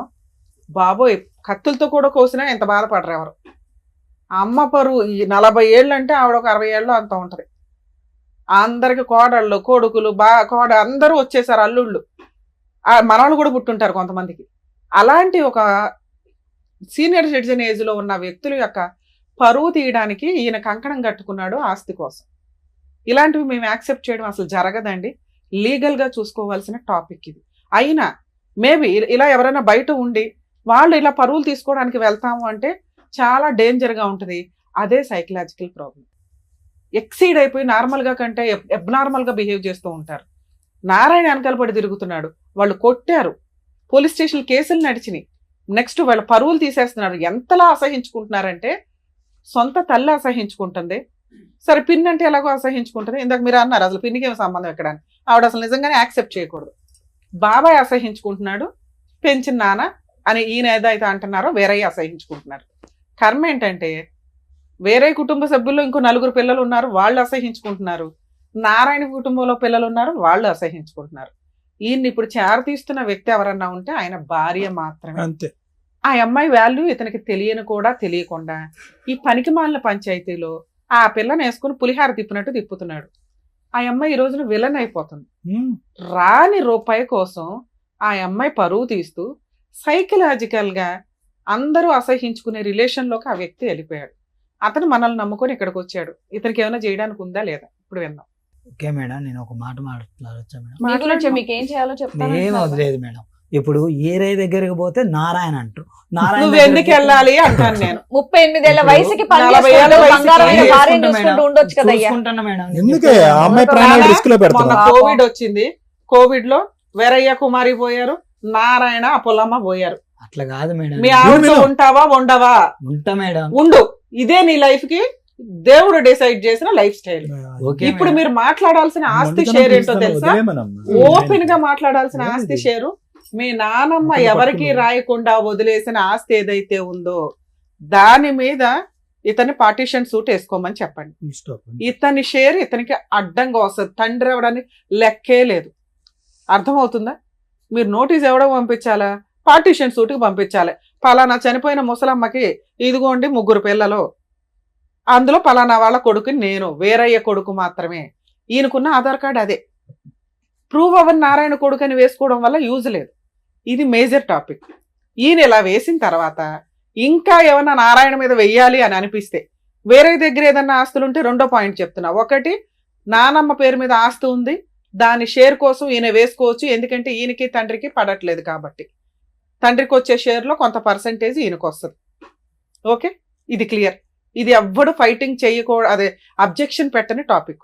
బాబోయ్, కత్తులతో కూడా కోసినా ఎంత బాధపడరు ఎవరు. అమ్మ పరువు 40 ఏళ్ళు అంటే ఆవిడ ఒక 60 ఏళ్ళు అంత ఉంటుంది. అందరికి కోడళ్ళు, కొడుకులు, అందరూ వచ్చేసారు, అల్లుళ్ళు, మనవాళ్ళు కూడా పుట్టుంటారు కొంతమందికి. అలాంటి ఒక సీనియర్ సిటిజన్ ఏజ్లో ఉన్న వ్యక్తుల యొక్క పరువు తీయడానికి ఈయన కంకణం కట్టుకున్నాడు ఆస్తి కోసం. ఇలాంటివి మేము యాక్సెప్ట్ చేయడం అసలు జరగదండి. లీగల్ గా చూసుకోవాల్సిన టాపిక్ ఇది. అయినా మేబీ ఇలా ఎవరైనా బయట ఉండి వాళ్ళు ఇలా పరువులు తీసుకోవడానికి వెళ్తాము అంటే చాలా డేంజర్ గా ఉంటుంది. అదే సైకలాజికల్ ప్రాబ్లం. ఎక్సీడ్ అయిపోయి నార్మల్ గా కంటే అబ్నార్మల్ గా బిహేవ్ చేస్తూ ఉంటారు. నారాయణ వెనకాల పడి తిరుగుతున్నాడు, వాళ్ళు కొట్టారు, పోలీస్ స్టేషన్ కేసులు నడిచినాయి, నెక్స్ట్ వాళ్ళ పరువులు తీసేస్తున్నారు. ఎంతలా అసహించుకుంటున్నారంటే సొంత తల్లి అసహించుకుంటుంది, సరే పిన్ అంటే ఎలాగో అసహించుకుంటుంది. ఇందాక మీరు అన్నారు అసలు పిన్నికి ఏమి సంబంధం ఎక్కడ అని. ఆవిడ అసలు నిజంగానే యాక్సెప్ట్ చేయకూడదు. బాబాయ్ అసహించుకుంటున్నాడు, పెంచిన నాన్న అని ఈయన ఏదైతే అంటున్నారో వేరే అసహించుకుంటున్నారు. కర్మ ఏంటంటే వేరే కుటుంబ సభ్యుల్లో ఇంకో 4 పిల్లలు ఉన్నారు, వాళ్ళు అసహించుకుంటున్నారు. నారాయణ కుటుంబంలో పిల్లలు ఉన్నారు, వాళ్ళు అసహించుకుంటున్నారు. ఈయన్ని ఇప్పుడు చేరతీస్తున్న వ్యక్తి ఎవరన్నా ఉంటే ఆయన భార్య మాత్రమే. అంతే. ఆ అమ్మాయి వాల్యూ ఇతనికి తెలియని కూడా తెలియకుండా ఈ పనికిమాలిన పంచాయతీలో ఆ పిల్లని వేసుకుని పులిహార తిప్పినట్టు తిప్పుతున్నాడు. ఆ అమ్మాయి ఈ రోజున విలన్ అయిపోతుంది. రాని రూపాయి కోసం ఆ అమ్మాయి పరువు తీస్తూ సైకలాజికల్ గా అందరూ అసహించుకునే రిలేషన్ లోకి ఆ వ్యక్తి వెళ్ళిపోయాడు. అతను మనల్ని నమ్ముకొని ఇక్కడికి వచ్చాడు. ఇతనికి ఏమైనా చేయడానికి ఉందా లేదా ఇప్పుడు విన్నాం. ఓకే మేడం, నేను ఒక మాట మాట్లాడొచ్చా మేడం? మీ గురించి మీకు ఏం చేయాలో చెప్తాను. ఏం వదిలేదు మేడం. ఇప్పుడు ఏరే దగ్గరికి పోతే నారాయణ అంటారు. నువ్వు ఎందుకు వెళ్ళాలి అంటాను నేను. 38 ఏళ్ల వయసుకి 40 ఏళ్ల వయసుకి బంగారమైన భార్యను చూసుకుంటూ ఉండొచ్చు కదా అయ్యా. చూసుకుంటున్నా మేడం. ఎందుకే ఆ అమ్మాయి ప్రాణాలు రిస్క్ లో మొన్న పెడతారు? కోవిడ్ వచ్చింది, కోవిడ్ లో వీరయ్య కుమారి పోయారు, నారాయణ అప్పులమ్మ పోయారు. అట్లా కాదు మేడం. మీ ఆవిడతో ఉంటావా ఉండవా? ఉంటా మేడం. ఉండు. ఇదే నీ లైఫ్ కి దేవుడు డిసైడ్ చేసిన లైఫ్ స్టైల్. ఓకే ఇప్పుడు మేడం. మీరు మాట్లాడాల్సిన ఆస్తి షేర్ ఏంటో తెలుసా? ఓపెన్ గా మాట్లాడాల్సిన ఆస్తి షేరు మీ నానమ్మ ఎవరికి రాయకుండా వదిలేసిన ఆస్తి ఏదైతే ఉందో దాని మీద ఇతని పార్టీషన్ సూట్ వేసుకోమని చెప్పండి. ఇతని షేర్ ఇతనికి అడ్డంగా వస్తుంది. తండ్రి ఎవడని లెక్కే లేదు. అర్థమవుతుందా? మీరు నోటీస్ ఎవడో పంపించాలా? పార్టీషన్ సూట్కి పంపించాలి. పలానా చనిపోయిన ముసలమ్మకి ఇదిగోండి 3 పిల్లలు, అందులో పలానా వాళ్ళ కొడుకుని నేను, వేరయ్య కొడుకు మాత్రమే. ఈయనకున్న ఆధార్ కార్డు అదే. ప్రూవ్ అవ్వని నారాయణ కొడుకు అని వేసుకోవడం వల్ల యూజ్ లేదు. ఇది మేజర్ టాపిక్. ఈయన ఇలా వేసిన తర్వాత ఇంకా ఏమన్నా నారాయణ మీద వెయ్యాలి అని అనిపిస్తే వేరే దగ్గర ఏదన్నా ఆస్తులు ఉంటే 2వ పాయింట్ చెప్తున్నా. 1, నానమ్మ పేరు మీద ఆస్తి ఉంది, దాని షేర్ కోసం ఈయన వేసుకోవచ్చు. ఎందుకంటే ఈయనకి తండ్రికి పడట్లేదు కాబట్టి తండ్రికి వచ్చే షేర్లో కొంత పర్సంటేజ్ ఈయనకు వస్తుంది. ఓకే, ఇది క్లియర్. ఇది ఎవ్వడు ఫైటింగ్ చేయకూడదు, అదే అబ్జెక్షన్ పెట్టని టాపిక్.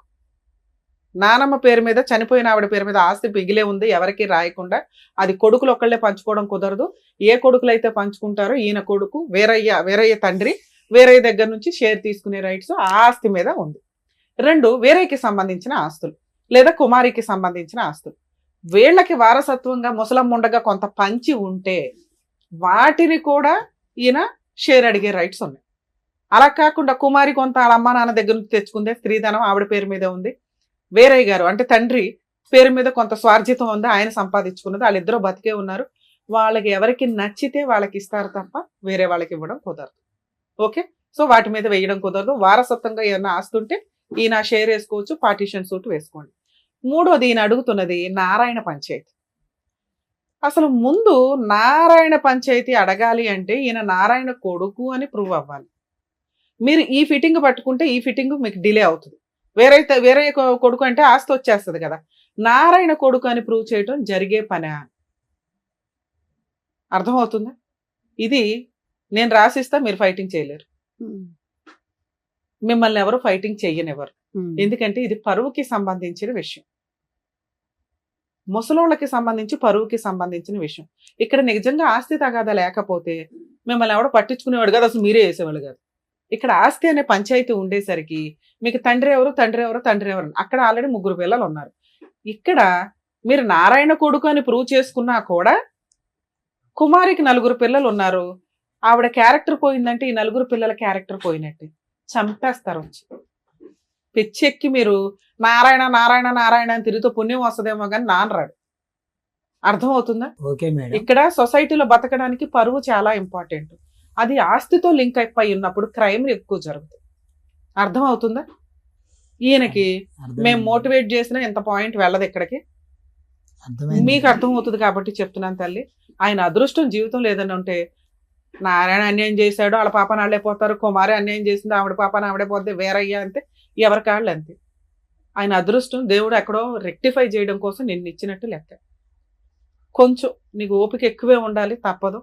నానమ్మ పేరు మీద చనిపోయిన ఆవిడ పేరు మీద ఆస్తి మిగిలే ఉంది, ఎవరికి రాయకుండా. అది కొడుకులు ఒక్కళ్ళే పంచుకోవడం కుదరదు. ఏ కొడుకులు అయితే పంచుకుంటారో ఈయన కొడుకు వేరయ్య తండ్రి వేరయ్య దగ్గర నుంచి షేర్ తీసుకునే రైట్స్ ఆ ఆస్తి మీద ఉంది. 2, వేరయ్యకి సంబంధించిన ఆస్తులు లేదా కుమారికి సంబంధించిన ఆస్తులు. వీళ్ళకి వారసత్వంగా ముసలమ్మ ఉండగా కొంత పంచి ఉంటే వాటిని కూడా ఈయన షేర్ అడిగే రైట్స్ ఉన్నాయి. అలా కాకుండా కుమారి కొంత వాళ్ళ అమ్మ నాన్న దగ్గర నుంచి తెచ్చుకుందే, స్త్రీధనం ఆవిడ పేరు మీద ఉంది. వేరయ్య గారు అంటే తండ్రి పేరు మీద కొంత స్వార్జితం ఉంది, ఆయన సంపాదించుకున్నది. వాళ్ళిద్దరూ బతికే ఉన్నారు. వాళ్ళకి ఎవరికి నచ్చితే వాళ్ళకి ఇస్తారు తప్ప వేరే వాళ్ళకి ఇవ్వడం కుదరదు. ఓకే, సో వాటి మీద వేయడం కుదరదు. వారసత్వంగా ఏదైనా ఆస్తుంటే ఈయన షేర్ వేసుకోవచ్చు, పార్టీషన్ సూట్ వేసుకోండి. 3వది ఈయన అడుగుతున్నది నారాయణ పంచాయతీ. అసలు ముందు నారాయణ పంచాయతీ అడగాలి అంటే ఈయన నారాయణ కొడుకు అని ప్రూవ్ అవ్వాలి. మీరు ఈ ఫిట్టింగ్ పట్టుకుంటే ఈ ఫిట్టింగ్ మీకు డిలే అవుతుంది. వేరే కొడుకు అంటే ఆస్తి వచ్చేస్తుంది కదా. నారాయణ కొడుకు అని ప్రూవ్ చేయడం జరిగే పనా? అర్థమవుతుందా? ఇది నేను రాసిస్తా, మీరు ఫైటింగ్ చేయలేరు. మిమ్మల్ని ఎవరు ఫైటింగ్ చెయ్యనివ్వరు. ఎందుకంటే ఇది పరువుకి సంబంధించిన విషయం, ముసలోళ్ళకి సంబంధించి పరువుకి సంబంధించిన విషయం. ఇక్కడ నిజంగా ఆస్తి తగాదా లేకపోతే మిమ్మల్ని ఎవడో పట్టించుకునేవాడు కాదు, అసలు మీరే వేసేవాళ్ళు కాదు. ఇక్కడ ఆస్తి అనే పంచాయతీ ఉండేసరికి మీకు తండ్రి ఎవరు అక్కడ ఆల్రెడీ 3 పిల్లలు ఉన్నారు. ఇక్కడ మీరు నారాయణ కొడుకు అని ప్రూవ్ చేసుకున్నా కూడా కుమారికి 4 పిల్లలు ఉన్నారు. ఆవిడ క్యారెక్టర్ పోయిందంటే ఈ 4 పిల్లల క్యారెక్టర్ పోయినట్టే. చంపేస్తారు వచ్చి. పిచ్చెక్కి మీరు నారాయణ నారాయణ నారాయణ అని తిరుగుతూ పుణ్యం వస్తుందేమో కానీ నానరాడు. అర్థమవుతుందా? Okay madam. ఇక్కడ సొసైటీలో బతకడానికి పరువు చాలా ఇంపార్టెంట్. అది ఆస్తితో లింక్ అయిపోయి ఉన్నప్పుడు క్రైమ్ ఎక్కువ జరుగుతుంది. అర్థమవుతుందా? ఈయనకి మేము మోటివేట్ చేసినా ఎంత పాయింట్ వెళ్ళదు ఇక్కడికి. మీకు అర్థమవుతుంది కాబట్టి చెప్తున్నాను తల్లి. ఆయన అదృష్టం జీవితం లేదని ఉంటే నారాయణ అన్యాయం చేశాడు, వాళ్ళ పాపని వాళ్ళే పోతారు, కుమారి అన్యాయం చేసింది, ఆవిడ పాపని ఆవిడే పోతే వేరయ్యా అంతే, ఎవరి కాళ్ళు అంతే. ఆయన అదృష్టం దేవుడు ఎక్కడో రెక్టిఫై చేయడం కోసం నిన్ను ఇచ్చినట్టు లెక్క. కొంచెం నీకు ఓపిక ఎక్కువే ఉండాలి, తప్పదు,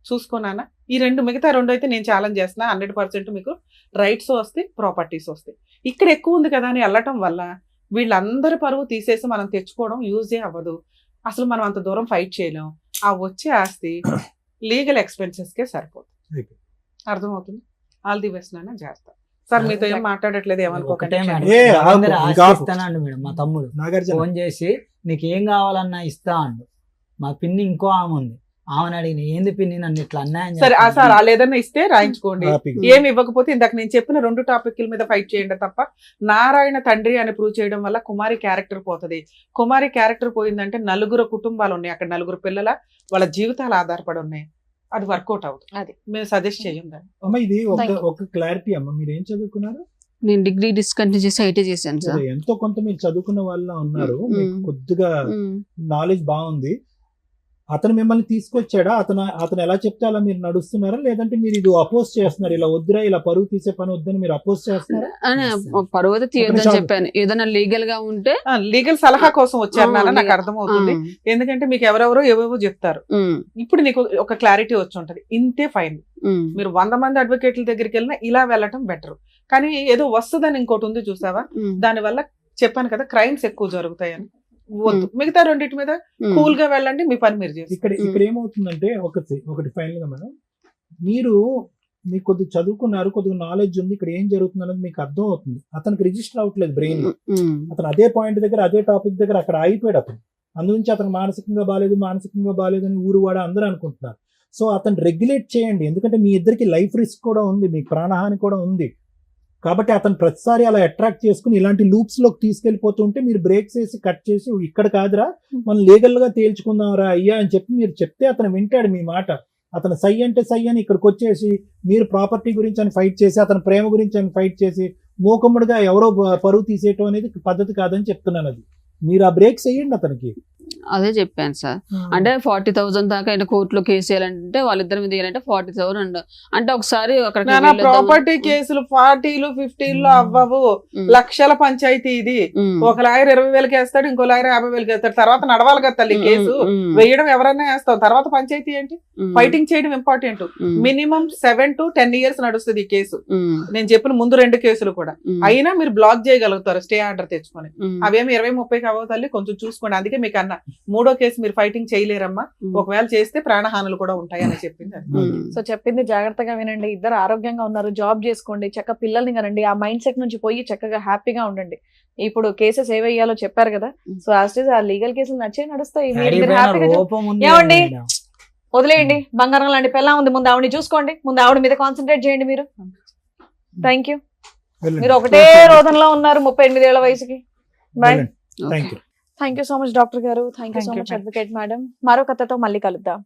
చూసుకున్నానా. ఈ మిగతా రెండు అయితే నేను ఛాలెంజ్ చేస్తున్నా. 100% మీకు రైట్స్ వస్తాయి, ప్రాపర్టీస్ వస్తాయి. ఇక్కడ ఎక్కువ ఉంది కదా అని వెళ్ళటం వల్ల వీళ్ళందరి పరువు తీసేసి మనం తెచ్చుకోవడం యూజే అవ్వదు. అసలు మనం అంత దూరం ఫైట్ చేయలేం. ఆ వచ్చే ఆస్తి లీగల్ ఎక్స్పెన్సెస్కే సరిపోతుంది. అర్థమవుతుంది. ఆల్ ది బెస్ట్ నాన్న, చేస్తా. సార్ మీతో ఏం మాట్లాడట్లేదు, ఒకటే ఏమనుకోకండి. మేడం, ఏ, అందరూ ఆపు, ఆస్తి ఆపు. ఇస్తానండి మేడం. మా తమ్ముడు నాగార్జున ఫోన్ చేసి నీకు ఏం కావాలన్నా ఇస్తా అండు. మా పిన్ని ఇంకో ఆమె ఉంది, ఆమెను అడిగిన ఏంది పిన్ని నన్ను ఇట్లా అన్యాయం సరే చేస్తున్నావు? సార్ వాళ్ళు ఏదన్నా ఇస్తే రాయించుకోండి. హ్యాపీగా. ఏమి ఇవ్వకపోతే ఇందాక నేను చెప్పిన 2 టాపిక్ల మీద ఫైట్ చేయండి తప్ప నారాయణ తండ్రి అని ప్రూవ్ చేయడం వల్ల కుమారి క్యారెక్టర్ పోతుంది. కుమారి క్యారెక్టర్ పోయిందంటే 4 కుటుంబాలు ఉన్నాయి అక్కడ, 4 పిల్లల వాళ్ళ జీవితాలు ఆధారపడి ఉన్నాయి. అది వర్కౌట్ అవుతుంది. అది. మేము సజెస్ట్ చేయం దాన్ని. అమ్మ ఇది Thank you. ఒక క్లారిటీ అమ్మ, మీరు ఏం చదువుకున్నారు? నేను డిగ్రీ డిస్కంటిన్యూ చేసి ఐటీ చేశాను సార్. సరే, ఎంతో కొంత మీరు చదువుకున్న వాళ్ళ ఉన్నారు, మ్మ్. మీకు కొద్దిగా ఉమ్. నాలెడ్జ్ బాగుంది. అతను మిమ్మల్ని తీసుకొచ్చాడా? అతను ఎలా చెప్తే అలా మీరు నడుస్తున్నారా, లేదంటే మీరు ఇది అపోజ్ చేస్తున్నారు, ఇలా వద్దురా, ఇలా పరువు తీసే పని వద్దని మీరు అపోజ్ చేస్తున్నారా? అని పరువు అయితే తీయొద్దని నిమిషం. చెప్పాను. ఏదైనా లీగల్ గా ఉంటే లీగల్ సలహా కోసం వచ్చారు నాన్న, నాకు ఆ, అర్థమవుతుంది. ఎందుకంటే మీకు ఎవరెవరో ఏవేవో చెప్తారు. ఉమ్, ఇప్పుడు నీకు ఒక క్లారిటీ వచ్చి ఉంటది, ఇంతే ఫైన్. ఉమ్, మీరు 100 మంది అడ్వకేట్ల దగ్గరికి వెళ్ళినా ఇలా వెళ్ళటం బెటర్. కానీ ఏదో వస్తుందని ఇంకోటి ఉంది చూసావా, ఉమ్, దానివల్ల చెప్పాను కదా క్రైమ్స్ ఎక్కువ జరుగుతాయని. వద్దు, మిగతా రెండింటి మీద కూల్ గా వెళ్ళండి, మీ పని మీరు చేసి. ఇక్కడ ఏమవుతుందంటే ఒకటి ఫైనల్ గా మేడం, మీకు కొద్దిగా చదువుకున్నారు, కొద్దిగా నాలెడ్జ్ ఉంది, ఇక్కడ ఏం జరుగుతుంది అనేది మీకు అర్థం అవుతుంది. అతనికి రిజిస్టర్ అవ్వట్లేదు బ్రెయిన్ లో. ఉమ్, అతను అదే పాయింట్ దగ్గర, అదే టాపిక్ దగ్గర అక్కడ ఆగిపోయాడు అతను. అందుగురించి అతను మానసికంగా బాగాలేదు అని ఊరు వాడ అందరూ అనుకుంటున్నారు. సో అతను రెగ్యులేట్ చేయండి, ఎందుకంటే మీ ఇద్దరికి లైఫ్ రిస్క్ కూడా ఉంది, మీకు ప్రాణహాని కూడా ఉంది. కాబట్టి అతను ప్రతిసారి అలా అట్రాక్ట్ చేసుకుని ఇలాంటి లూప్స్ లోకి తీసుకెళ్లిపోతుంటే మీరు బ్రేక్స్ వేసి కట్ చేసి, ఇక్కడ కాదురా మనం లీగల్ గా తేల్చుకుందాంరా అయ్యా అని చెప్పి మీరు చెప్తే అతను వింటాడు మీ మాట. అతను సై అంటే సై అని ఇక్కడికి వచ్చేసి మీరు ప్రాపర్టీ గురించి అని ఫైట్ చేసి, అతని ప్రేమ గురించి అని ఫైట్ చేసి మూకమ్ముడుగా ఎవరో పరువు తీసేయటం అనేది పద్ధతి కాదని చెప్తున్నాను. అది మీరు ఆ బ్రేక్స్ వేయండి అతనికి. అదే చెప్పాను సార్. అంటే 40,000 దాకా ఆయన కోర్టులో కేసు వేయాలంటే వాళ్ళిద్దరి మీద వేయాలంటే 40,000 అంటే ఒకసారి అక్కడికి వెళ్ళొద్దాం. ప్రాపర్టీ కేసులు 40లు 50లు అవ్వవు, లక్షల పంచాయతీ ఇది. ఒక లాయర్ 20,000 వేస్తాడు, ఇంకో లాయర్ 50,000 వేస్తాడు. తర్వాత నడవాలి కదా తల్లి కేసు. వేయడం ఎవరైనా వేస్తాం, తర్వాత పంచాయతీ ఏంటి, ఫైటింగ్ చేయడం ఇంపార్టెంట్. మినిమం 7 to 10 years నడుస్తుంది ఈ కేసు. నేను చెప్పిన ముందు 2 కేసులు కూడా. అయినా మీరు బ్లాక్ చేయగలుగుతారు స్టే ఆర్డర్ తెచ్చుకొని. అవేమి 20-30 అవ్వవు తల్లి, కొంచెం చూసుకోండి. అందుకే మీకు అన్న 3వ కేసు మీరు ఫైటింగ్ చేయలేరమ్మా, ఒకవేళ చేస్తే ప్రాణహానులు కూడా ఉంటాయి అని చెప్పింది. సో చెప్పింది జాగ్రత్తగా వినండి. ఇద్దరు ఆరోగ్యంగా ఉన్నారు, జాబ్ చేసుకోండి, చక్కగా పిల్లల్ని కనండి, ఆ మైండ్ సెట్ నుంచి పోయి చక్కగా హ్యాపీగా ఉండండి. ఇప్పుడు కేసెస్ ఏవయ్యాలో చెప్పారు కదా, సో ఆ లీగల్ కేసులు నచ్చే నడుస్తాయి. మీరు హ్యాపీగా ఏమండి వదిలేయండి. బంగారం లాంటి పిల్ల ఉంది, ముందు ఆవిడని చూసుకోండి, ముందు ఆవిడ మీద కాన్సన్ట్రేట్ చేయండి మీరు. Thank you. మీరు ఒకటే రోదంలో ఉన్నారు 38 ఏళ్ల వయసుకి. Bye. Thank you. Thank you so much doctor గారు. Thank you so Thank you, much advocate madam. మరో కథతో మళ్ళీ కలుద్దాం.